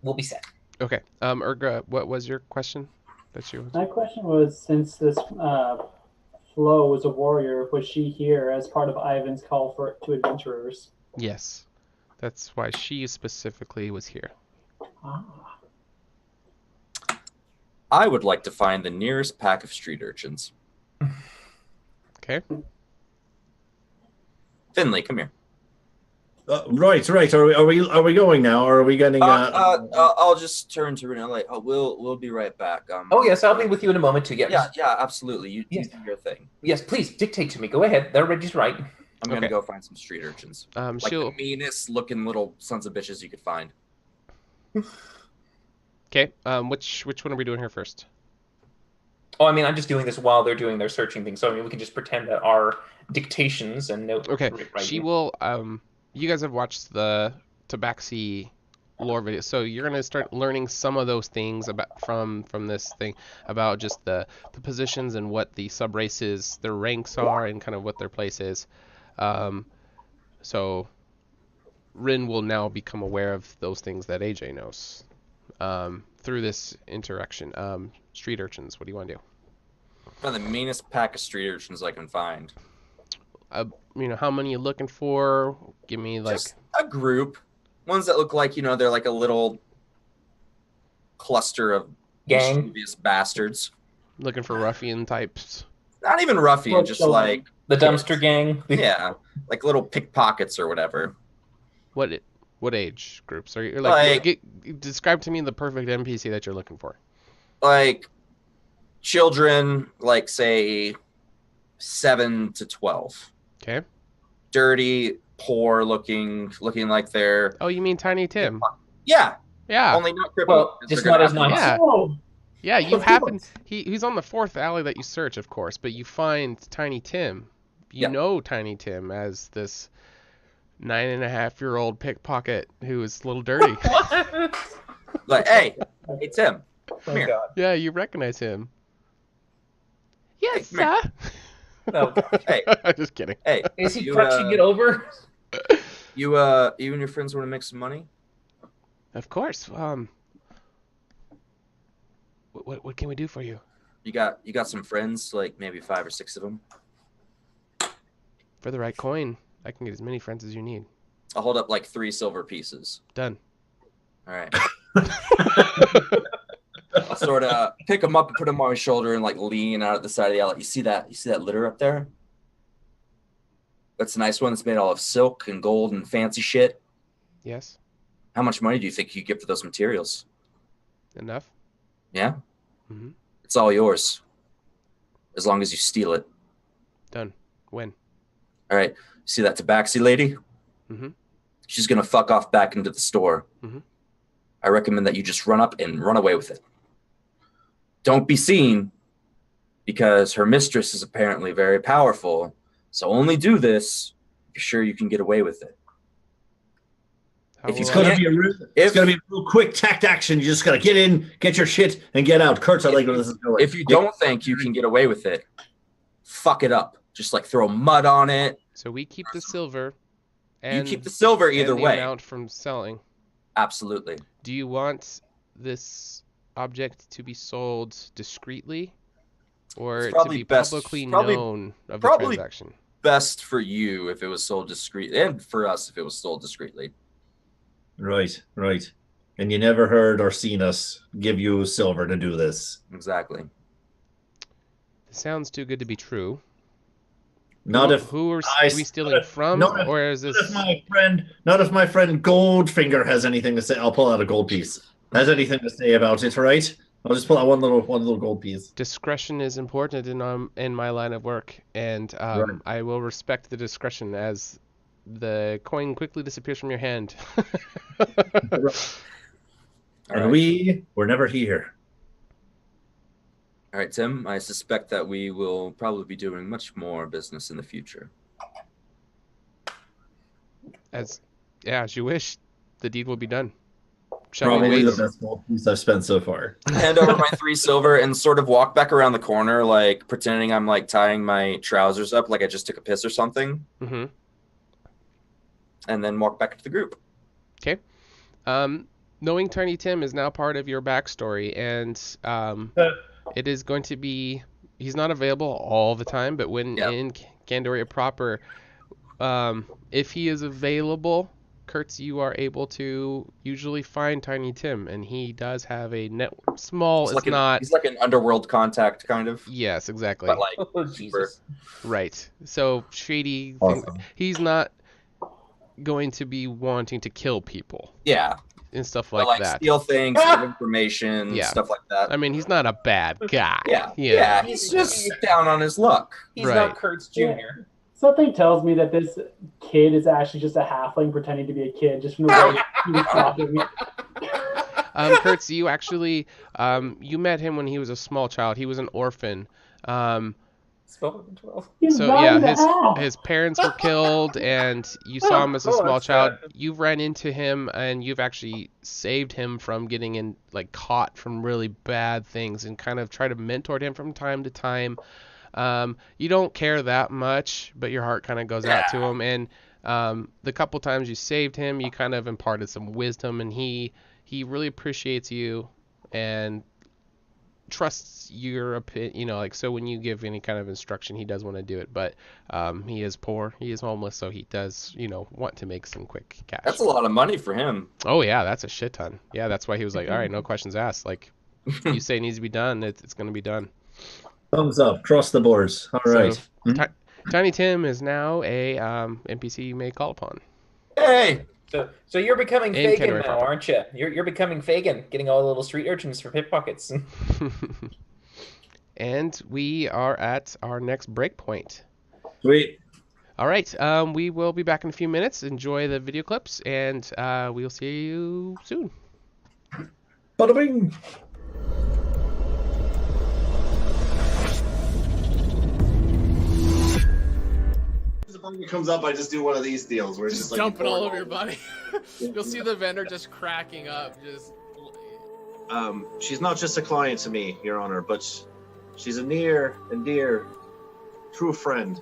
We'll be set. Okay, Urgra, what was your question? My question was, since this Flo was a warrior, was she here as part of Ivan's call to adventurers? Yes, that's why she specifically was here. I would like to find the nearest pack of street urchins. Okay. Finley, come here. Right. Are we going now, or are we getting? I'll just turn to Renee. Like, we'll be right back. Oh yes, I'll be with you in a moment too. Yeah, absolutely. You do your thing. Yes, please dictate to me. Go ahead. They're ready to write. I'm gonna go find some street urchins. Like the meanest looking little sons of bitches you could find. Okay. Which one are we doing here first? Oh, I mean, I'm just doing this while they're doing their searching thing. So I mean, we can just pretend that our dictations and note. Okay. She will. You guys have watched the Tabaxi lore video, so you're gonna start learning some of those things about from this thing about just the positions and what the sub races, their ranks are, and kind of what their place is. So Rin will now become aware of those things that AJ knows through this interaction. Street urchins, what do you want to do? Find the meanest pack of street urchins I can find. How many are you looking for? Give me like just a group, ones that look like, they're like a little cluster of Gang. mischievous bastards. Looking for ruffian types. Not even ruffian, just like the dumpster gang. Yeah, like little pickpockets or whatever. What age groups are you describe to me the perfect NPC that you're looking for? Like children, like say 7 to 12. Okay. Dirty, poor looking like they're. Oh, you mean Tiny Tim? Yeah. Yeah. Only not crippled. Well, just not as nice. Yeah. Oh, Yeah, you happen. He's on the 4th alley that you search, of course, but you find Tiny Tim. You know Tiny Tim as this 9.5-year-old pickpocket who is a little dirty. Like, hey, Tim. Come here. God. Yeah, you recognize him. Yes, Hey, come sir. No. Hey, Just kidding. hey. Is he punching it over? You and your friends want to make some money? Of course. What can we do for you? You got some friends, like maybe 5 or 6 of them. For the right coin, I can get as many friends as you need. I'll hold up like 3 silver pieces. Done. All right. I'll sort of pick them up and put them on my shoulder and like lean out at the side of the alley. You see that litter up there? That's a nice one. It's made all of silk and gold and fancy shit. Yes. How much money do you think you get for those materials? Enough. Yeah? Mm-hmm. It's all yours. As long as you steal it. Done. When? All right. See that tabaxi lady? Mm-hmm. She's going to fuck off back into the store. Mm-hmm. I recommend that you just run up and run away with it. Don't be seen, because her mistress is apparently very powerful. So only do this if you're sure you can get away with it. It's gonna be a real quick tact action. You just gotta get in, get your shit, and get out. Kurtz, I like where this is going. If you don't think you can get away with it, fuck it up. Just like throw mud on it. So we keep the silver. You And keep the silver either the way. amount from selling. Absolutely. Do you want this object to be sold discreetly, or It's to be publicly known of the transaction? Best for you if it was sold discreetly, and for us if it was sold discreetly. Right. And you never heard or seen us give you silver to do this. Exactly. It sounds too good to be true. Who are we stealing from, or is this? Not if my friend Goldfinger has anything to say. I'll pull out a gold piece. Has anything to say about it, right? I'll just pull out one little gold piece. Discretion is important in my line of work, and I will respect the discretion as the coin quickly disappears from your hand. And we were never here. All right, Tim, I suspect that we will probably be doing much more business in the future. As you wish, the deed will be done. Shall Probably the best gold piece I've spent so far. Hand over my 3 silver and sort of walk back around the corner, like pretending I'm like tying my trousers up, like I just took a piss or something. Mm-hmm. And then walk back to the group. Okay. Knowing Tiny Tim is now part of your backstory, and it is going to be. He's not available all the time, but when in Candoria proper, if he is available, Kurtz, you are able to usually find Tiny Tim, and he does have a small. He's like an underworld contact, kind of. Yes, exactly. But like super. Right. So shady. Awesome. He's not going to be wanting to kill people. Yeah. And stuff But, like that. Steal things, steal information, stuff like that. I mean, he's not a bad guy. Yeah. He's just down on his luck. He's not Kurtz Jr. Yeah. Something tells me that this kid is actually just a halfling pretending to be a kid, just from the way he was talking. Kurtz, you actually you met him when he was a small child. He was an orphan. His parents were killed, and you saw him as a small child. You've ran into him, and you've actually saved him from getting caught from really bad things, and kind of try to mentor him from time to time. You don't care that much, but your heart kind of goes out to him, and the couple times you saved him, you kind of imparted some wisdom, and he really appreciates you, and trusts your opinion, you know, like, so when you give any kind of instruction, he does want to do it, but he is poor, he is homeless, so he does, you know, want to make some quick cash. That's a lot of money for him. Oh yeah, that's a shit ton. Yeah, that's why he was like, all right, no questions asked. Like, you say it needs to be done, it's going to be done. Thumbs up, cross the boards. All right. So, Tiny Tim is now a NPC you may call upon. Hey! So you're becoming In Fagin Kenway now, proper. aren't you? You're becoming Fagin, getting all the little street urchins for pickpockets. And we are at our next break point. Sweet. All right, we will be back in a few minutes. Enjoy the video clips, and we'll see you soon. Bada bing. When it comes up, I just do one of these deals where it's just like dumping all over your body. You'll see the vendor just cracking up. Just. She's not just a client to me, Your Honor, but she's a near and dear, true friend.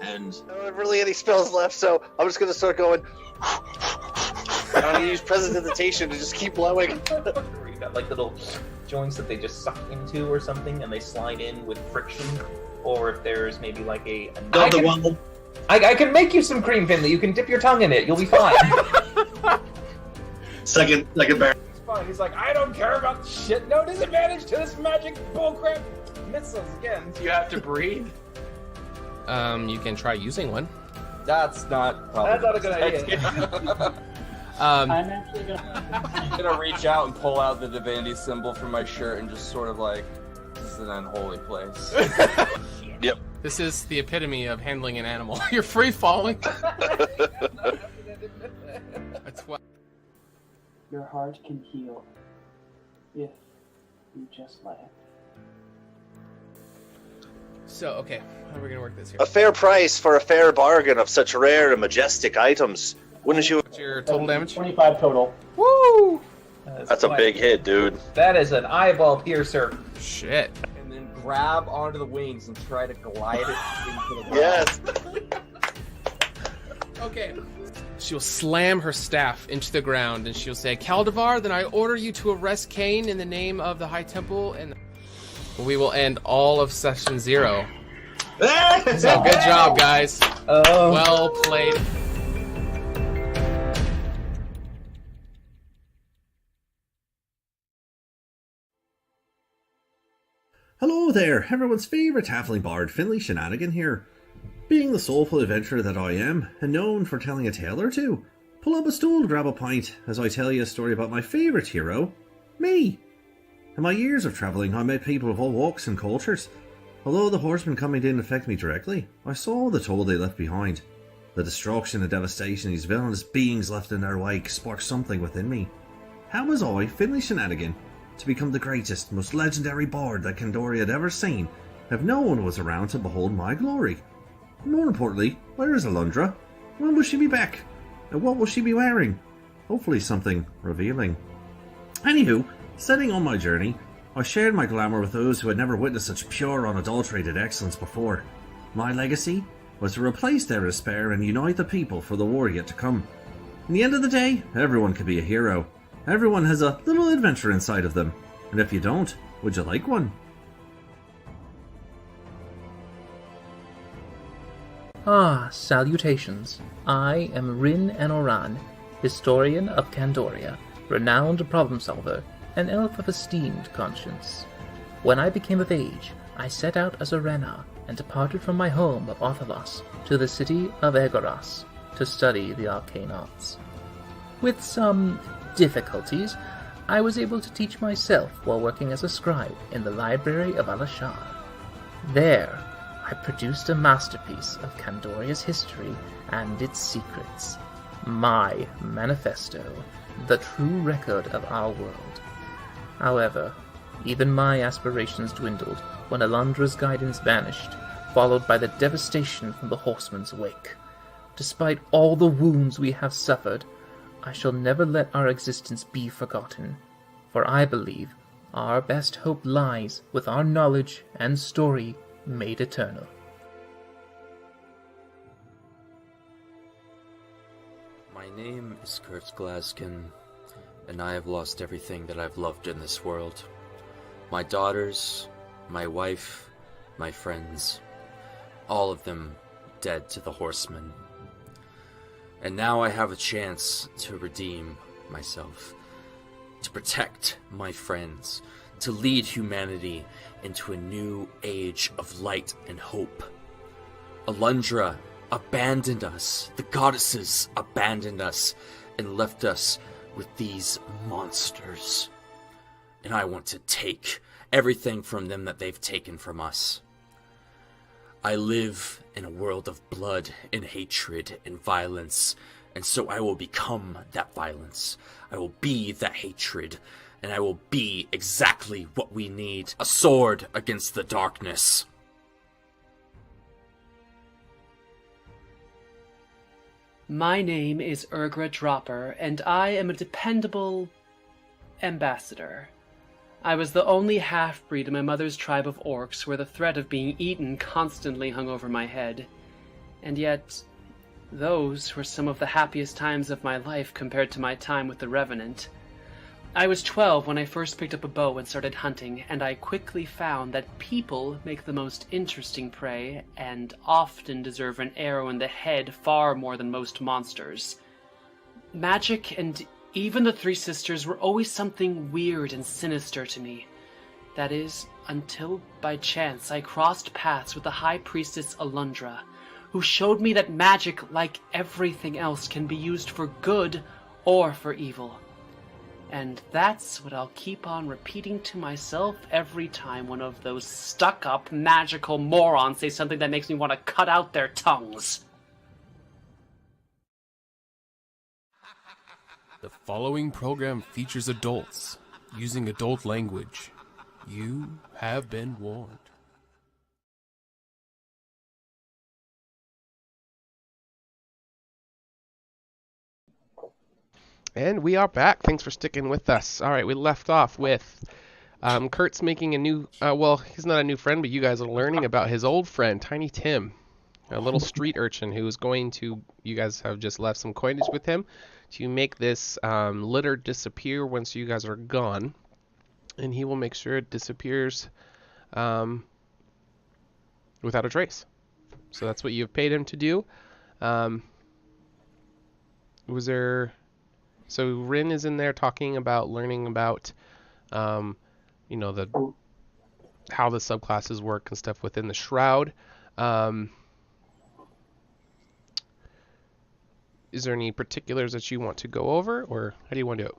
And I don't have really any spells left, so I'm just gonna start going. I'm gonna use Prestidigitation to just keep blowing. You got like little joints that they just suck into or something, and they slide in with friction. Or if there's maybe like I can make you some cream, Finley. You can dip your tongue in it. You'll be fine. second bear. He's fine. He's like, I don't care about shit. No disadvantage to this magic bullcrap. Missiles again. You have to breathe. You can try using one. That's not a good idea. I'm actually gonna reach out and pull out the divinity symbol from my shirt and just sort of like, this is an unholy place. Yep. This is the epitome of handling an animal. You're free falling. That's what. Your heart can heal if you just let it. So, okay, how are we gonna work this here? A fair price for a fair bargain of such rare and majestic items. Wouldn't you? What's your total damage? 25 total. Woo! That's a big hit, dude. That is an eyeball piercer. Shit. And then grab onto the wings and try to glide it into the ground. Yes. Okay. She'll slam her staff into the ground and she'll say, Caldivar, then I order you to arrest Cain in the name of the High Temple, and we will end all of Session 0. So good job, guys. Well played. Hello there, everyone's favourite halfling bard, Finley Shenanigan here. Being the soulful adventurer that I am, and known for telling a tale or two, pull up a stool to grab a pint as I tell you a story about my favourite hero, me. In my years of travelling, I met people of all walks and cultures. Although the Horsemen coming didn't affect me directly, I saw the toll they left behind. The destruction and devastation these villainous beings left in their wake sparked something within me. How was I, Finley Shenanigan, to become the greatest, most legendary bard that Candoria had ever seen, if no one was around to behold my glory? More importantly, where is Alundra? When will she be back? And what will she be wearing? Hopefully something revealing. Anywho, setting on my journey, I shared my glamour with those who had never witnessed such pure, unadulterated excellence before. My legacy was to replace their despair and unite the people for the war yet to come. In the end of the day, everyone could be a hero. Everyone has a little adventure inside of them. And if you don't, would you like one? Ah, salutations. I am Rin Enoran, historian of Candoria, renowned problem solver, an elf of esteemed conscience. When I became of age, I set out as a Rena and departed from my home of Othalos to the city of Egoras to study the arcane arts. With some difficulties, I was able to teach myself while working as a scribe in the library of Alashar. There, I produced a masterpiece of Candoria's history and its secrets. My manifesto, the true record of our world. However, even my aspirations dwindled when Alundra's guidance vanished, followed by the devastation from the Horsemen's wake. Despite all the wounds we have suffered, I shall never let our existence be forgotten, for I believe our best hope lies with our knowledge and story made eternal. My name is Kurt Glaskin, and I have lost everything that I've loved in this world. My daughters, my wife, my friends, all of them dead to the Horsemen. And now I have a chance to redeem myself, to protect my friends, to lead humanity into a new age of light and hope. Alundra abandoned us, the goddesses abandoned us, and left us with these monsters. And I want to take everything from them that they've taken from us. I live in a world of blood and hatred and violence, and so I will become that violence. I will be that hatred, and I will be exactly what we need. A sword against the darkness. My name is Urgra Dropper, and I am a dependable ambassador. I was the only half-breed in my mother's tribe of orcs where the threat of being eaten constantly hung over my head. And yet, those were some of the happiest times of my life compared to my time with the Revenant. I was 12 when I first picked up a bow and started hunting, and I quickly found that people make the most interesting prey and often deserve an arrow in the head far more than most monsters. Magic and even the Three Sisters were always something weird and sinister to me. That is, until by chance I crossed paths with the High Priestess Alundra, who showed me that magic, like everything else, can be used for good or for evil. And that's what I'll keep on repeating to myself every time one of those stuck-up magical morons say something that makes me want to cut out their tongues. The following program features adults using adult language. You have been warned. And we are back. Thanks for sticking with us. All right, we left off with Kurt's making a new, well, he's not a new friend, but you guys are learning about his old friend, Tiny Tim, a little street urchin who is going to, you guys have just left some coinage with him to make this litter disappear once you guys are gone. And he will make sure it disappears without a trace. So that's what you've paid him to do. Was there... So Rin is in there talking about learning about, you know, how the subclasses work and stuff within the Shroud. Is there any particulars that you want to go over, or how do you want to do it?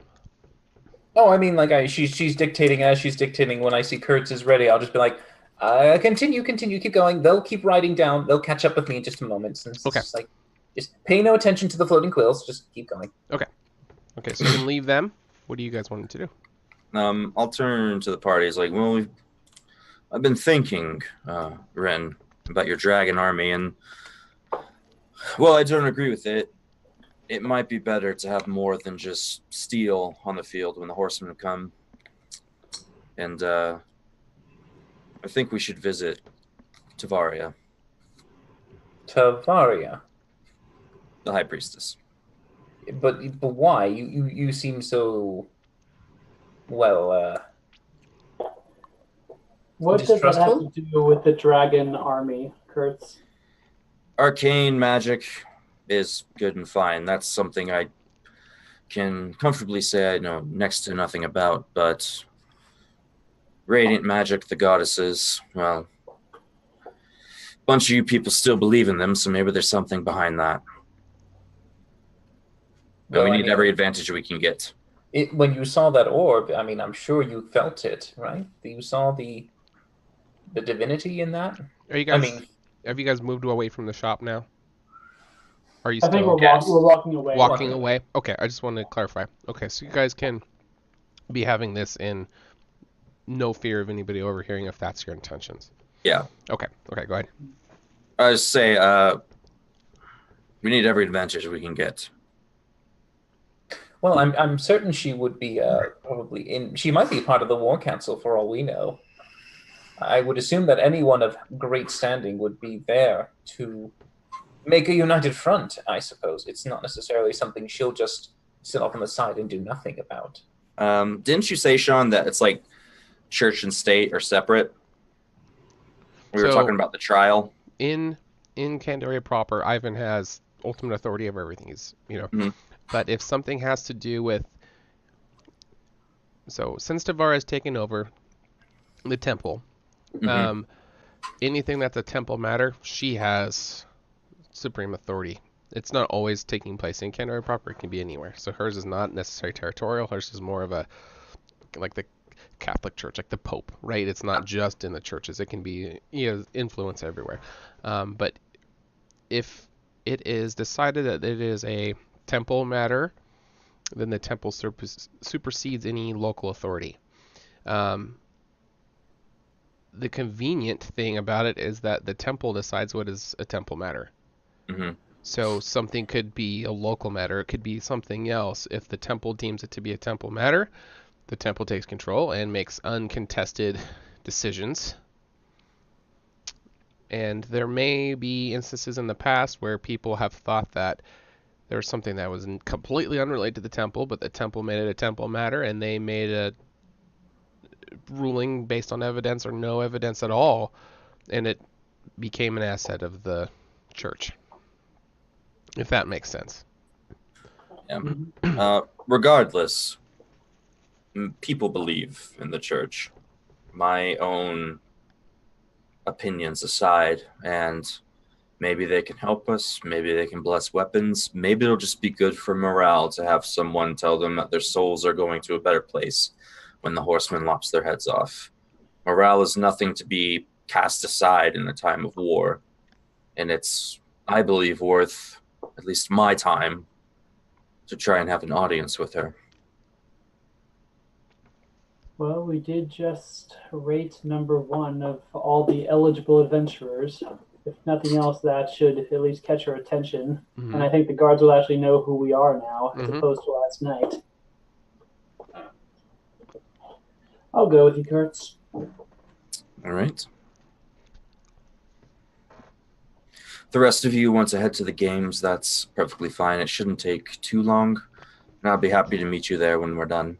Oh, I mean, like she's dictating as she's dictating. When I see Kurtz is ready, I'll just be like, continue, keep going. They'll keep writing down. They'll catch up with me in just a moment. Since okay. It's like, just pay no attention to the floating quills. Just keep going. Okay. Okay, so you can leave them. What do you guys want to do? I'll turn to the party. It's like, well, I've been thinking, Ren, about your dragon army, and well, I don't agree with it. It might be better to have more than just steel on the field when the horsemen come. And I think we should visit Tavaria. Tavaria? The High Priestess. But why? You seem so, well, what does that have to do with the dragon army, Kurtz? Arcane magic is good and fine. That's something I can comfortably say I know next to nothing about, but radiant magic, the goddesses, well, a bunch of you people still believe in them, so maybe there's something behind that. But we need every advantage we can get. When you saw that orb, I mean, I'm sure you felt it, right? You saw the divinity in that? Are you guys, have you guys moved away from the shop now? Are you I still? think we're walking away. Walking away? Okay, I just wanted to clarify. Okay, so you guys can be having this in no fear of anybody overhearing if that's your intentions. Yeah. Okay, go ahead. I was say, we need every advantage we can get. Well, I'm certain she would be probably in. She might be part of the War Council for all we know. I would assume that anyone of great standing would be there to make a united front. I suppose it's not necessarily something she'll just sit off on the side and do nothing about. Didn't you say, Sean, that it's like church and state are separate? We were So- talking about the trial. In Candoria proper, Ivan has ultimate authority over everything. He's, Mhm. But if something has to do with, so since Tavara has taken over the temple, Mhm. anything that's a temple matter, she has supreme authority. It's not always taking place in Candoria proper. It can be anywhere. So hers is not necessarily territorial. Hers is more of a, like the Catholic Church, like the Pope, right? It's not just in the churches. It can be influence everywhere. But if it is decided that it is a temple matter, then the temple supersedes any local authority. The convenient thing about it is that the temple decides what is a temple matter. Mhm. So something could be a local matter. It could be something else. If the temple deems it to be a temple matter, the temple takes control and makes uncontested decisions. And there may be instances in the past where people have thought that there was something that was completely unrelated to the temple, but the temple made it a temple matter, and they made a ruling based on evidence or no evidence at all, and it became an asset of the church. If that makes sense. Yeah. Regardless, people believe in the church. My own opinions aside, and maybe they can help us, maybe they can bless weapons, maybe it'll just be good for morale to have someone tell them that their souls are going to a better place when the horsemen lops their heads off. Morale is nothing to be cast aside in a time of war, and it's, I believe, worth at least my time to try and have an audience with her. Well, we did just rate number 1 of all the eligible adventurers. If nothing else, that should at least catch our attention. Mhm. And I think the guards will actually know who we are now, as Mhm. opposed to last night. I'll go with you, Kurtz. All right. The rest of you want to head to the games, that's perfectly fine. It shouldn't take too long, and I'll be happy to meet you there when we're done.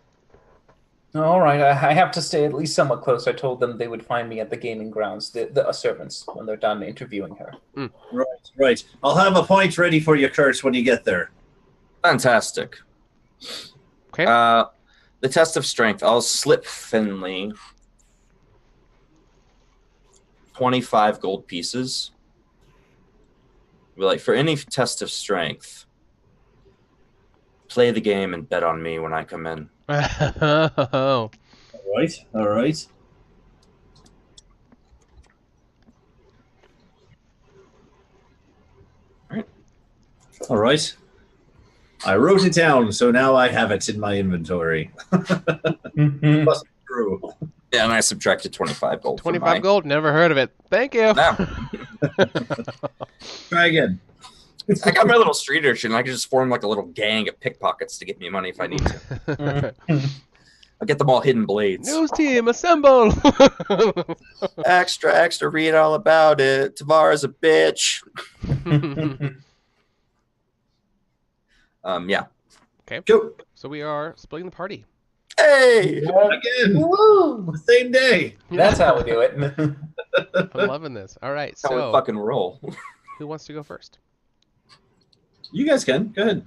All right, I have to stay at least somewhat close. I told them they would find me at the gaming grounds, the servants, when they're done interviewing her. Right. I'll have a point ready for you, Kurtz, when you get there. Fantastic. Okay. The test of strength, I'll slip Finley 25 gold pieces. Be like, for any test of strength, play the game and bet on me when I come in. Oh. All right. All right. I wrote it down, so now I have it in my inventory. Must be true. Yeah, and I subtracted 25 gold. 25 gold, never heard of it. Thank you. Try again. I got my little street urchin. I can just form like a little gang of pickpockets to get me money if I need to. I'll get them all hidden blades. News team, assemble! Extra, read all about it. Tavara's a bitch. Yeah. Okay. Go. So we are splitting the party. Hey! Again. Woo! The same day. That's how we do it. I'm loving this. All right, That's how we so fucking roll. who wants to go first? You guys can. Go ahead.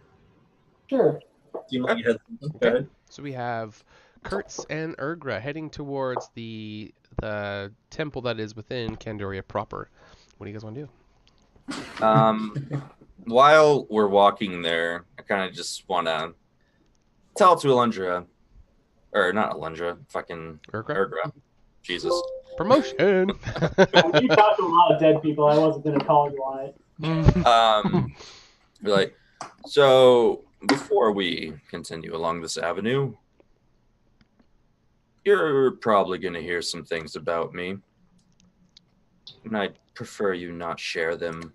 Sure. Do you mind you had something? Go ahead. So we have Kurtz and Urgra heading towards the temple that is within Candoria proper. What do you guys want to do? While we're walking there, I kind of just want to tell to Alundra, or not Alundra, fucking Urgra. Jesus. Promotion. You talked to a lot of dead people. I wasn't going to call you on it. Be like, so before we continue along this avenue, you're probably going to hear some things about me, and I'd prefer you not share them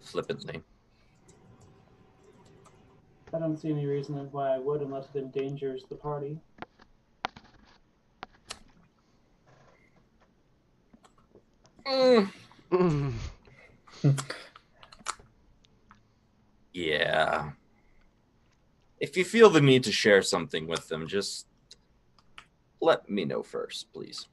flippantly. I don't see any reason why I would unless it endangers the party. Yeah. If you feel the need to share something with them, just let me know first, please.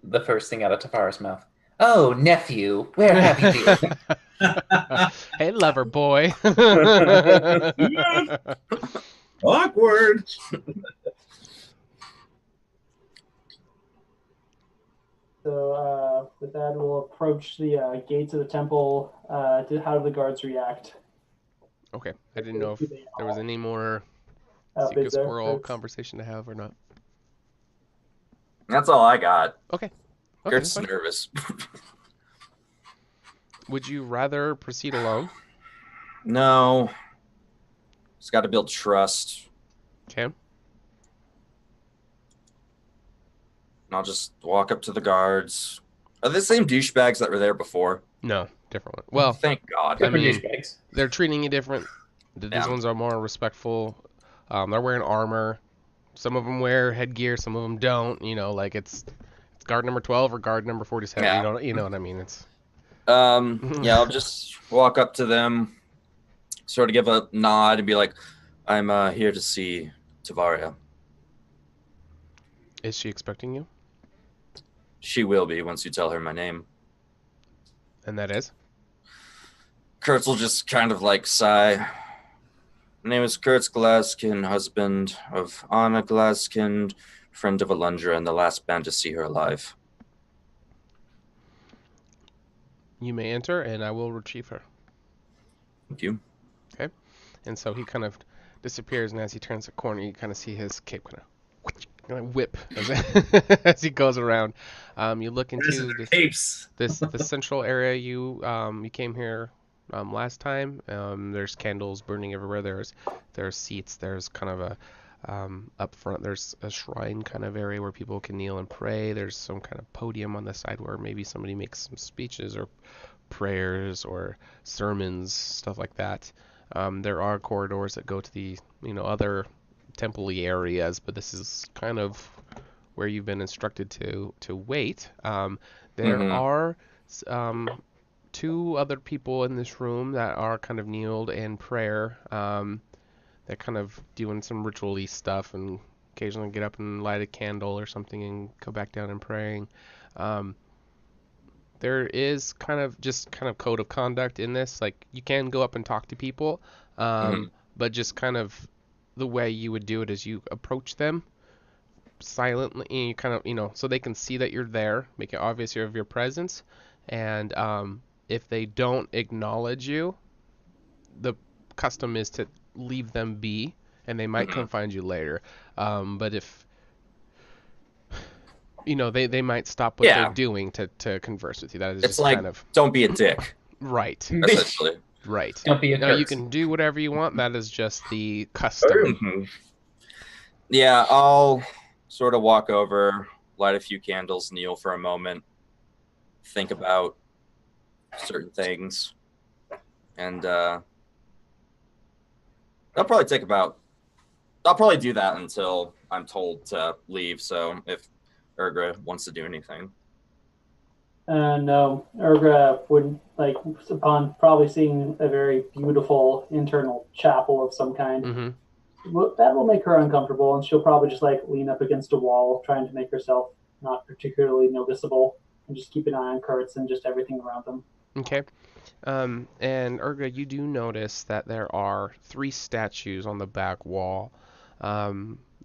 The first thing out of Tafara's mouth. Oh, nephew, where have you been? Hey, lover boy. Awkward. So with that, we'll approach the gates of the temple. How do the guards react? Okay, I didn't know if there was any more Is secret there? squirrel conversation to have or not. That's all I got. Okay. Kurt's that's fine. nervous. Would you rather proceed alone? No. It's got to build trust. Okay. And I'll just walk up to the guards. Are they the same douchebags that were there before? No, different one. Well, thank God. I mean, they're treating you different. These ones are more respectful. They're wearing armor. Some of them wear headgear. Some of them don't. You know, like it's guard number 12 or guard number 47. Yeah. You know what I mean? It's. Yeah, I'll just walk up to them, sort of give a nod, and be like, "I'm here to see Tavaria." Is she expecting you? She will be once you tell her my name. And that is? Kurtz will just kind of like sigh. My name is Kurtz Glaskin, husband of Anna Glaskin, friend of Alundra, and the last band to see her alive. You may enter, and I will retrieve her. Thank you. Okay. And so he kind of disappears, and as he turns the corner, you kind of see his cape kind of whip as he goes around. You look into this central area. You came here last time. There's candles burning everywhere. There's seats. There's kind of a up front. There's a shrine kind of area where people can kneel and pray. There's some kind of podium on the side where maybe somebody makes some speeches or prayers or sermons, stuff like that. There are corridors that go to the other temple-y areas, but this is kind of where you've been instructed to wait. There are two other people in this room that are kind of kneeled in prayer. They're kind of doing some ritual-y stuff and occasionally get up and light a candle or something and go back down and praying. There is kind of code of conduct in this. Like, you can go up and talk to people, but just kind of the way you would do it is you approach them silently, and you kind of, so they can see that you're there, make it obvious of your presence, and if they don't acknowledge you, the custom is to leave them be, and they might come find you later. But if they might stop what they're doing to converse with you. That is it's just like, kind of don't be a dick. Right. Essentially. Right. Don't be a now curse. you can do whatever you want. That is just the custom. Yeah, I'll sort of walk over, light a few candles, kneel for a moment, think about certain things, and I'll probably do that until I'm told to leave. So if Urgra wants to do anything. No, Urgra would, upon probably seeing a very beautiful internal chapel of some kind, that will make her uncomfortable, and she'll probably just lean up against a wall, trying to make herself not particularly noticeable, and just keep an eye on Kurtz and just everything around them. Okay. And Urga, you do notice that there are 3 statues on the back wall.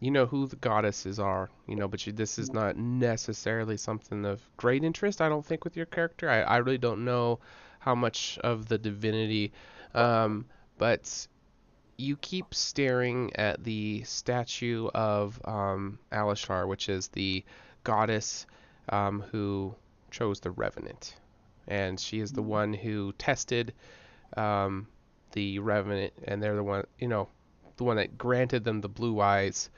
You know who the goddesses are, but this is not necessarily something of great interest, I don't think, with your character. I really don't know how much of the divinity, but you keep staring at the statue of Alishar, which is the goddess who chose the Revenant. And she is the one who tested the Revenant, and they're the one, the one that granted them the blue eyes.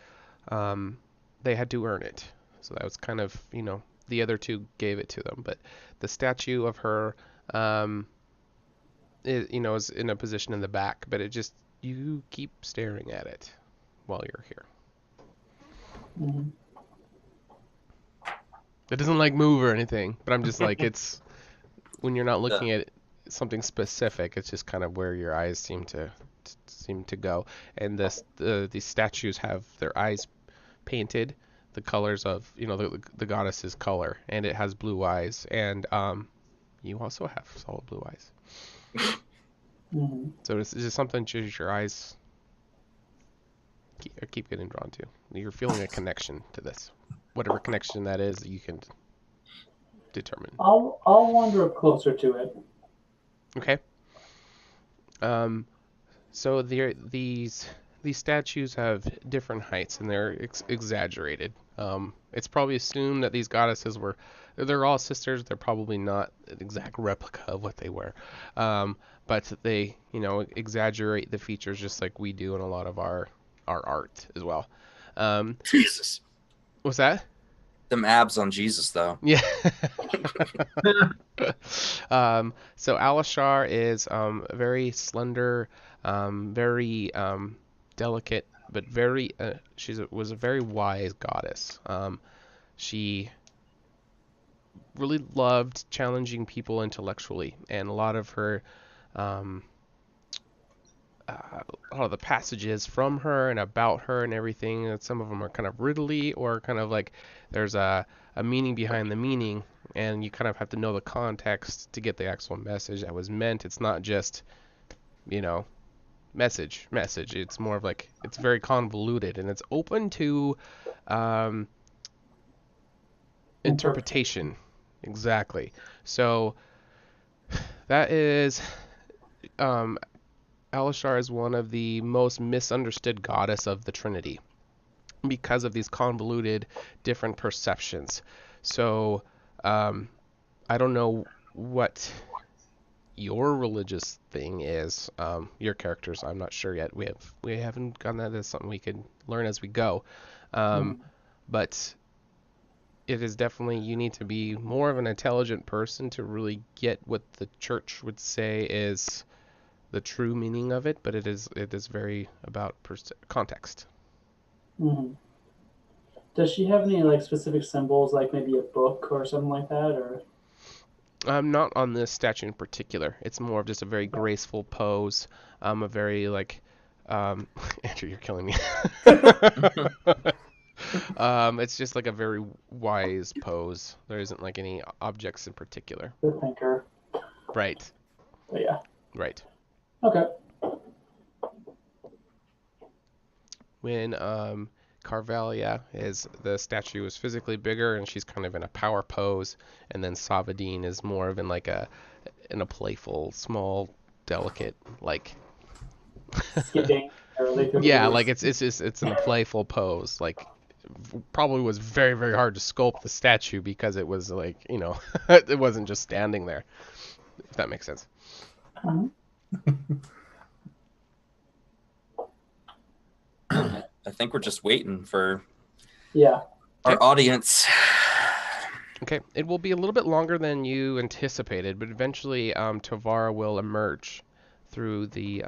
They had to earn it. So that was kind of, the other 2 gave it to them. But the statue of her, is in a position in the back. But you keep staring at it while you're here. It doesn't move or anything, but I'm just it's when you're not looking at something specific, it's just kind of where your eyes seem to seem to go. And these statues have their eyes painted the colors of, the goddess's color, and it has blue eyes, and you also have solid blue eyes. Mm-hmm. So it's just something just your eyes keep getting drawn to. You're feeling a connection to this, whatever connection that is, you can determine. I'll wander up closer to it. Okay. So these statues have different heights, and they're exaggerated. It's probably assumed that these goddesses they're all sisters. They're probably not an exact replica of what they were. But they, exaggerate the features just like we do in a lot of our art as well. Jesus. What's that? Them abs on Jesus, though. Yeah. So Alishar is very slender, very delicate, but very was a very wise goddess. She really loved challenging people intellectually, and a lot of her all of the passages from her and about her and everything, some of them are kind of riddly, or kind of like there's a meaning behind the meaning, and you kind of have to know the context to get the actual message that was meant. It's not just, message. It's more of like, it's very convoluted, and it's open to interpretation. Exactly. So that is Alishar is one of the most misunderstood goddess of the Trinity because of these convoluted different perceptions. So I don't know what your religious thing is, your characters. I'm not sure yet. We haven't gotten that. That's something we could learn as we go. But it is definitely, you need to be more of an intelligent person to really get what the church would say is the true meaning of it, but it is very about context. Mm-hmm. Does she have any specific symbols, like maybe a book or something like that, or? Not on this statue in particular. It's more of just a very graceful pose. A very Andrew, you're killing me. It's just like a very wise pose. There isn't like any objects in particular. The thinker. Right. But yeah. Right. Okay. When Carvelia the statue is physically bigger and she's kind of in a power pose, and then Savadine is more of in a playful, small, delicate skipping. Yeah, it's in a playful pose. Probably was very, very hard to sculpt the statue because it was it wasn't just standing there. If that makes sense. I think we're just waiting for our audience. Okay, it will be a little bit longer than you anticipated, but eventually Tavara will emerge through the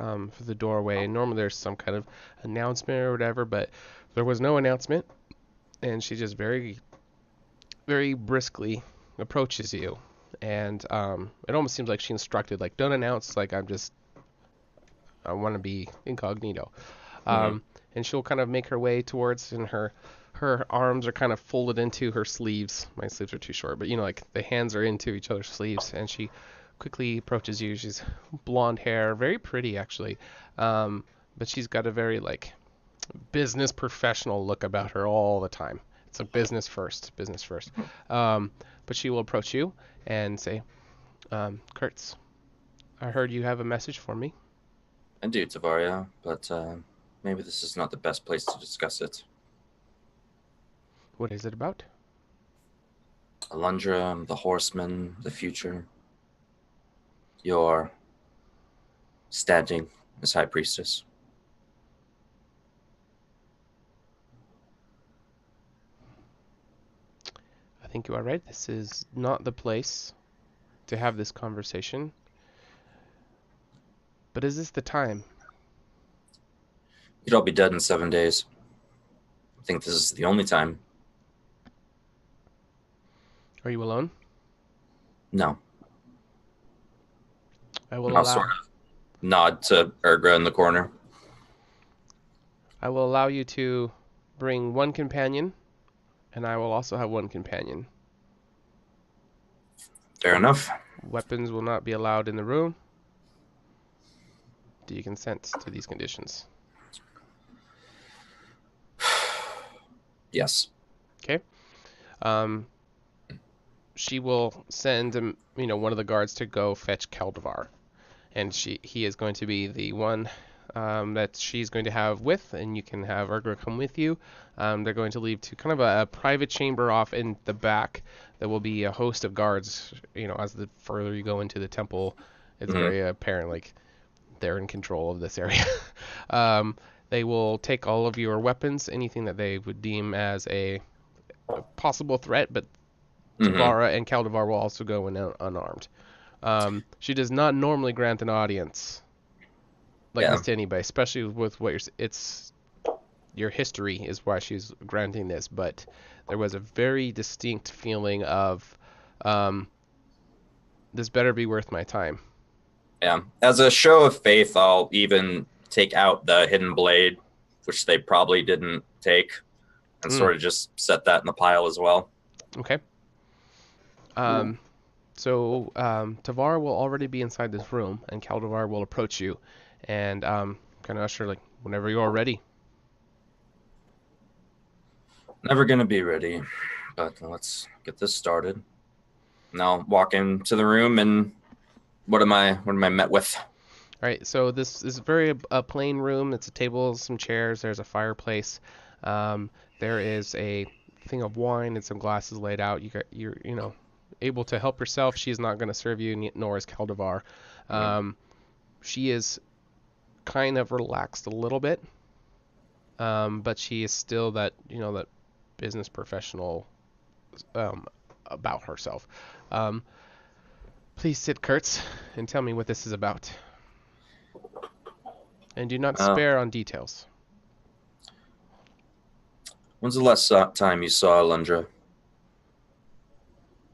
doorway. Normally there's some kind of announcement or whatever, but there was no announcement, and she just very, very briskly approaches you, and it almost seems like she instructed, don't announce, I want to be incognito. And she'll kind of make her way towards, and her arms are kind of folded into her sleeves. My sleeves are too short, but the hands are into each other's sleeves, and she quickly approaches you. She's blonde hair, very pretty actually, but she's got a very business professional look about her all the time. It's business first. But she will approach you and say, Kurtz, I heard you have a message for me. I do, Tavaria, but maybe this is not the best place to discuss it. What is it about? Alundra, the Horsemen, the future. You're standing as High Priestess. I think you are right. This is not the place to have this conversation. But is this the time? You'd all be dead in 7 days. I think this is the only time. Are you alone? No. I will I'll allow. sort of nod to Ergra in the corner. I will allow you to bring one companion, and I will also have one companion. Fair enough. Weapons will not be allowed in the room. Do you consent to these conditions? Yes. Okay. She will send one of the guards to go fetch Caldivar, and he is going to be the one that she's going to have with, and you can have Urgra come with you. They're going to leave to kind of a private chamber off in the back. There will be a host of guards. As the further you go into the temple, it's very apparent like they're in control of this area. They will take all of your weapons, anything that they would deem as a possible threat, but Tavara and Caldivar will also go in unarmed. She does not normally grant an audience like this to anybody, especially with what your history is why she's granting this, but there was a very distinct feeling of this better be worth my time. Yeah. As a show of faith, I'll even take out the hidden blade, which they probably didn't take, and sort of just set that in the pile as well. Okay. So Tavara will already be inside this room, and Caldivar will approach you, and kind of usher like whenever you are ready. Never gonna be ready, but let's get this started. And I'll walk into the room, and what am I met with? All right, so this is very a plain room. It's a table, some chairs. There's a fireplace. There is a thing of wine and some glasses laid out. You're able to help yourself. She's not going to serve you, nor is Caldivar. She is kind of relaxed a little bit, but she is still that business professional about herself. Please sit, Kurtz, and tell me what this is about. And do not spare on details. When's the last time you saw Alundra?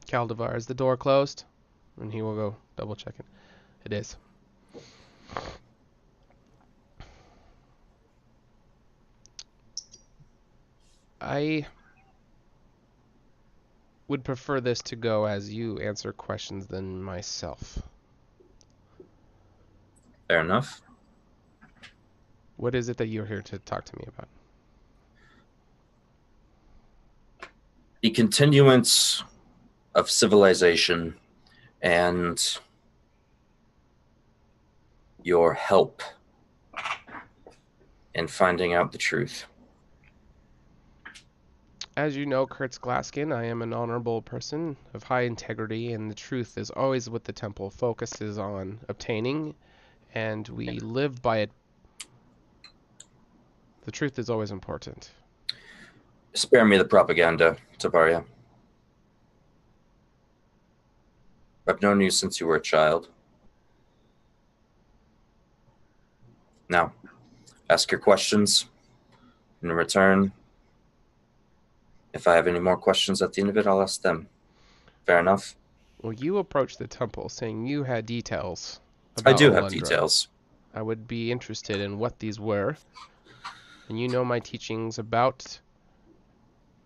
Caldivar, is the door closed? And he will go double check it. It is. I would prefer this to go as you answer questions than myself. Fair enough. What is it that you're here to talk to me about? The continuance of civilization and your help in finding out the truth. As you know, Kurtz Glaskin, I am an honorable person of high integrity, and the truth is always what the temple focuses on obtaining, and we live by it. The truth is always important. Spare me the propaganda, Tavaria. I've known you since you were a child. Now, ask your questions. In return, if I have any more questions at the end of it, I'll ask them. Fair enough? Well, you approached the temple saying you had details about I do have Alundra. details. I would be interested in what these were. And you know my teachings about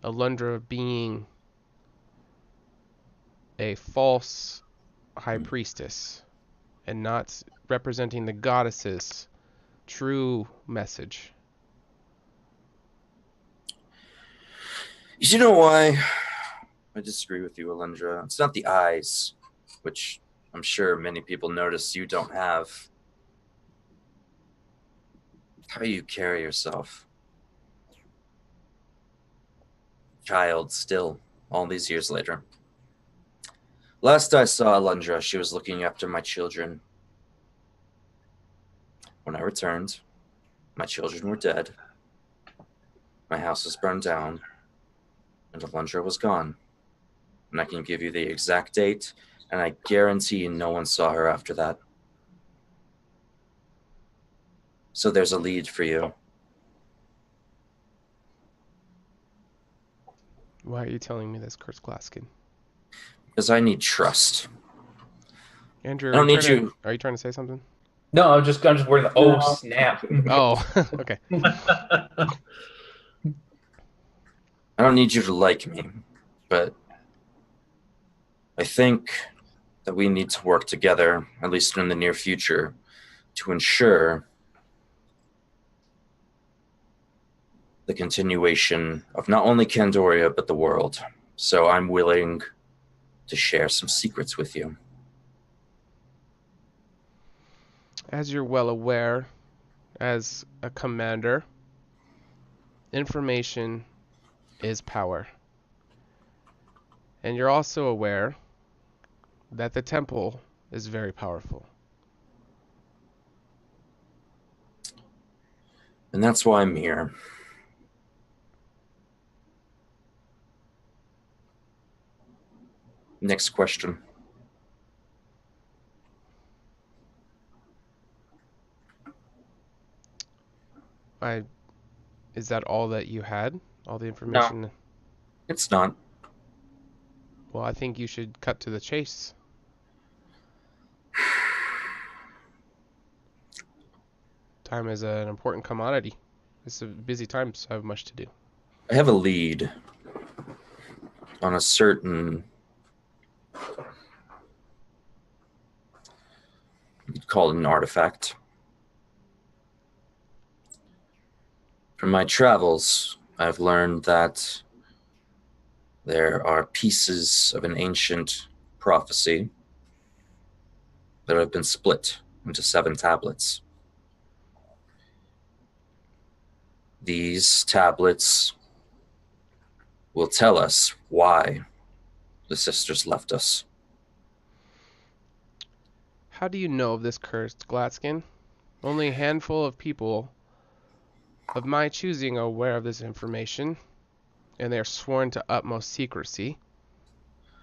Alundra being a false high priestess and not representing the goddess's true message. You know why I disagree with you, Alundra? It's not the eyes, which I'm sure many people notice you don't have. How you carry yourself. Child still, all these years later. Last I saw Alundra, she was looking after my children. When I returned, my children were dead. My house was burned down, and Alundra was gone. And I can give you the exact date, and I guarantee no one saw her after that. So there's a lead for you. Why are you telling me this, Kurtz Glaskin? Because I need trust. Andrew, I don't need you. Are you trying to say something? No, I'm just wearing the. Oh snap! Oh, okay. I don't need you to like me, but I think that we need to work together, at least in the near future, to ensure the continuation of not only Candoria, but the world. So I'm willing to share some secrets with you. As you're well aware, as a commander, information is power. And you're also aware that the temple is very powerful. And that's why I'm here. Next question. Is that all that you had? All the information? No, it's not. Well, I think you should cut to the chase. Time is an important commodity. It's a busy time, so I have much to do. I have a lead on a certain, you'd call it an artifact. From my travels, I've learned that there are pieces of an ancient prophecy that have been split into 7 tablets. These tablets will tell us why the sisters left us. How do you know of this cursed Gladskin? Only a handful of people of my choosing are aware of this information, and they are sworn to utmost secrecy.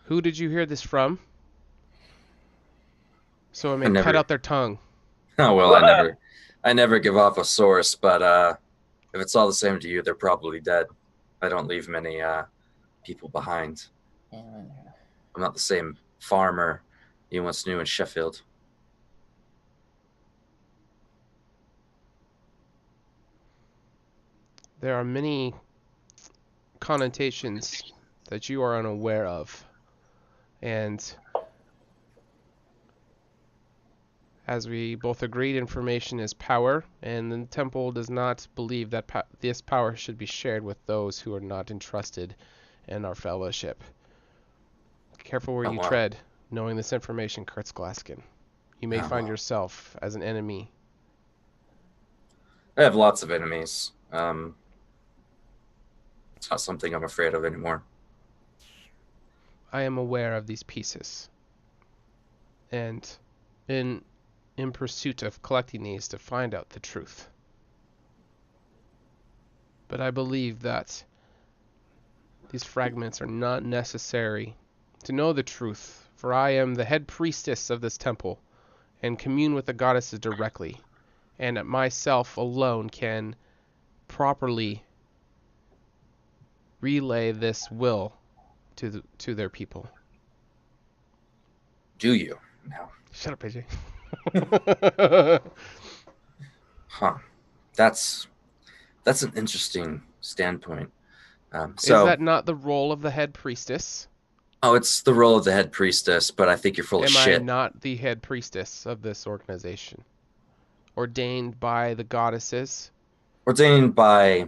Who did you hear this from? So I may cut out their tongue. Oh well, I never give off a source, but if it's all the same to you, they're probably dead. I don't leave many people behind. I'm not the same farmer you once knew in Sheffield. There are many connotations that you are unaware of, and as we both agreed, information is power, and the temple does not believe that this power should be shared with those who are not entrusted in our fellowship. Careful where you tread, knowing this information, Kurtz Glaskin. You may find yourself as an enemy. I have lots of enemies. It's not something I'm afraid of anymore. I am aware of these pieces, and in pursuit of collecting these to find out the truth. But I believe that these fragments are not necessary to know the truth, for I am the head priestess of this temple and commune with the goddesses directly, and myself alone can properly relay this will to their people. Do you? No. Shut up, AJ. Huh. That's an interesting standpoint. Is that not the role of the head priestess? Oh, it's the role of the head priestess, but I think you're full of shit. Am I not the head priestess of this organization? Ordained by the goddesses? Ordained by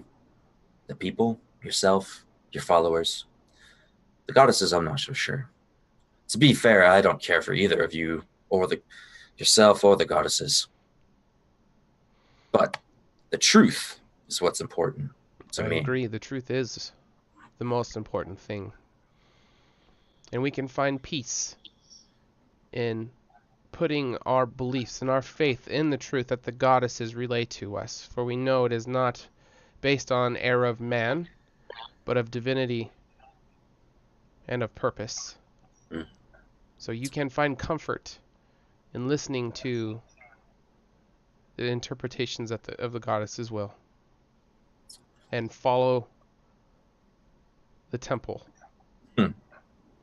the people, yourself, your followers. The goddesses, I'm not so sure. To be fair, I don't care for either of you, or yourself or the goddesses. But the truth is what's important to me. I agree, the truth is the most important thing. And we can find peace in putting our beliefs and our faith in the truth that the goddesses relay to us. For we know it is not based on error of man, but of divinity and of purpose. Mm. So you can find comfort in listening to the interpretations of the goddess's will and follow the temple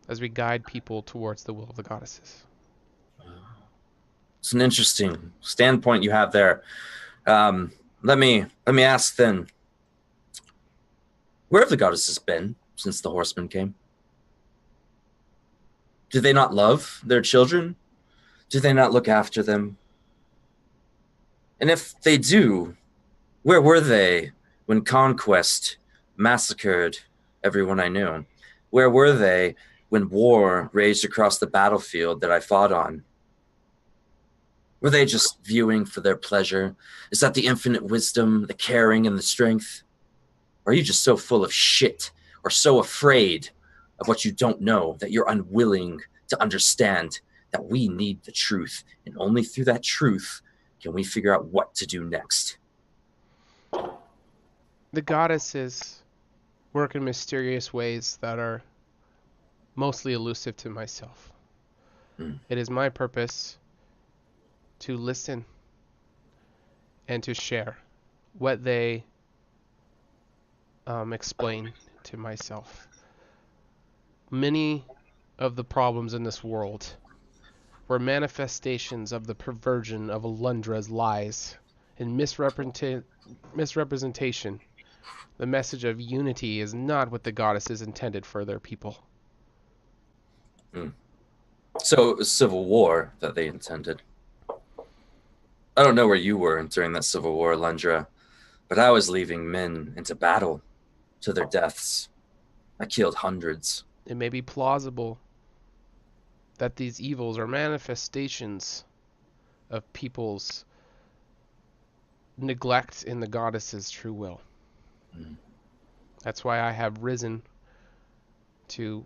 as we guide people towards the will of the goddesses. It's an interesting standpoint you have there. Let me ask then, where have the goddesses been since the horsemen came? Do they not love their children? Do they not look after them? And if they do, where were they when conquest massacred everyone I knew? Where were they when war raged across the battlefield that I fought on? Were they just viewing for their pleasure? Is that the infinite wisdom, the caring, and the strength? Or are you just so full of shit or so afraid of what you don't know that you're unwilling to understand that we need the truth, and only through that truth can we figure out what to do next? The goddesses work in mysterious ways that are mostly elusive to myself. It is my purpose to listen and to share what they explain to myself. Many of the problems in this world were manifestations of the perversion of Alundra's lies and misrepresentation. The message of unity is not what the goddesses intended for their people. So it was civil war that they intended. I don't know where you were during that civil war, Alundra, but I was leaving men into battle to their deaths. I killed hundreds. It may be plausible that these evils are manifestations of people's neglect in the goddess's true will. That's why I have risen to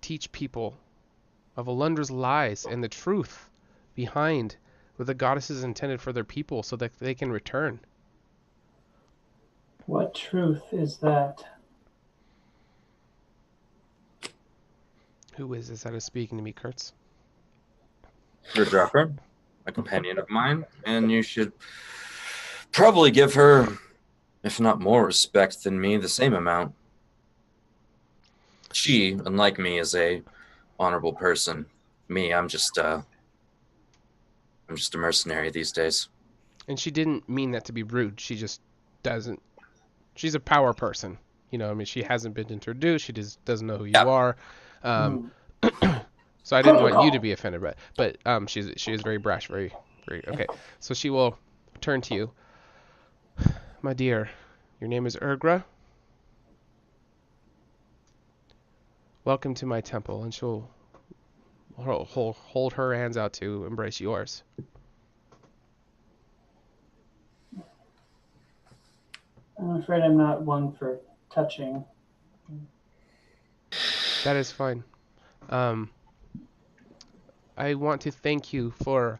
teach people of Alundra's lies and the truth behind what the goddesses intended for their people so that they can return. What truth is that? Who is this that is speaking to me, Kurtz? Her dropper, a companion of mine, and you should probably give her, if not more respect than me, the same amount. She, unlike me, is a honorable person. Me, I'm just a mercenary these days. And she didn't mean that to be rude. She just doesn't. She's a power person. You know, I mean, she hasn't been introduced. She just doesn't know who you are. So I didn't want you to be offended, but she is very brash, very okay. So she will turn to you, my dear. Your name is Urgra. Welcome to my temple, and she'll hold her hands out to embrace yours. I'm afraid I'm not one for touching. That is fine. I want to thank you for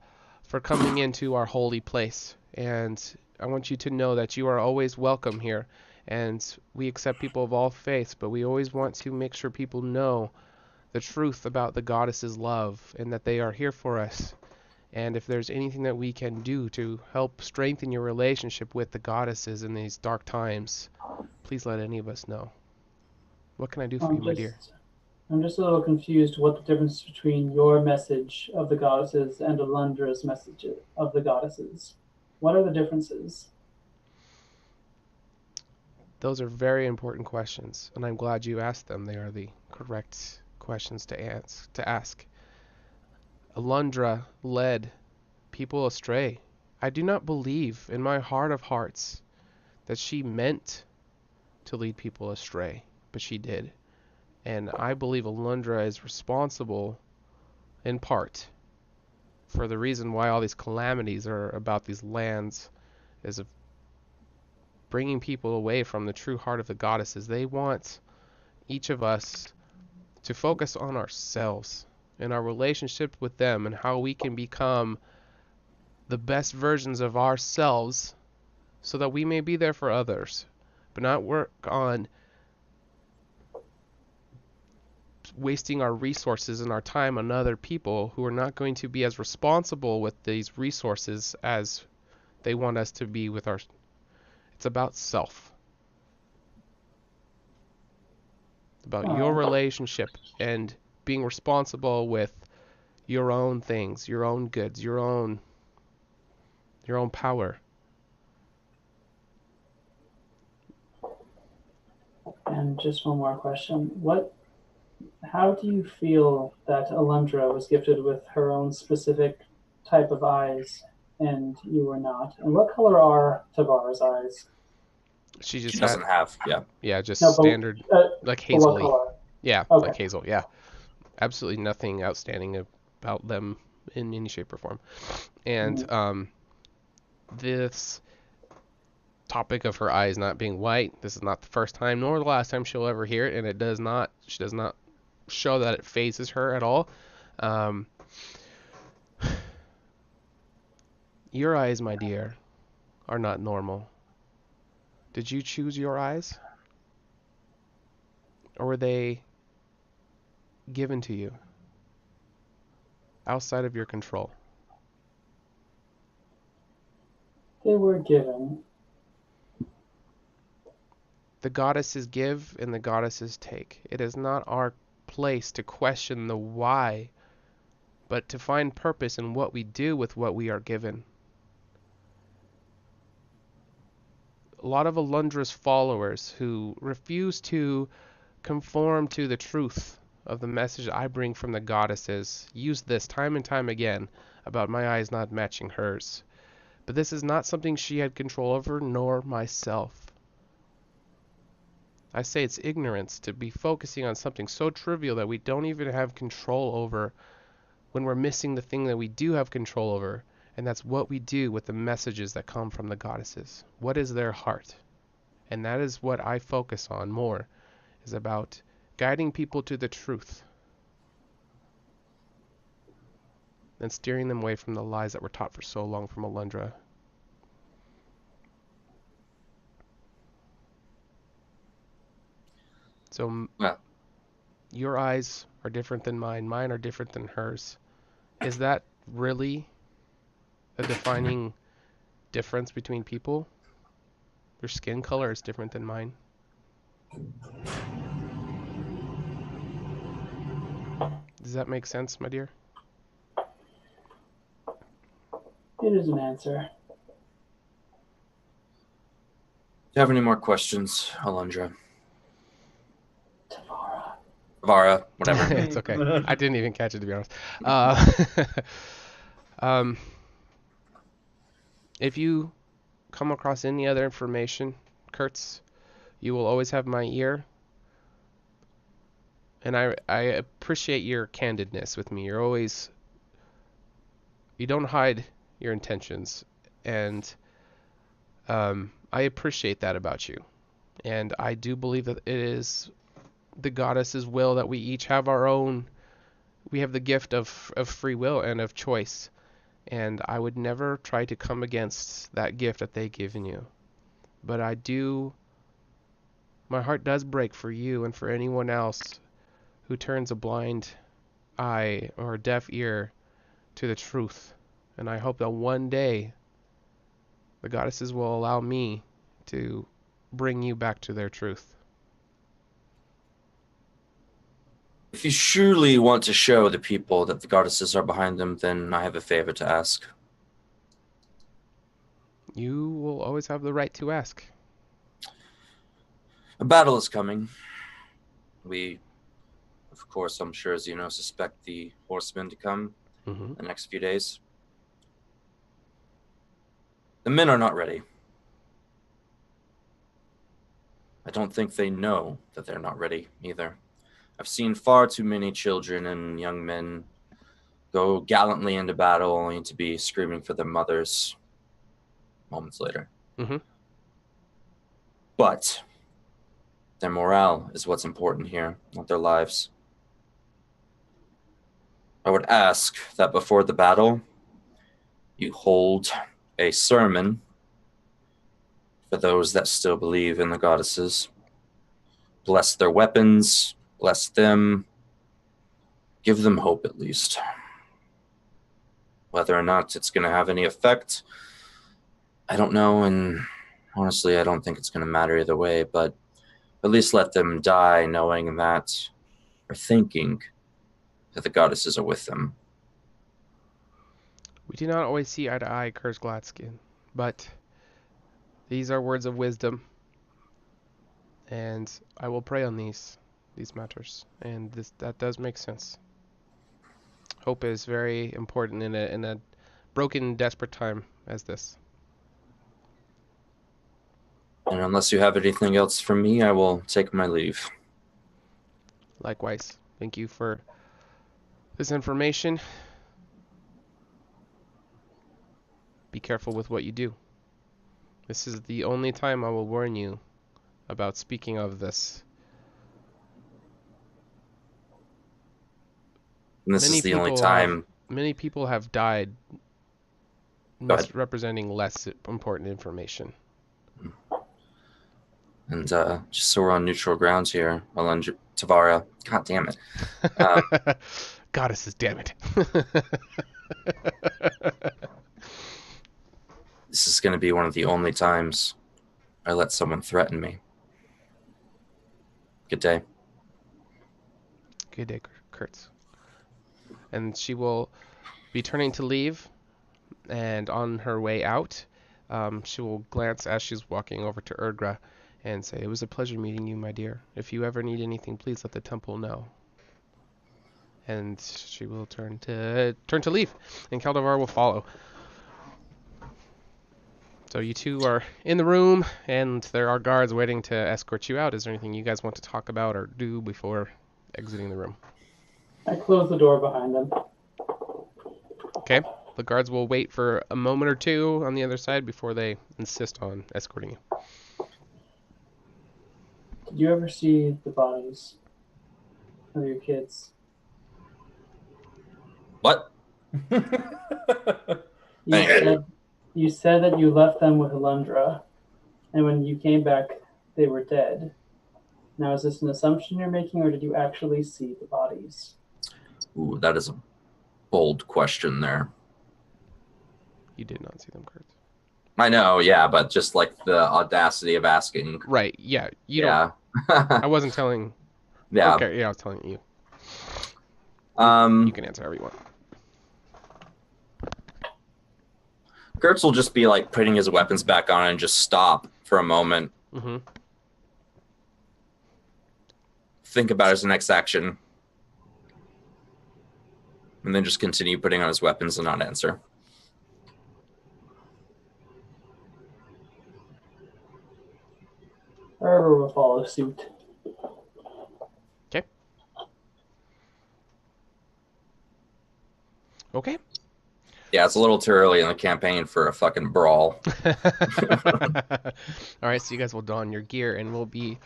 coming into our holy place, and I want you to know that you are always welcome here, and we accept people of all faiths, but we always want to make sure people know the truth about the goddess's love and that they are here for us. And if there's anything that we can do to help strengthen your relationship with the goddesses in these dark times, please let any of us know. What can I do for you, my dear? I'm just a little confused what the difference between your message of the goddesses and Alundra's message of the goddesses. What are the differences? Those are very important questions, and I'm glad you asked them. They are the correct questions to ask. Alundra led people astray. I do not believe in my heart of hearts that she meant to lead people astray, but she did. And I believe Alundra is responsible, in part, for the reason why all these calamities are about these lands, is of bringing people away from the true heart of the goddesses. They want each of us to focus on ourselves and our relationship with them and how we can become the best versions of ourselves so that we may be there for others, but not work on wasting our resources and our time on other people who are not going to be as responsible with these resources as they want us to be with our. It's about self. It's about your relationship and being responsible with your own things, your own goods, your own power. And just one more question. How do you feel that Alundra was gifted with her own specific type of eyes and you were not? And what color are Tavar's eyes? She doesn't have, just No, but, standard, like but what hazily. color? Yeah, Okay. like hazel, yeah. Absolutely nothing outstanding about them in any shape or form. And this topic of her eyes not being white, this is not the first time nor the last time she'll ever hear it, and she does not show that it phases her at all. Your eyes, my dear, are not normal. Did you choose your eyes? Or were they given to you? Outside of your control? They were given. The goddesses give and the goddesses take. It is not our place to question the why, but to find purpose in what we do with what we are given. A lot of Alundra's followers who refuse to conform to the truth of the message I bring from the goddesses use this time and time again about my eyes not matching hers. But this is not something she had control over, nor myself. I say it's ignorance to be focusing on something so trivial that we don't even have control over when we're missing the thing that we do have control over, and that's what we do with the messages that come from the goddesses. What is their heart? And that is what I focus on more, is about guiding people to the truth and steering them away from the lies that were taught for so long from Alundra. So, your eyes are different than mine. Mine are different than hers. Is that really a defining difference between people? Your skin color is different than mine. Does that make sense, my dear? It is an answer. Do you have any more questions, Alundra? Tavara, whatever. It's okay. I didn't even catch it, to be honest. If you come across any other information, Kurtz, you will always have my ear. And I appreciate your candidness with me. You don't hide your intentions. And I appreciate that about you. And I do believe that it is the goddess's will that we each have we have the gift of free will and of choice. And I would never try to come against that gift that they've given you. But my heart does break for you and for anyone else who turns a blind eye or a deaf ear to the truth. And I hope that one day the goddesses will allow me to bring you back to their truth. If you truly want to show the people that the goddesses are behind them, then I have a favor to ask. You will always have the right to ask. A battle is coming. We, of course, I'm sure, as you know, suspect the Horsemen to come in the next few days. The men are not ready. I don't think they know that they're not ready either. I've seen far too many children and young men go gallantly into battle only to be screaming for their mothers moments later. But their morale is what's important here, not their lives. I would ask that before the battle, you hold a sermon for those that still believe in the goddesses. Bless their weapons, bless them, give them hope at least. Whether or not it's going to have any effect, I don't know, and honestly, I don't think it's going to matter either way, but at least let them die knowing that, or thinking that the goddesses are with them. We do not always see eye to eye, Kurzgladskin, but these are words of wisdom, and I will pray on these matters, and that does make sense. Hope is very important in a broken, desperate time as this. And unless you have anything else from me, I will take my leave. Likewise, thank you for this information. Be careful with what you do. This is the only time I will warn you about speaking of this. And this is the only time. Many people have died misrepresenting less important information. And just so we're on neutral grounds here, Tavara, god damn it. Goddesses, damn it. This is going to be one of the only times I let someone threaten me. Good day. Good day, Kurtz. And she will be turning to leave, and on her way out, she will glance as she's walking over to Erdgra and say, "It was a pleasure meeting you, my dear. If you ever need anything, please let the temple know." And she will turn to leave, and Kaldavar will follow. So you two are in the room, and there are guards waiting to escort you out. Is there anything you guys want to talk about or do before exiting the room? I close the door behind them. Okay. The guards will wait for a moment or two on the other side before they insist on escorting you. Did you ever see the bodies of your kids? What? You said that you left them with Alundra, and when you came back, they were dead. Now, is this an assumption you're making, or did you actually see the bodies? Ooh, that is a bold question there. You did not see them, Kurt. I know, yeah, but just like the audacity of asking. Right, yeah. Don't. I wasn't telling. Yeah. Okay, yeah, I was telling you. You can answer however you want. Kurtz will just be like putting his weapons back on and just stop for a moment. Mm-hmm. Think about his next action. And then just continue putting on his weapons and not answer. Or will follow suit. Okay. Okay. Yeah, it's a little too early in the campaign for a fucking brawl. All right, so you guys will don your gear and will be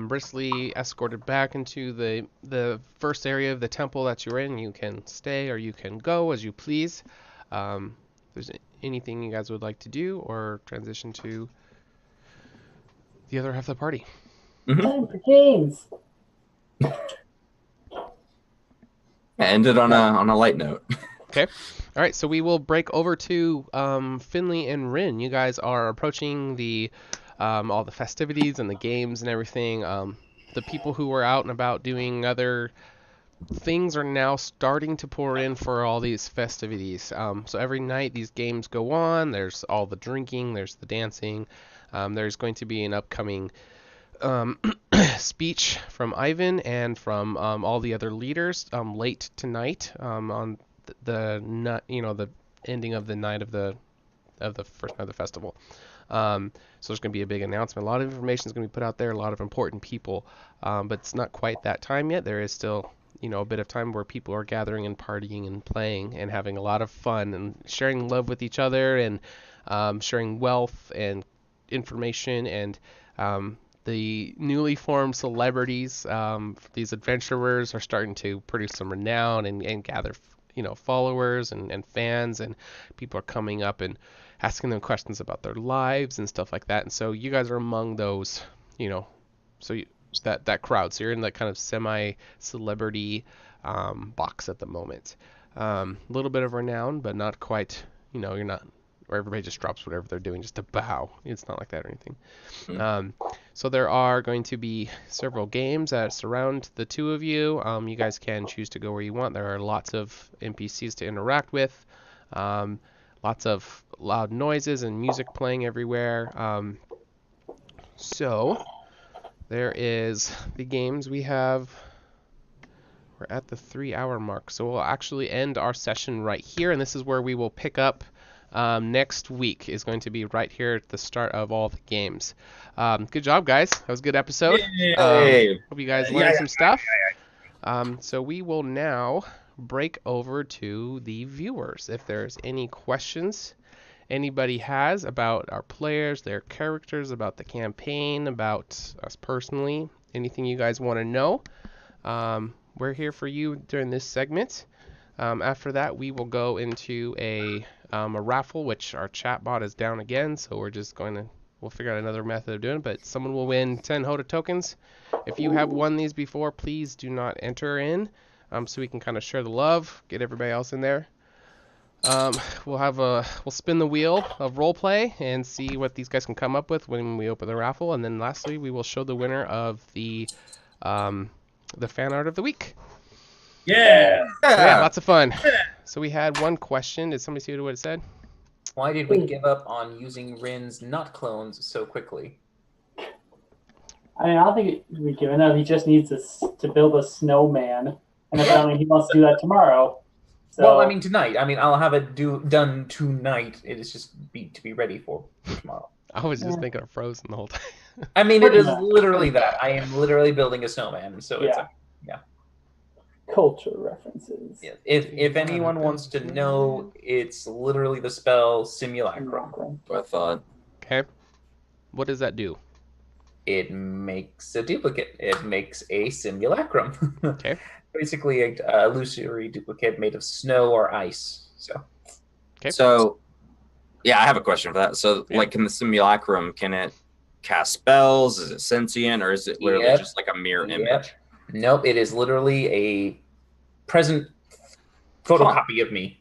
briskly escorted back into the first area of the temple that you're in. You can stay or you can go as you please. If there's anything you guys would like to do or transition to the other half of the party. Mm-hmm. Time for games. Ended on a light note. Okay. All right, so we will break over to Finley and Rin. You guys are approaching the all the festivities and the games and everything. The people who were out and about doing other things are now starting to pour in for all these festivities. So every night these games go on. There's all the drinking. There's the dancing. There's going to be an upcoming speech from Ivan and from all the other leaders late tonight on the ending of the night of the first night of the festival. So there's going to be a big announcement. A lot of information is going to be put out there. A lot of important people, but it's not quite that time yet. There is still a bit of time where people are gathering and partying and playing and having a lot of fun and sharing love with each other and sharing wealth and information and the newly formed celebrities. These adventurers are starting to produce some renown and gather followers and fans, and people are coming up and asking them questions about their lives and stuff like that. And so you guys are among those, that crowd. So you're in that kind of semi-celebrity box at the moment. A little bit of renown, but not quite, you're not where everybody just drops whatever they're doing just to bow. It's not like that or anything. So there are going to be several games that surround the two of you. You guys can choose to go where you want. There are lots of NPCs to interact with. Lots of loud noises and music playing everywhere. So there is the games we have. We're at the 3-hour mark, so we'll actually end our session right here, and this is where we will pick up next week. Is going to be right here at the start of all the games. Good job, guys. That was a good episode. Hope you guys learned some stuff. So we will now break over to the viewers. If there's any questions anybody has about our players, their characters, about the campaign, about us personally, anything you guys want to know, we're here for you during this segment. After that, we will go into a raffle, which our chat bot is down again, so we'll figure out another method of doing it, but someone will win 10 HotA tokens. If you have won these before, please do not enter in, so we can kind of share the love, get everybody else in there. We'll spin the wheel of roleplay and see what these guys can come up with when we open the raffle, and then lastly, we will show the winner of the fan art of the week. Yeah. So yeah, lots of fun. So we had one question. Did somebody see what it said? Why did we give up on using Rin's nut clones so quickly? I mean, I don't think we've given up. He just needs to build a snowman, and apparently he wants to do that tomorrow. So, well, I mean, tonight. I mean, I'll have it done tonight. It is just to be ready for tomorrow. I was just thinking of Frozen the whole time. I mean, it is literally that. I am literally building a snowman, so it's culture references. Yeah. If anyone wants to know, it's literally the spell Simulacrum. I thought. Okay. What does that do? It makes a duplicate. It makes a simulacrum. Okay. Basically, a illusory duplicate made of snow or ice. So. Okay. So, yeah, I have a question for that. So, like, in the simulacrum, can it cast spells? Is it sentient, or is it literally just like a mirror image? Nope. It is literally a present photocopy of me.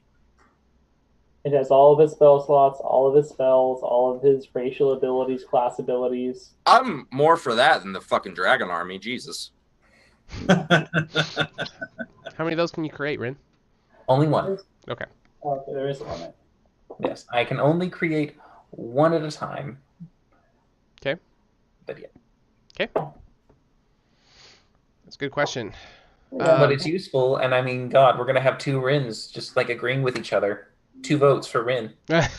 It has all of his spell slots, all of his spells, all of his racial abilities, class abilities. I'm more for that than the fucking dragon army. Jesus. How many of those can you create, Rin? Only one. Okay. Okay, there is one. Yes, I can only create one at a time. Okay. But yeah. Okay. That's a good question. But it's useful, and I mean, God, we're going to have 2 Rins just like agreeing with each other. 2 votes for Rin. That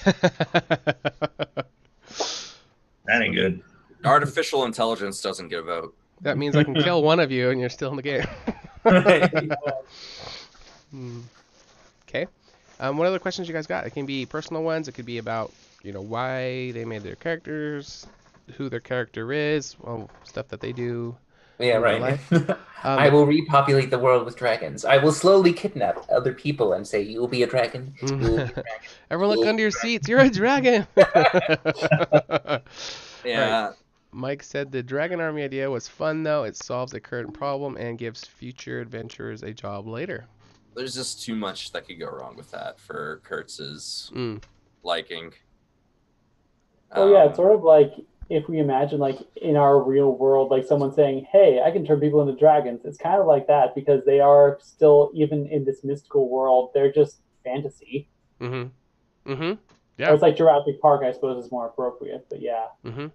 ain't good. Artificial intelligence doesn't get a vote. That means I can kill one of you and you're still in the game. Okay. What other questions you guys got? It can be personal ones. It could be about, why they made their characters, who their character is, stuff that they do. Yeah, right. I will repopulate the world with dragons. I will slowly kidnap other people and say, "You will be a dragon." You will be a dragon. Everyone look under your seats. You're a dragon. Yeah. Right. Mike said the dragon army idea was fun, though. It solves a current problem and gives future adventurers a job later. There's just too much that could go wrong with that for Kurtz's liking. Well, yeah, it's sort of like if we imagine, like, in our real world, like someone saying, hey, I can turn people into dragons. It's kind of like that because they are still, even in this mystical world, they're just fantasy. Mm-hmm. Mm-hmm. Yeah. Or it's like Jurassic Park, I suppose, is more appropriate, but yeah. Mm-hmm.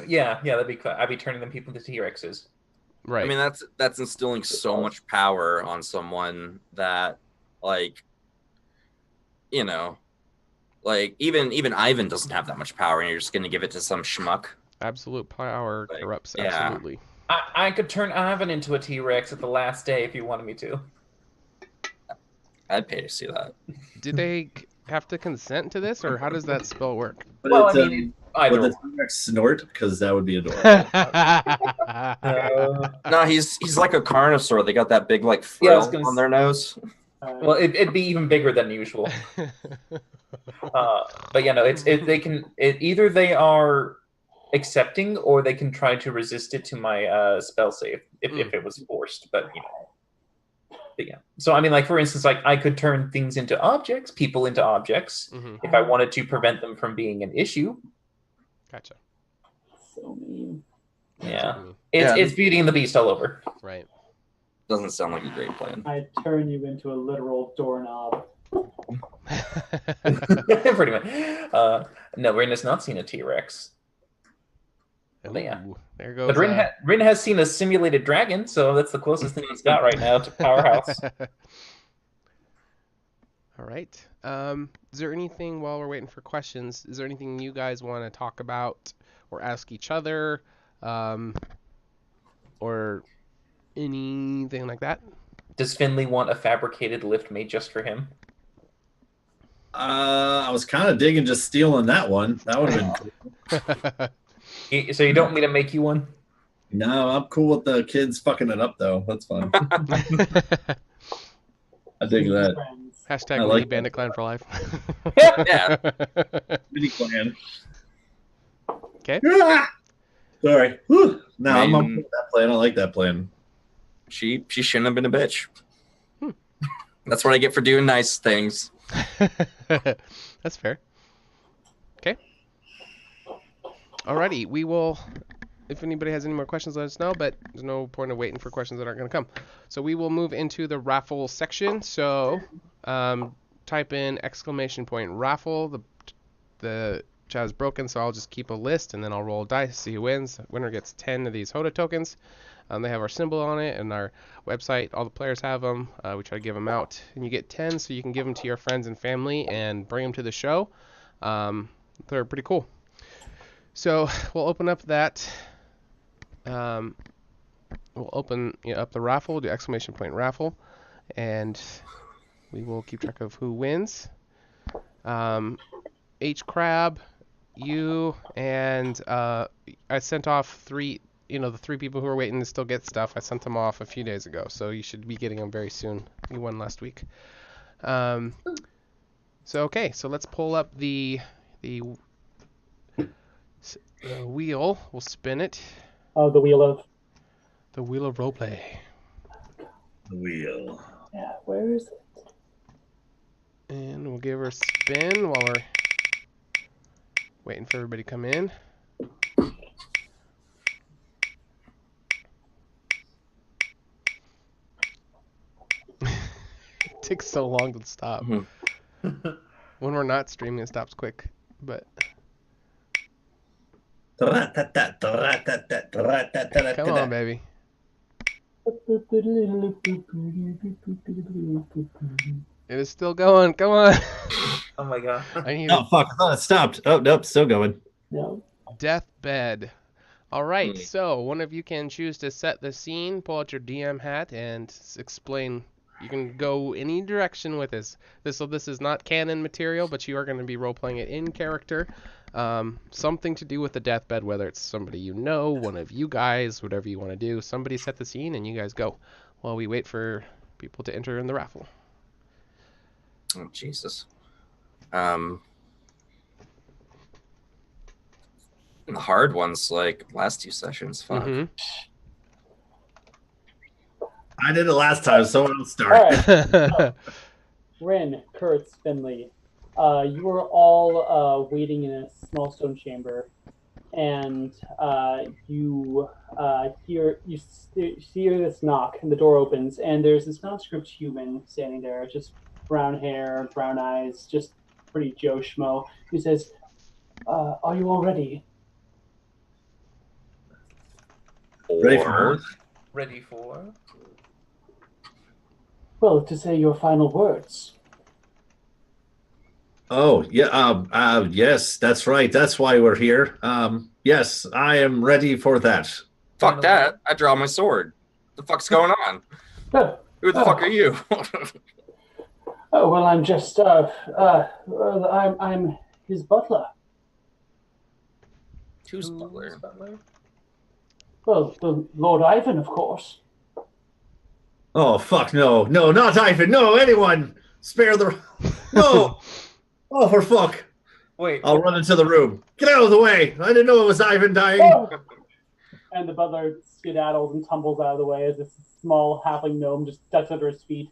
Yeah, that'd be cool. I'd be turning them people into T-Rexes. Right. I mean, that's instilling so much power on someone that, like, like even Ivan doesn't have that much power, and you're just gonna give it to some schmuck. Absolute power corrupts. Yeah. Absolutely. I could turn Ivan into a T-Rex at the last day if you wanted me to. I'd pay to see that. Did they have to consent to this, or how does that spell work? But Well, it's, I mean, either. would the T-Rex snort? Because that would be adorable. No, he's like a carnosaur. They got that big like frill on their nose. Well, it'd be even bigger than usual. But yeah, no, either they are accepting or they can try to resist it to my spell save if it was forced. But yeah. So I mean, like for instance, like I could turn things into objects, people into objects, if I wanted to prevent them from being an issue. Gotcha. So mean. Yeah, it's Beauty and the Beast all over. Right. Doesn't sound like a great plan. I turn you into a literal doorknob. Pretty much. No, Rin has not seen a T-Rex. Yeah. There goes. But Rin has seen a simulated dragon, so that's the closest thing he's got right now to Powerhouse. All right. Is there anything, while we're waiting for questions, is there anything you guys want to talk about or ask each other, or anything like that? Does Finley want a fabricated lift made just for him? I was kind of digging just stealing that one. That would have been cool. So you don't want me to make you one? No, I'm cool with the kids fucking it up, though. That's fun. I dig that. Hashtag I Mini like Bandit Clan for life. Yeah. Mini clan. Okay. Sorry. Whew. No, I'm up with that plan. I like that plan. She shouldn't have been a bitch. That's what I get for doing nice things. That's fair. Okay. Alrighty, we will. If anybody has any more questions, let us know. But there's no point of waiting for questions that aren't going to come. So we will move into the raffle section. So type in !raffle. The chat is broken, so I'll just keep a list and then I'll roll dice, see who wins. The winner gets 10 of these HotA tokens. They have our symbol on it and our website. All the players have them. We try to give them out. And you get 10 so you can give them to your friends and family and bring them to the show. They're pretty cool. So we'll open up that. We'll open up the raffle, the !raffle. And we will keep track of who wins. H Crab, you, and I sent off the 3 people who are waiting to still get stuff. I sent them off a few days ago, so you should be getting them very soon. You won last week. So let's pull up the wheel. We'll spin it. Oh, the wheel of roleplay. The wheel. Yeah, where is it? And we'll give her a spin while we're waiting for everybody to come in. It takes so long to stop. When we're not streaming, it stops quick. But come on, baby. It is still going. Come on. Oh my god. Oh fuck! I thought it stopped. Oh nope, still going. No. Deathbed. All right. So one of you can choose to set the scene. Pull out your DM hat and explain. You can go any direction with this. This is not canon material, but you are going to be role playing it in character. Something to do with the deathbed, whether it's somebody you know, one of you guys, whatever you want to do. Somebody set the scene, and you guys go while we wait for people to enter in the raffle. Oh Jesus. The hard ones, like last 2 sessions. Fuck. Mm-hmm. I did it last time. Someone else start. All right. Rin, Kurtz, Finley, you were all waiting in a small stone chamber, and you hear this knock, and the door opens, and there's this nondescript human standing there, just brown hair, brown eyes, just pretty Joe Schmo. He says, "Are you all ready?" Ready for? Ready for? Well, to say your final words. Oh yeah. Yes, that's right. That's why we're here. Yes, I am ready for that. Fuck that! I draw my sword. The fuck's going on? Who the fuck are you? Oh well, I'm just I'm his butler. Who's butler? Well, the Lord Ivan, of course. Oh fuck no, not Ivan, no, anyone! Spare the no! Oh for fuck! Wait. I'll run into the room. Get out of the way! I didn't know it was Ivan dying. Oh! And the butler skedaddles and tumbles out of the way as this small halfling gnome just ducks under his feet.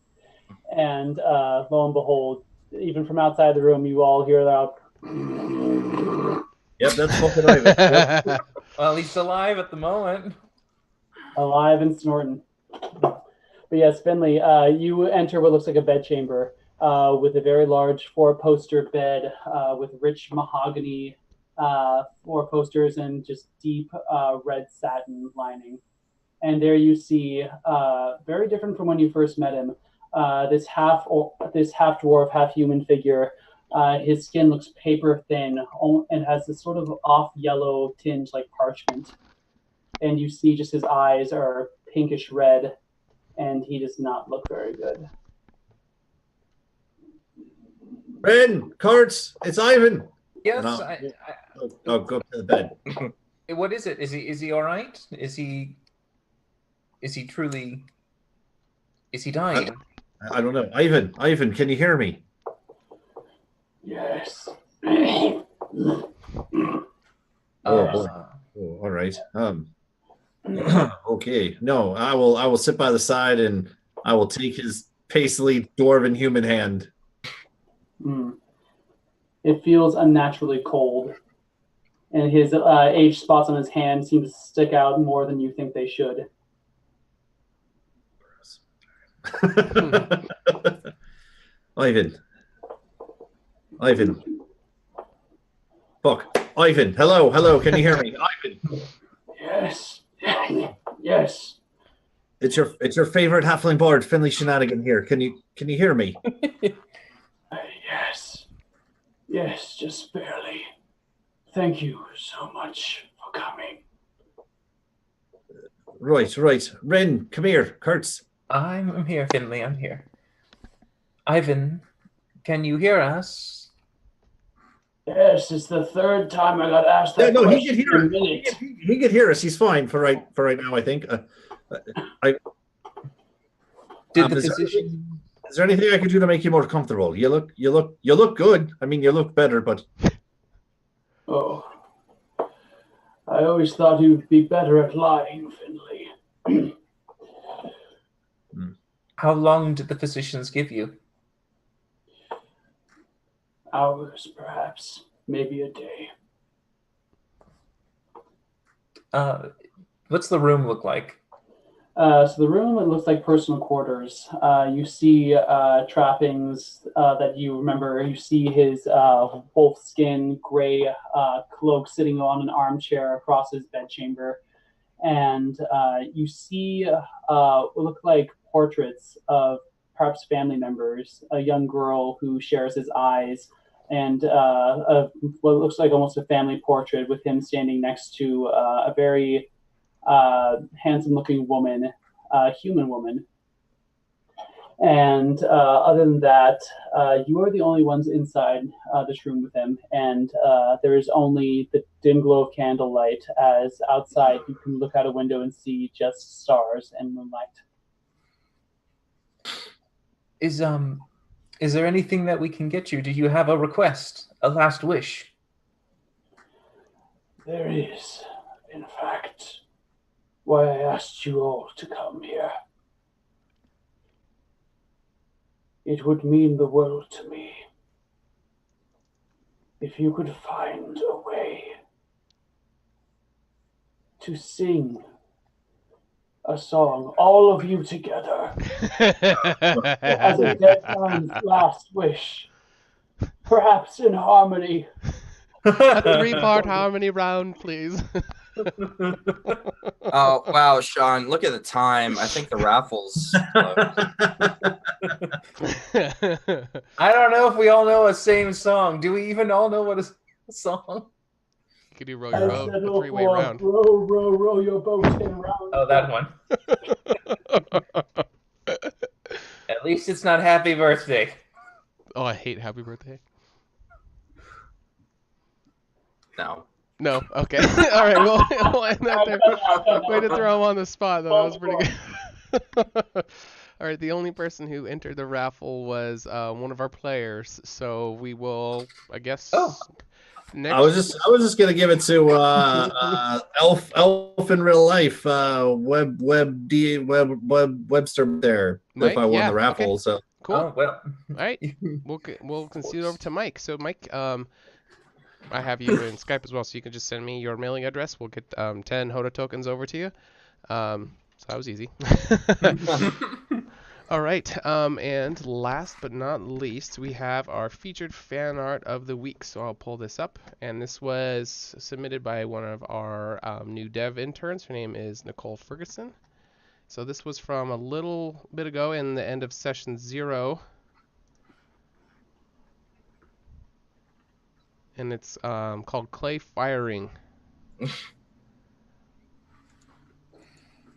And lo and behold, even from outside the room, you all hear that. Yep, that's fucking Ivan. Yep. Well, he's alive at the moment. Alive and snorting. But yes, Finley, you enter what looks like a bedchamber. with a very large 4-poster bed with rich mahogany 4 posters and just deep red satin lining. And there you see, very different from when you first met him, this half dwarf, half human figure. His skin looks paper thin and has this sort of off yellow tinge like parchment. And you see just his eyes are pinkish red, and he does not look very good. Ren, Kurtz, it's Ivan. Yes, No. Go up to the bed. What is it? Is he all right? Is he truly? Is he dying? I don't know. Ivan, can you hear me? Yes. Oh boy. Oh, all right. Okay. No, I will sit by the side and I will take his paisley dwarven human hand. It feels unnaturally cold, and his age spots on his hand seem to stick out more than you think they should. Ivan. Fuck. Ivan. Hello. Can you hear me? Ivan. Yes. Yes. It's your favorite halfling bard, Finley Shenanigan here. Can you hear me? Yes. Yes, just barely. Thank you so much for coming. Right. Ren, come here. Kurtz. I'm here, Finley. I'm here. Ivan, can you hear us? Yes, it's the 3rd time I got asked that. No, question he can hear us. He can hear us. He's fine for right now, I think. Is there anything I could do to make you more comfortable? You look good. I mean, you look better, but. Oh, I always thought you'd be better at lying, Finley. How long did the physicians give you? Hours, perhaps. Maybe a day. What's the room look like? So the room, it looks like personal quarters. You see trappings that you remember. You see his wolf skin gray cloak sitting on an armchair across his bedchamber. And you see what look like portraits of perhaps family members, a young girl who shares his eyes, and what looks like almost a family portrait with him standing next to a very handsome-looking woman, human woman. And other than that, you are the only ones inside this room with him, and there is only the dim glow of candlelight, as outside you can look out a window and see just stars and moonlight. Is there anything that we can get you? Do you have a request, a last wish? There is, in fact, why I asked you all to come here. It would mean the world to me if you could find a way to sing a song, all of you together, as a dead man's last wish, perhaps in harmony. A 3-part harmony round, please. Oh, wow, Sean, look at the time. I think the raffle's I don't know if we all know a same song. Do we even all know what a song? Could you row your boat? A 3-way round. Row your boat in round. Oh, that one. At least it's not Happy Birthday. Oh, I hate Happy Birthday. No. No. Okay. All right. We'll end that there. Way to throw him on the spot, though. That was pretty good. All right. The only person who entered the raffle was one of our players. So we will, I guess. Oh. Next. I was just gonna give it to Elf in real life, Webster there. Mike? If I won Yeah, the raffle, okay. so Cool. Oh, well. All right. We'll concede over to Mike. So Mike, I have you in Skype as well, so you can just send me your mailing address. We'll get 10 HotA tokens over to you. So that was easy. All right, and last but not least, we have our featured fan art of the week. So I'll pull this up, and this was submitted by one of our new dev interns. Her name is Nicole Ferguson. So this was from a little bit ago in the end of session 0. And it's called Clay Firing.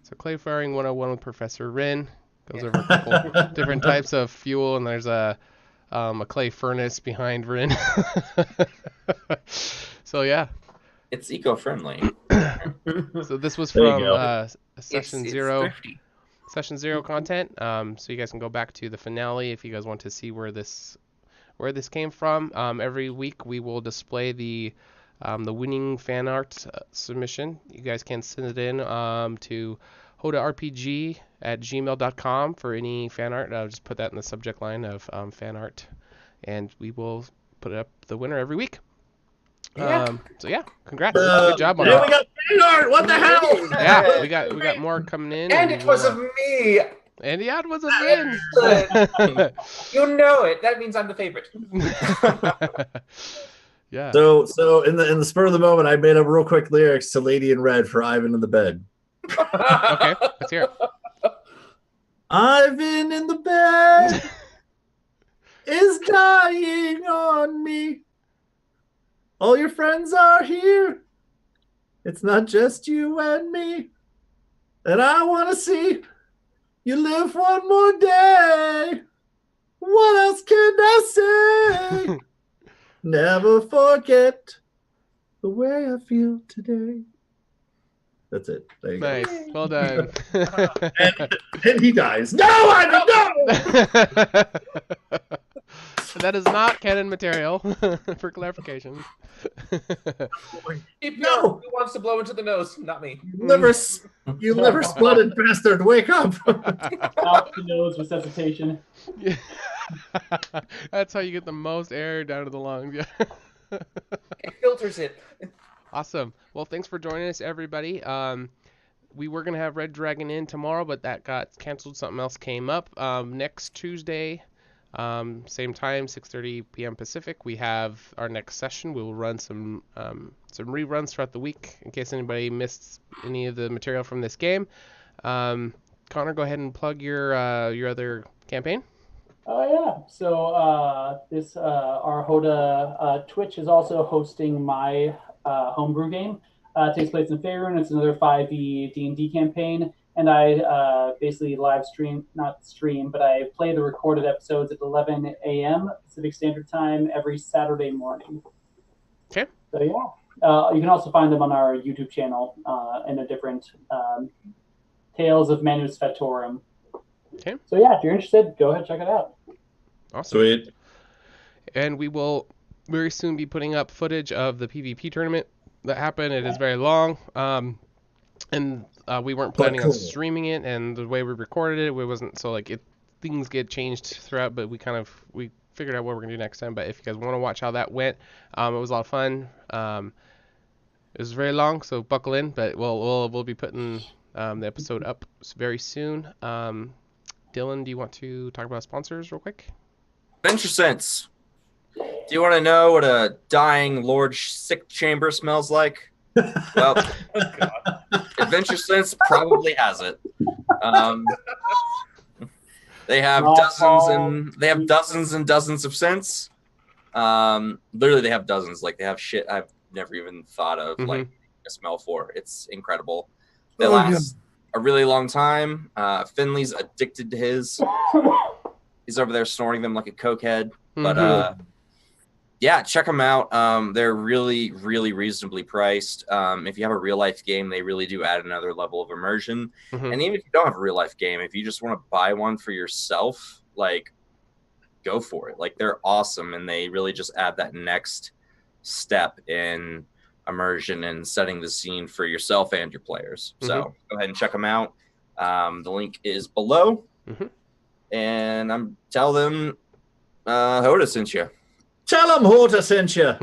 So Clay Firing 101 with Professor Rin. Goes over a couple different types of fuel, and there's a clay furnace behind Rin. So yeah. It's eco-friendly. So this was There you from go. session It's 0. thrifty. Session 0 content. So you guys can go back to the finale if you guys want to see where this came from. Every week we will display the winning fan art submission. You guys can send it in to HotARPG@gmail.com for any fan art. I'll just put that in the subject line of fan art, and we will put up the winner every week. Yeah. So yeah, congrats. Good job on Yeah, that. we got fan art. What the hell? Yeah, we got more coming in. And it was we'll, of me. And the ad was a win. You know it. That means I'm the favorite. Yeah. So in the spur of the moment, I made up real quick lyrics to Lady in Red for Ivan in the Bed. Okay, let's hear it. Ivan in the bed is dying on me. All your friends are here. It's not just you and me. And I want to see you live one more day. What else can I say? Never forget the way I feel today. That's it. There you Nice. Well done. and he dies. No, Ivan, no! That is not canon material, for clarification. No, who wants to blow into the nose? Not me. You liver spotted bastard, wake up! Out the nose resuscitation. Yeah. That's how you get the most air down to the lungs. Yeah. It filters it. Awesome. Well, thanks for joining us, everybody. We were going to have Red Dragon in tomorrow, but that got canceled. Something else came up. Next Tuesday, same time, 6:30 p.m. Pacific, we have our next session. We will run some reruns throughout the week in case anybody missed any of the material from this game. Connor, go ahead and plug your other campaign. Oh yeah. So this our HotA Twitch is also hosting my homebrew game. It takes place in Faerun. It's another 5e D&D campaign, and I basically not stream, but I play the recorded episodes at 11 a.m. Pacific Standard Time every Saturday morning. Okay. So yeah, you can also find them on our YouTube channel in a different Tales of Manus Fatorum. Okay. So yeah, if you're interested, go ahead and check it out. Awesome. Sweet. And we will very soon be putting up footage of the PvP tournament that happened. It is very long, and we weren't planning on streaming it, and the way we recorded it, wasn't so like it. Things get changed throughout, but we figured out what we're gonna do next time. But if you guys want to watch how that went, it was a lot of fun. It was very long, so buckle in. But we'll be putting the episode up very soon. Dylan, do you want to talk about sponsors real quick? Adventure Sense. Do you want to know what a dying Lord sick chamber smells like? Well, Adventure Sense probably has it. They have dozens and dozens of scents. Literally, they have dozens. Like they have shit I've never even thought of like a smell for. It's incredible. They last a really long time. Finley's addicted to his. He's over there snorting them like a cokehead. But yeah, check them out. They're really, really reasonably priced. If you have a real life game, they really do add another level of immersion. And even if you don't have a real life game, if you just want to buy one for yourself, like go for it. Like they're awesome, and they really just add that next step in immersion and setting the scene for yourself and your players. So go ahead and check them out. The link is below. And tell them HotA sent you. Tell them HotA sent you.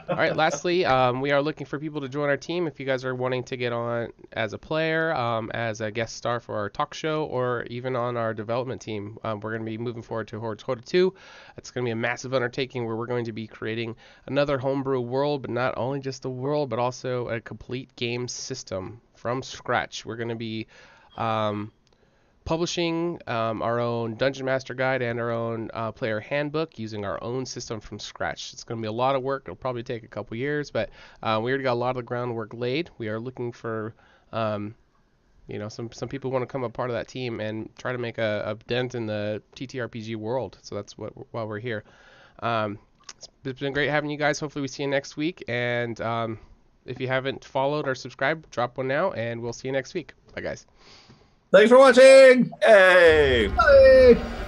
All right. Lastly, we are looking for people to join our team. If you guys are wanting to get on as a player, as a guest star for our talk show, or even on our development team, we're going to be moving forward to HotA 2. It's going to be a massive undertaking where we're going to be creating another homebrew world, but not only just a world, but also a complete game system from scratch. We're going to be publishing our own Dungeon Master Guide and our own player handbook using our own system from scratch. It's going to be a lot of work. It'll probably take a couple years, but we already got a lot of the groundwork laid. We are looking for, some people want to come a part of that team and try to make a dent in the TTRPG world. So that's why we're here. It's been great having you guys. Hopefully we see you next week. And if you haven't followed or subscribed, drop one now, and we'll see you next week. Bye, guys. Thanks for watching. Hey. Bye.